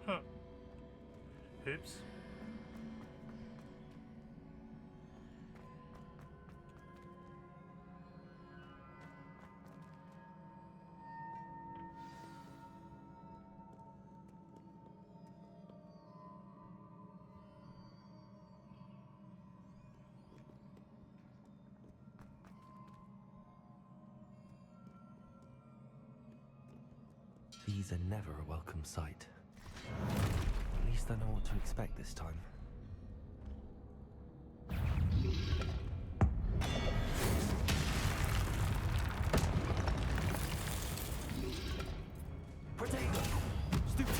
Huh. Oops. These are never a welcome sight. At least I know what to expect this time. Protego! Stupid!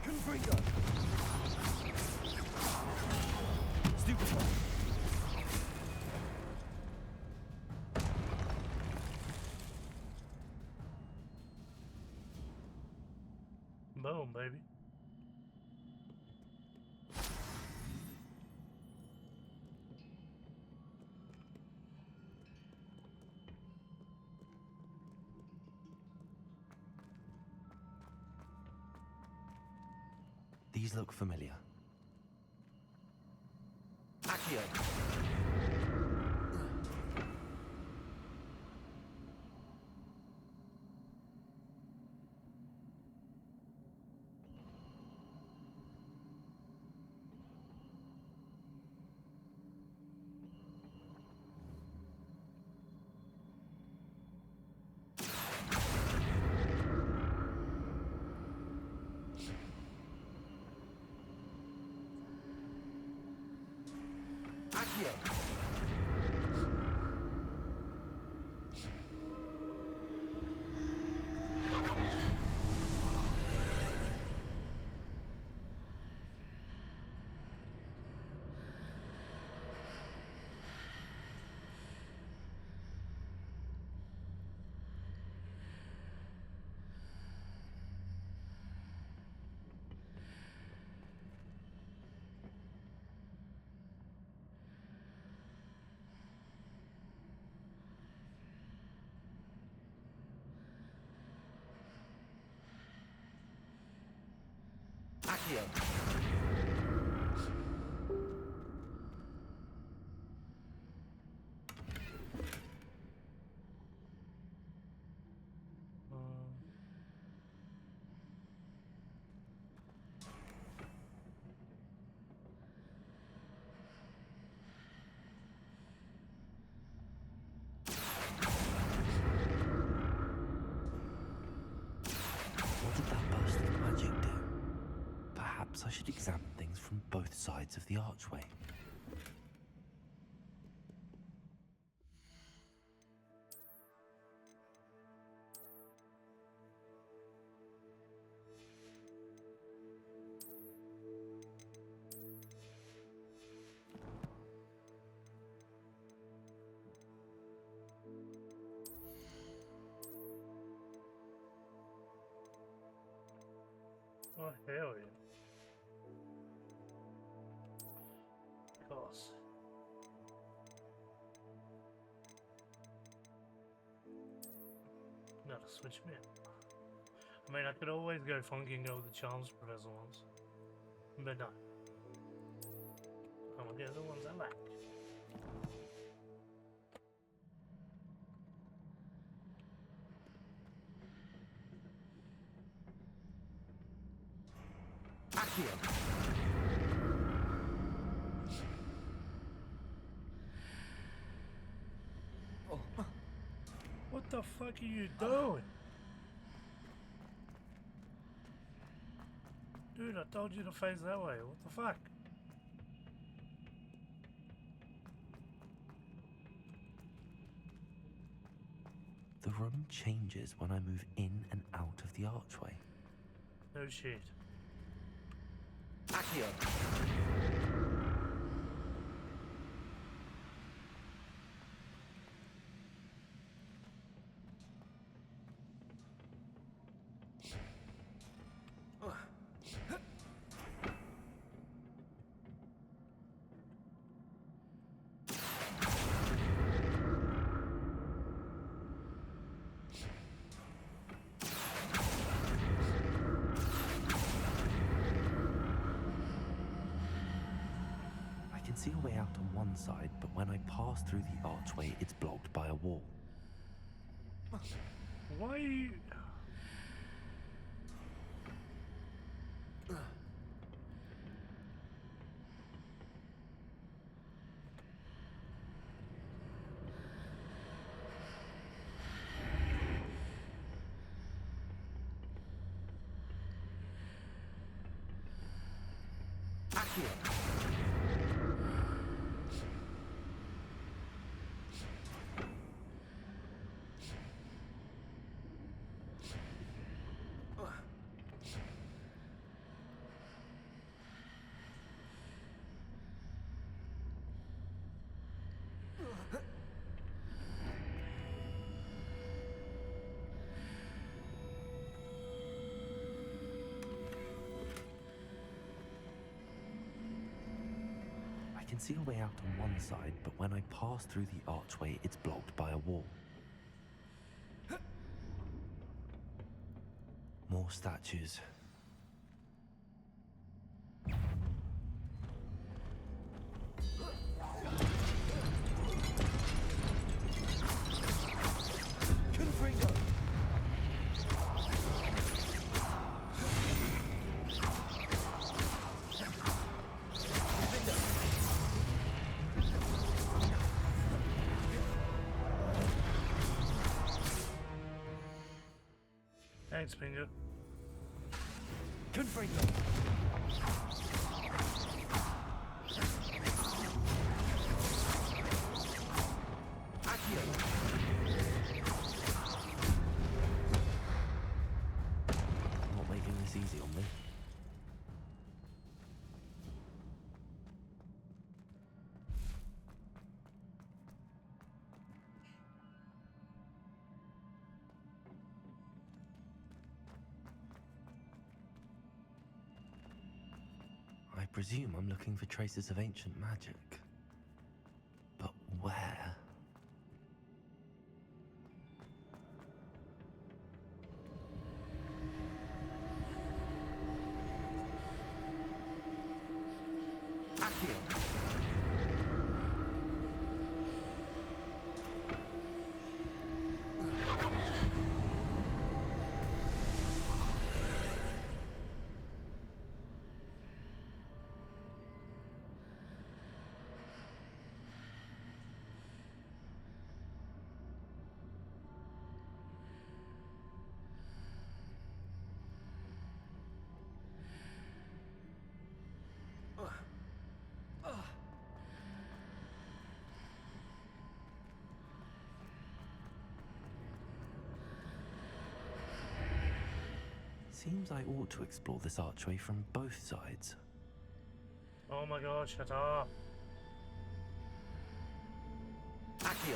Confringo! Boom, baby. These look familiar. Accio! Accio! What did that burst of magic do? Perhaps I should examine things from both sides of the archway. Oh, hell yeah. Of course. Gotta switch me. I mean, I could always go funky and go with the Charms Professor ones. But no. I'm gonna go the ones I like. Accio! What the fuck are you doing? Dude, I told you to face that way. What the fuck? The room changes when I move in and out of the archway. No shit. Accio! I can see a way out on one side, but when I pass through the archway, it's blocked by a wall. Why are you... can see a way out on one side, but when I pass through the archway, it's blocked by a wall. More statues. Confringo! Thanks, Pinga. Confringo! Accio! Not making this easy on me. I presume I'm looking for traces of ancient magic. But where? Accio! Seems I ought to explore this archway from both sides. Oh my god, shut up. Accio!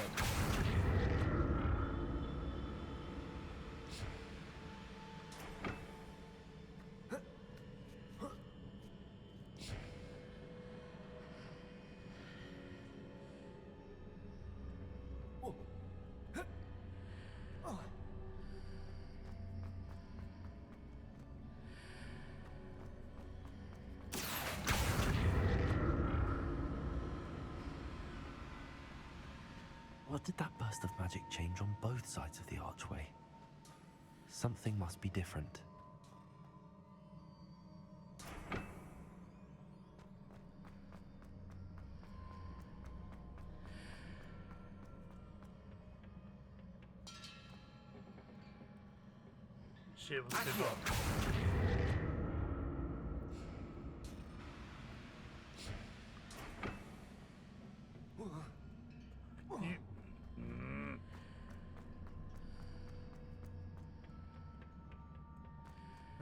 What did that burst of magic change on both sides of the archway? Something must be different. Shit was good luck.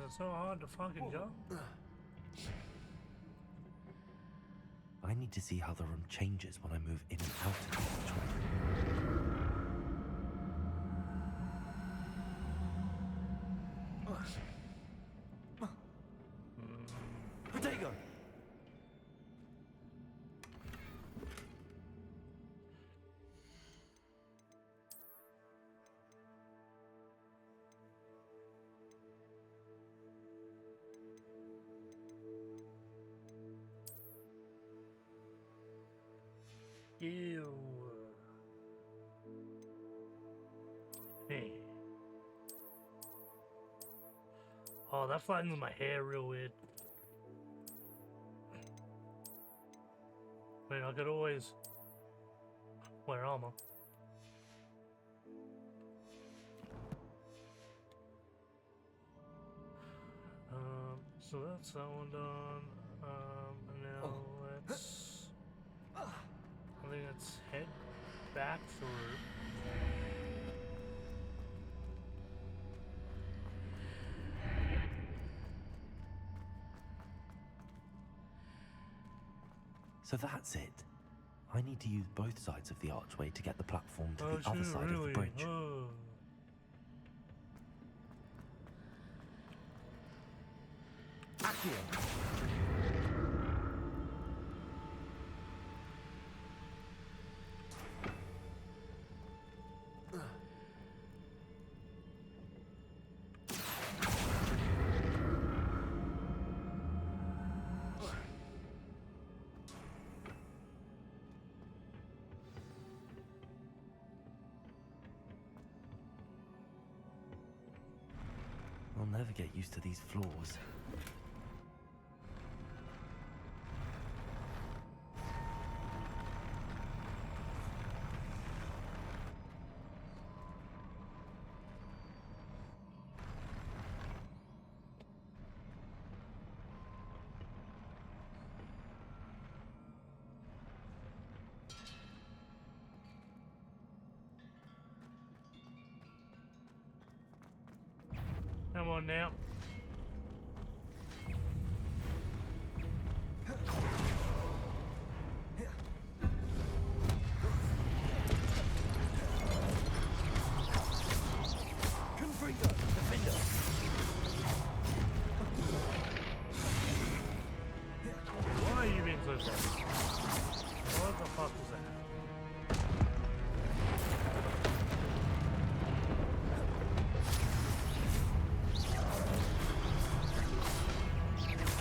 It's so hard to fucking jump. I need to see how the room changes when I move in and out of the archway. Protego! Ew. Hey. Oh, that flattens my hair real weird. I mean, I could always wear armor. So that's that one done. And now let's. I think let's head back through. So that's it. I need to use both sides of the archway to get the platform to the other side of the bridge. Oh. ever get used to these floors. Come on now. Confringo, defender. Why are you being so fast? What the fuck was that?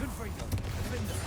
Confringo, defender.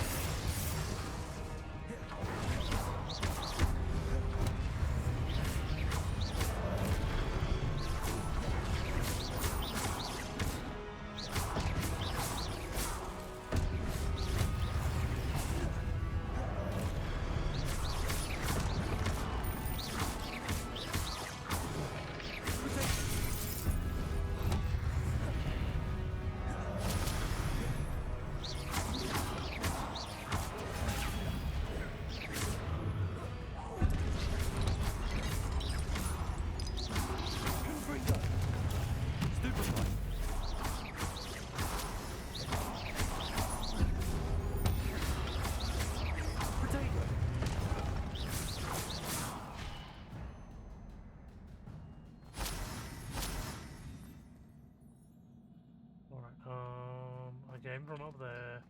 I came from up there.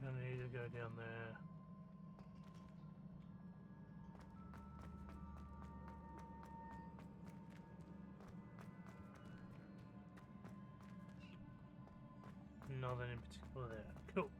I need to go down there. Nothing in particular there. Cool.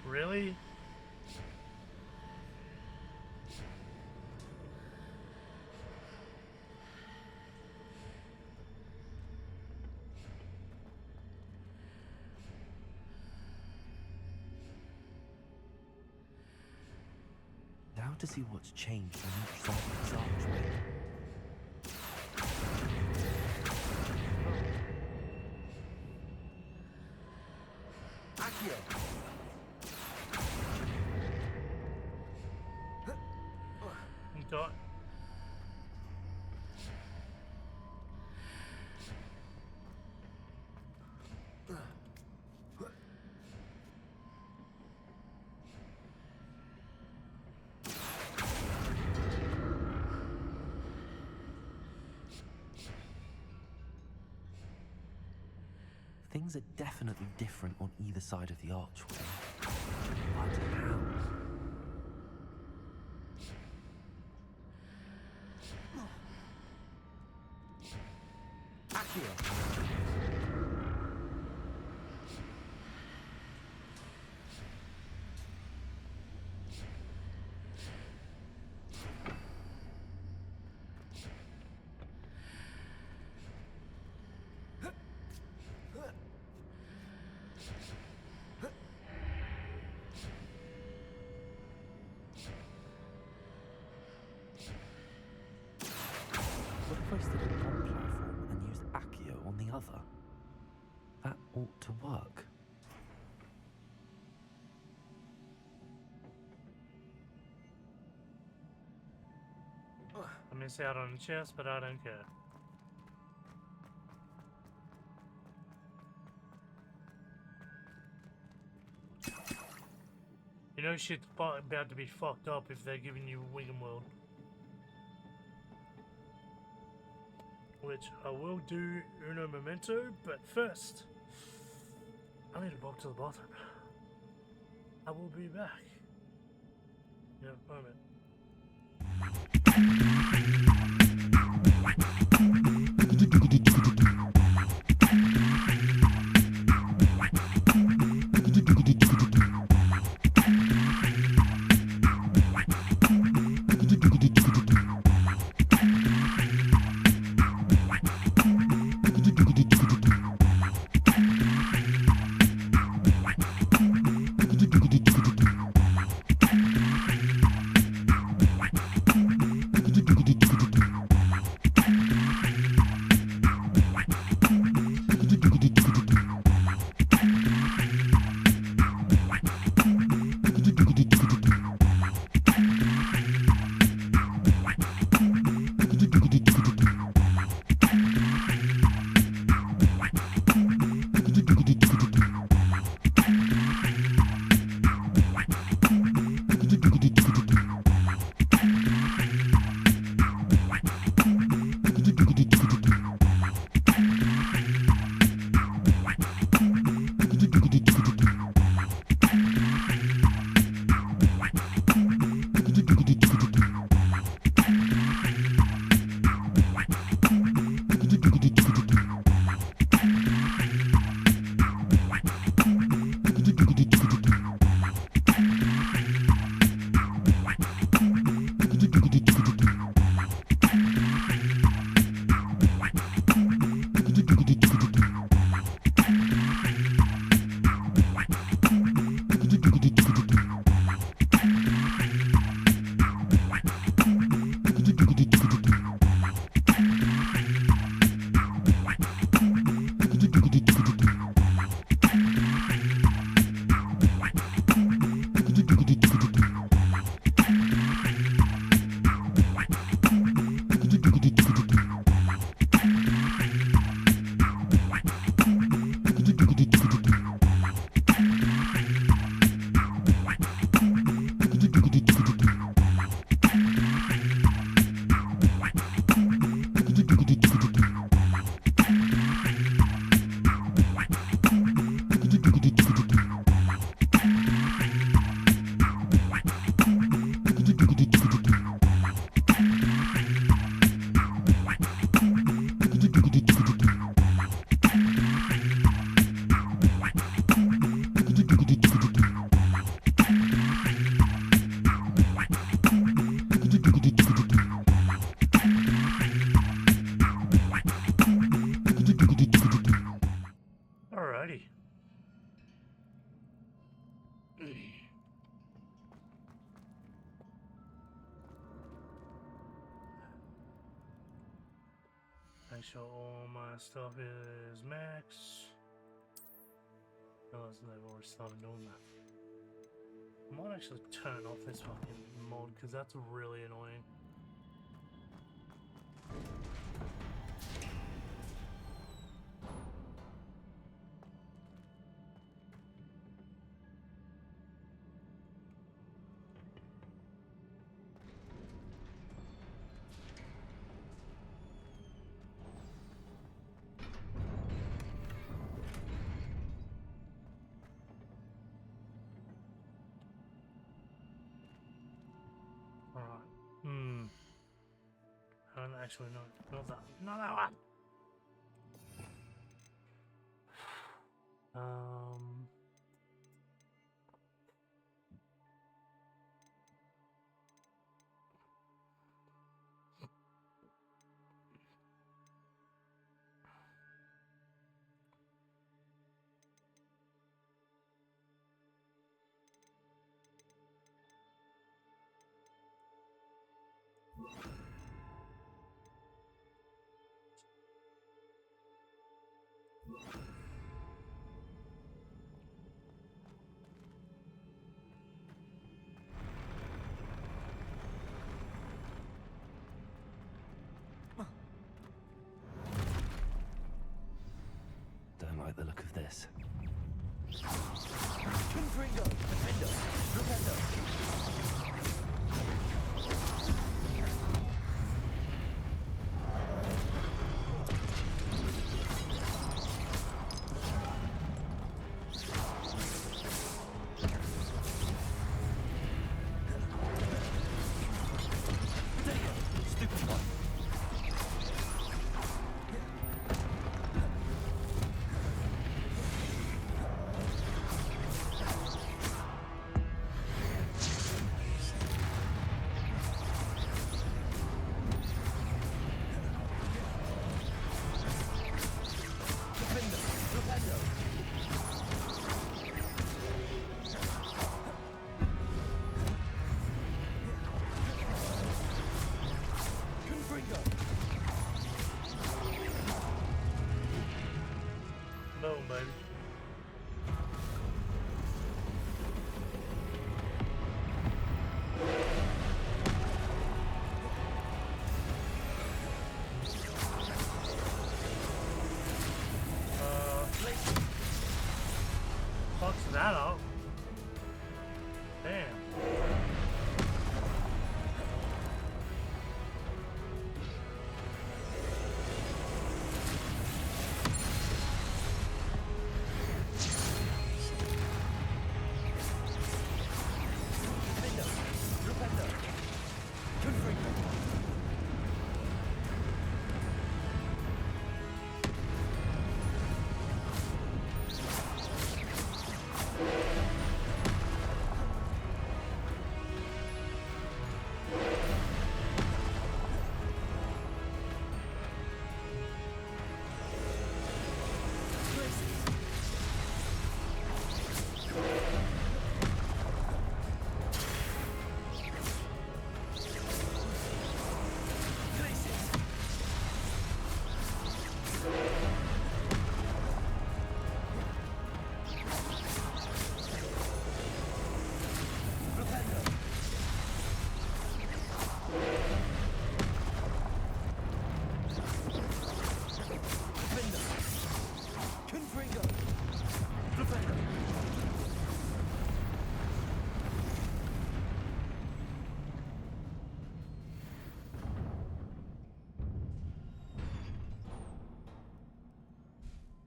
Really? Now to see what's changed on each side of this archway. Dot. Things are definitely different on either side of the archway. But how? What if I stood on one platform and used Accio on the other? That ought to work. miss out on a chest, but I don't care. You know shit's about to be fucked up if they're giving you Wigan World. Which I will do uno momento, but first, I need to walk to the bathroom. I will be back in a moment. Alrighty. Make sure all my stuff is max. Unless they've already started doing that. I might actually turn off this fucking mod because that's really annoying. Actually, no, not that. Not that one. like the look of this. Confringo! Defendo! Flipendo! No, baby. Fucks that up. Damn.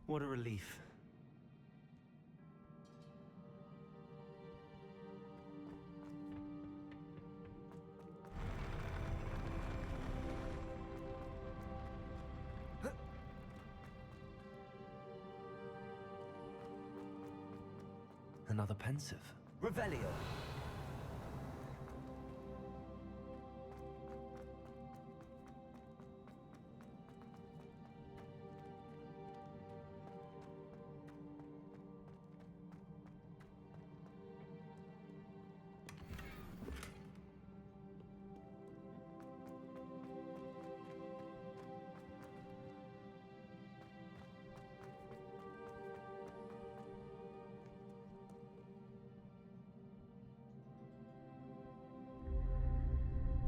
What a relief. Another pensive. Revelio!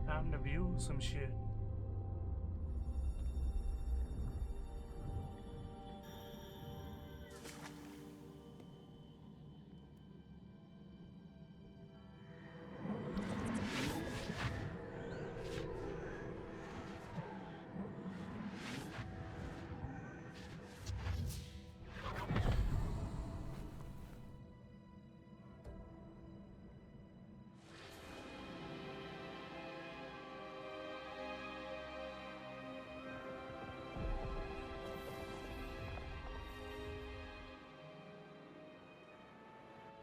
Time to view some shit.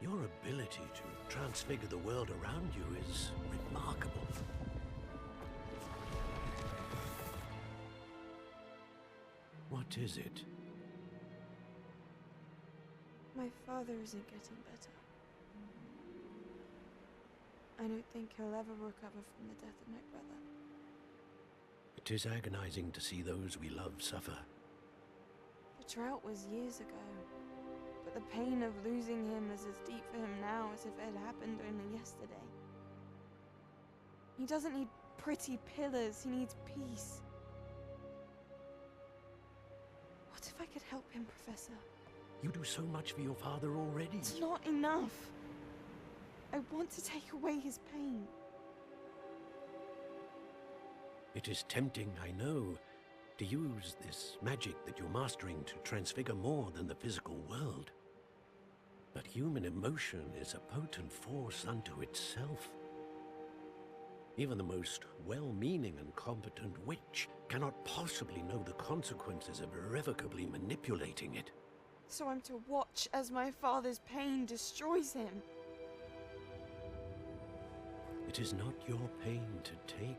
Your ability to transfigure the world around you is remarkable. What is it? My father isn't getting better. I don't think he'll ever recover from the death of my brother. It is agonizing to see those we love suffer. The drought was years ago. But the pain of losing him is as deep for him now as if it had happened only yesterday. He doesn't need pretty pillars, he needs peace. What if I could help him, Professor? You do so much for your father already. It's not enough. I want to take away his pain. It is tempting, I know, to use this magic that you're mastering to transfigure more than the physical world. But human emotion is a potent force unto itself. Even the most well-meaning and competent witch cannot possibly know the consequences of irrevocably manipulating it. So I'm to watch as my father's pain destroys him. It is not your pain to take.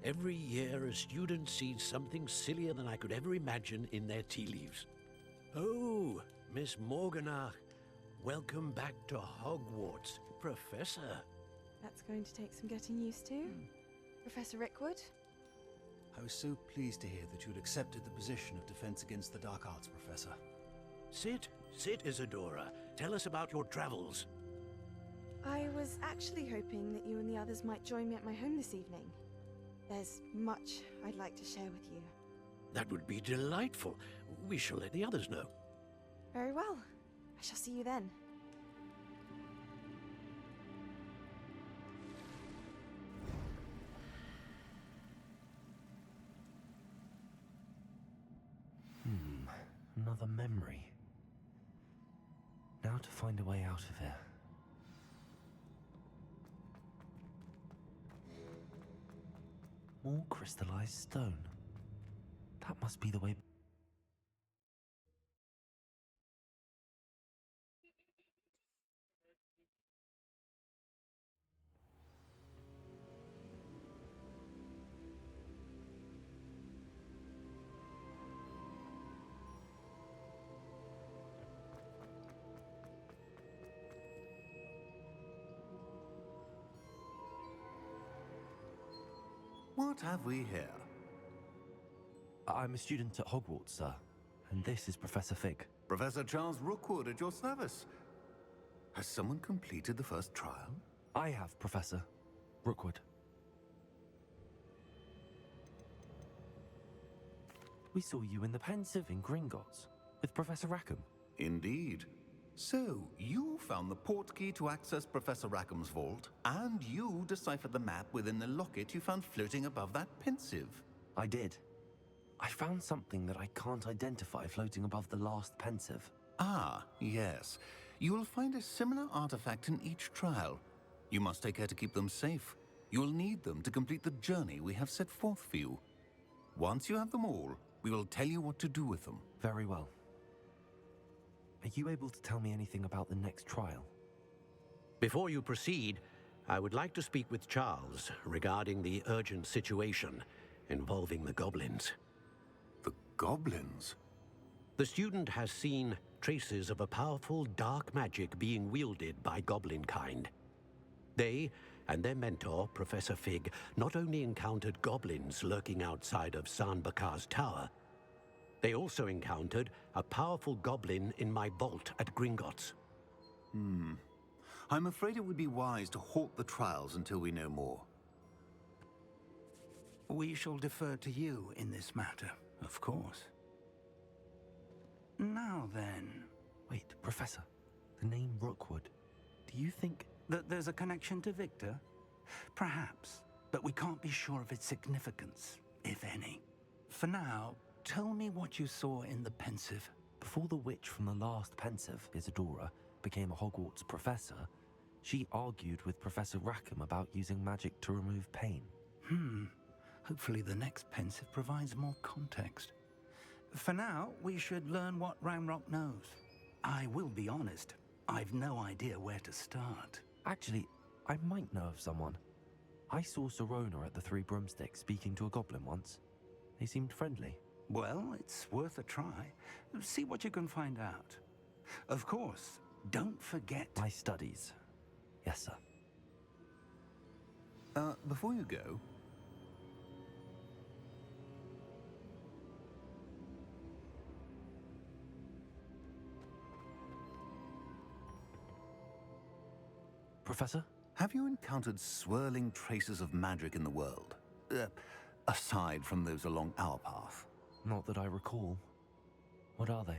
Every year, a student sees something sillier than I could ever imagine in their tea leaves. Oh, Miss Morganach, welcome back to Hogwarts, Professor. That's going to take some getting used to. Professor Rickwood? I was so pleased to hear that you had accepted the position of Defense Against the Dark Arts, Professor. Sit, Isadora. Tell us about your travels. I was actually hoping that you and the others might join me at my home this evening. There's much I'd like to share with you. That would be delightful. We shall let the others know. Very well. I shall see you then. Another memory. Now to find a way out of here. More crystallized stone. That must be the way. What have we here? I'm a student at Hogwarts, sir. And this is Professor Fig. Professor Charles Rookwood at your service. Has someone completed the first trial? I have, Professor Rookwood. We saw you in the Pensieve in Gringotts with Professor Rackham. Indeed. So, you found the portkey to access Professor Rackham's vault, and you deciphered the map within the locket you found floating above that Pensieve. I did. I found something that I can't identify floating above the last Pensieve. Ah, yes. You will find a similar artifact in each trial. You must take care to keep them safe. You will need them to complete the journey we have set forth for you. Once you have them all, we will tell you what to do with them. Very well. Are you able to tell me anything about the next trial? Before you proceed, I would like to speak with Charles regarding the urgent situation involving the goblins. The goblins? The student has seen traces of a powerful dark magic being wielded by goblin kind. They and their mentor, Professor Fig, not only encountered goblins lurking outside of San Bakar's tower, they also encountered a powerful goblin in my vault at Gringotts. I'm afraid it would be wise to halt the trials until we know more. We shall defer to you in this matter, of course. Now then... Wait, Professor. The name Rookwood. Do you think... that there's a connection to Victor? Perhaps, but we can't be sure of its significance, if any. For now, tell me what you saw in the Pensieve. Before the witch from the last Pensieve, Isadora, became a Hogwarts professor, she argued with Professor Rackham about using magic to remove pain. Hopefully the next Pensieve provides more context. For now, we should learn what Ranrock knows. I will be honest, I've no idea where to start. Actually, I might know of someone. I saw Sirona at the Three Broomsticks speaking to a goblin once. They seemed friendly. Well, it's worth a try. See what you can find out. Of course, don't forget... my studies. Yes, sir. Before you go... Professor? Have you encountered swirling traces of magic in the world? Aside from those along our path? Not that I recall. What are they?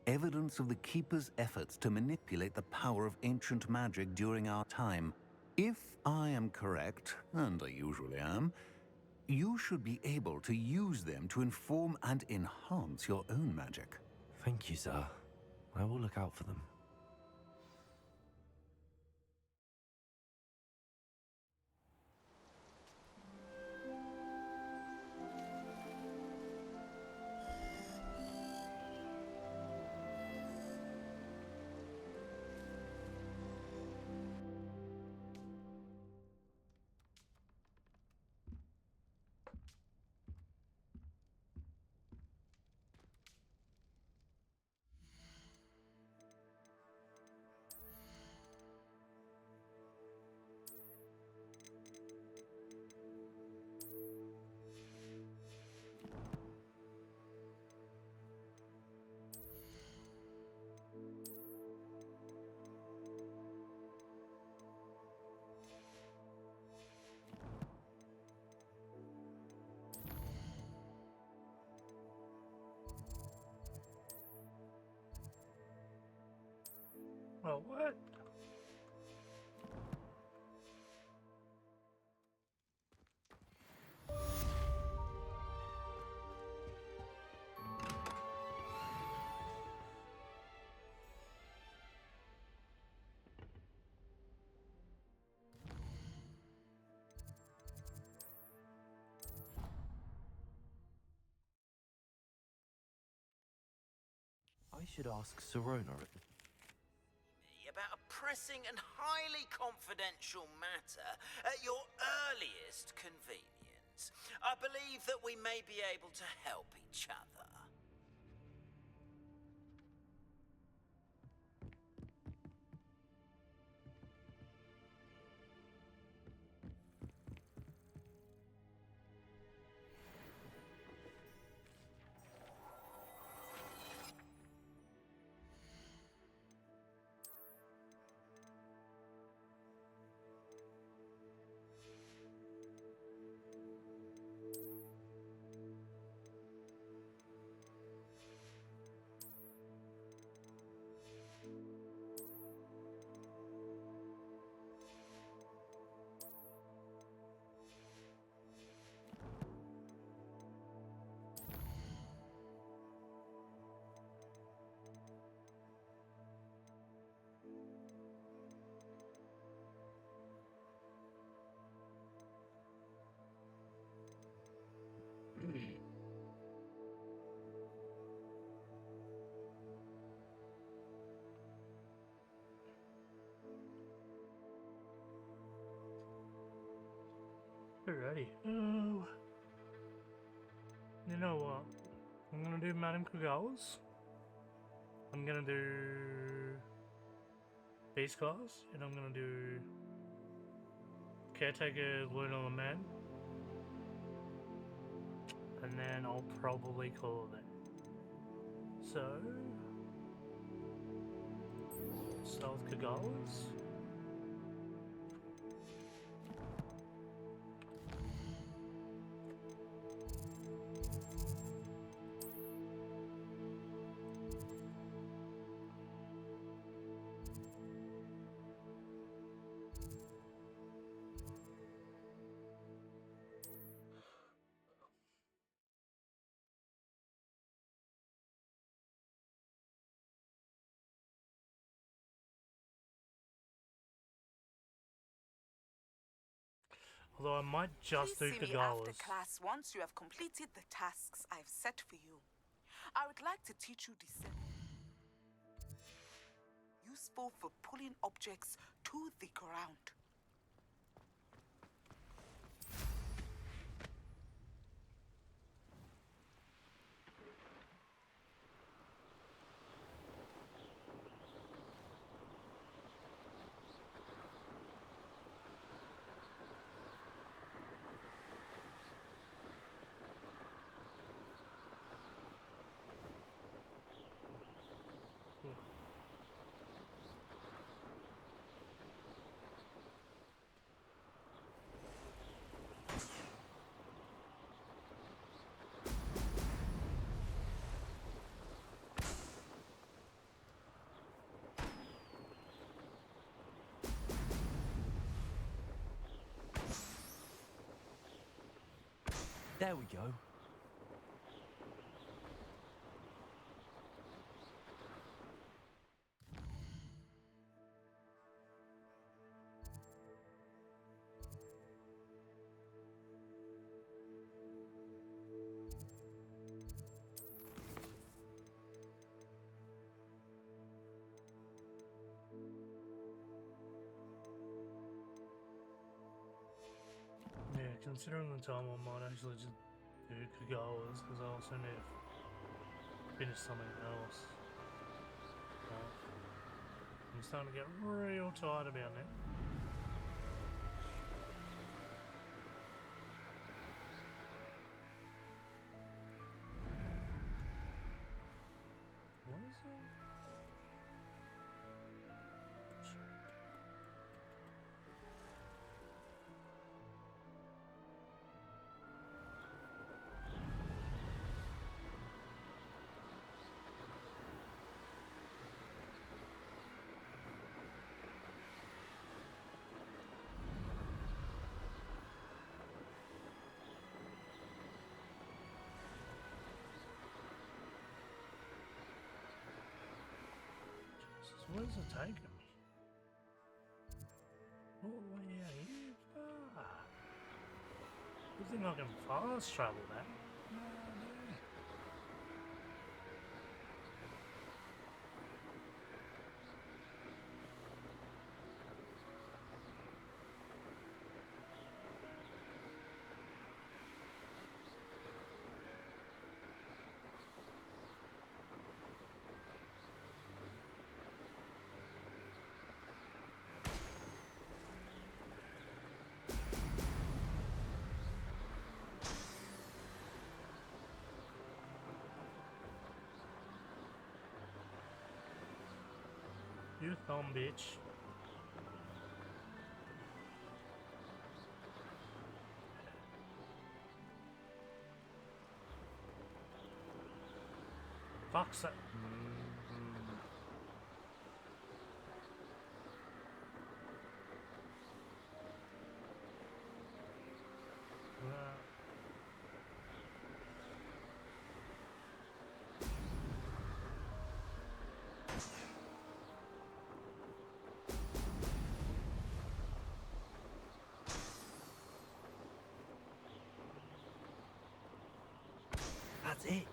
Evidence of the Keeper's efforts to manipulate the power of ancient magic during our time. If I am correct, and I usually am, you should be able to use them to inform and enhance your own magic. Thank you, sir. I will look out for them. Oh, what? I should ask Sirona. About a pressing and highly confidential matter at your earliest convenience. I believe that we may be able to help each other. Alrighty. Oh. You know what? I'm gonna do Madame Kagawa's. I'm gonna do base class, and I'm gonna do Caretaker Learn on the Man. And then I'll probably call it. So South Kagawa's. Although I might just do Please see me after Kagawa's. class once you have completed the tasks I've set for you. I would like to teach you descent. Useful for pulling objects to the ground. There we go. Yeah, considering the time, I might actually just do Kagawas because I also need to finish something else. I'm starting to get real tired about it. What is it? Where does it take him? All the way out here? Ah. You think I can fast travel that? No, no. You dumb bitch. Fuck's sake. That's it.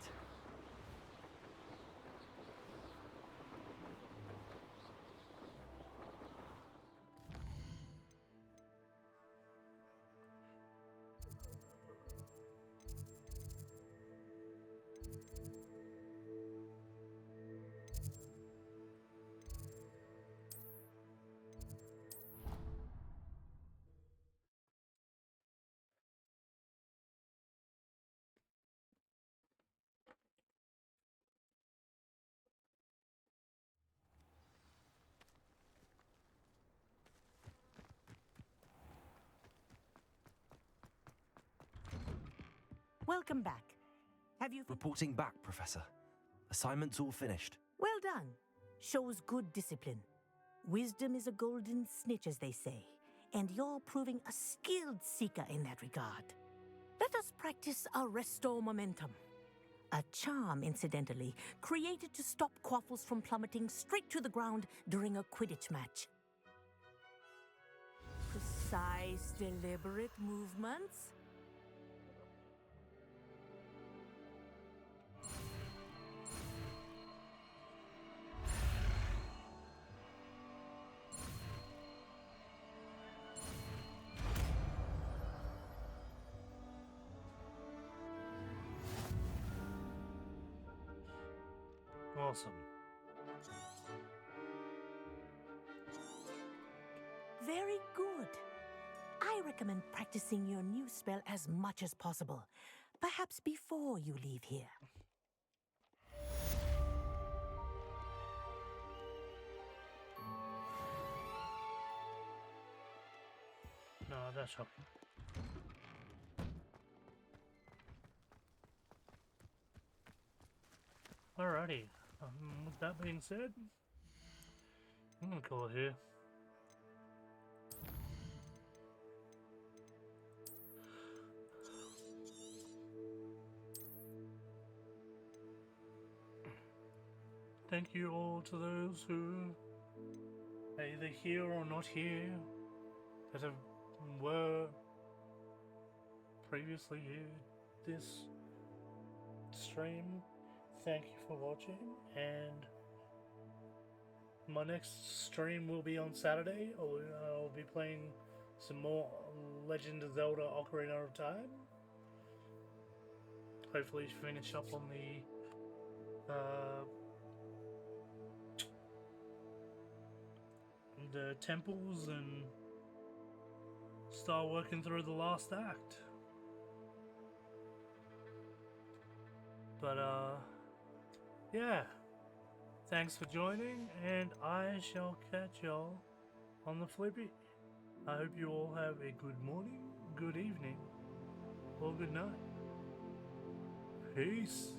Welcome back. Have you... Reporting back, Professor. Assignment's all finished. Well done. Shows good discipline. Wisdom is a golden snitch, as they say, and you're proving a skilled seeker in that regard. Let us practice our Resto Momentum. A charm, incidentally, created to stop Quaffles from plummeting straight to the ground during a Quidditch match. Precise, deliberate movements. Awesome. Very good. I recommend practicing your new spell as much as possible, perhaps before you leave here. No, that's okay. Alrighty. With that being said, I'm gonna call it here. thank you all to those who are either here or not here, that were previously here this stream. Thank you for watching, and my next stream will be on Saturday. I'll be playing some more Legend of Zelda Ocarina of Time. Hopefully finish up on the temples and start working through the last act. But yeah, thanks for joining, and I shall catch y'all on the flippy. I hope you all have a good morning, good evening, or good night. Peace.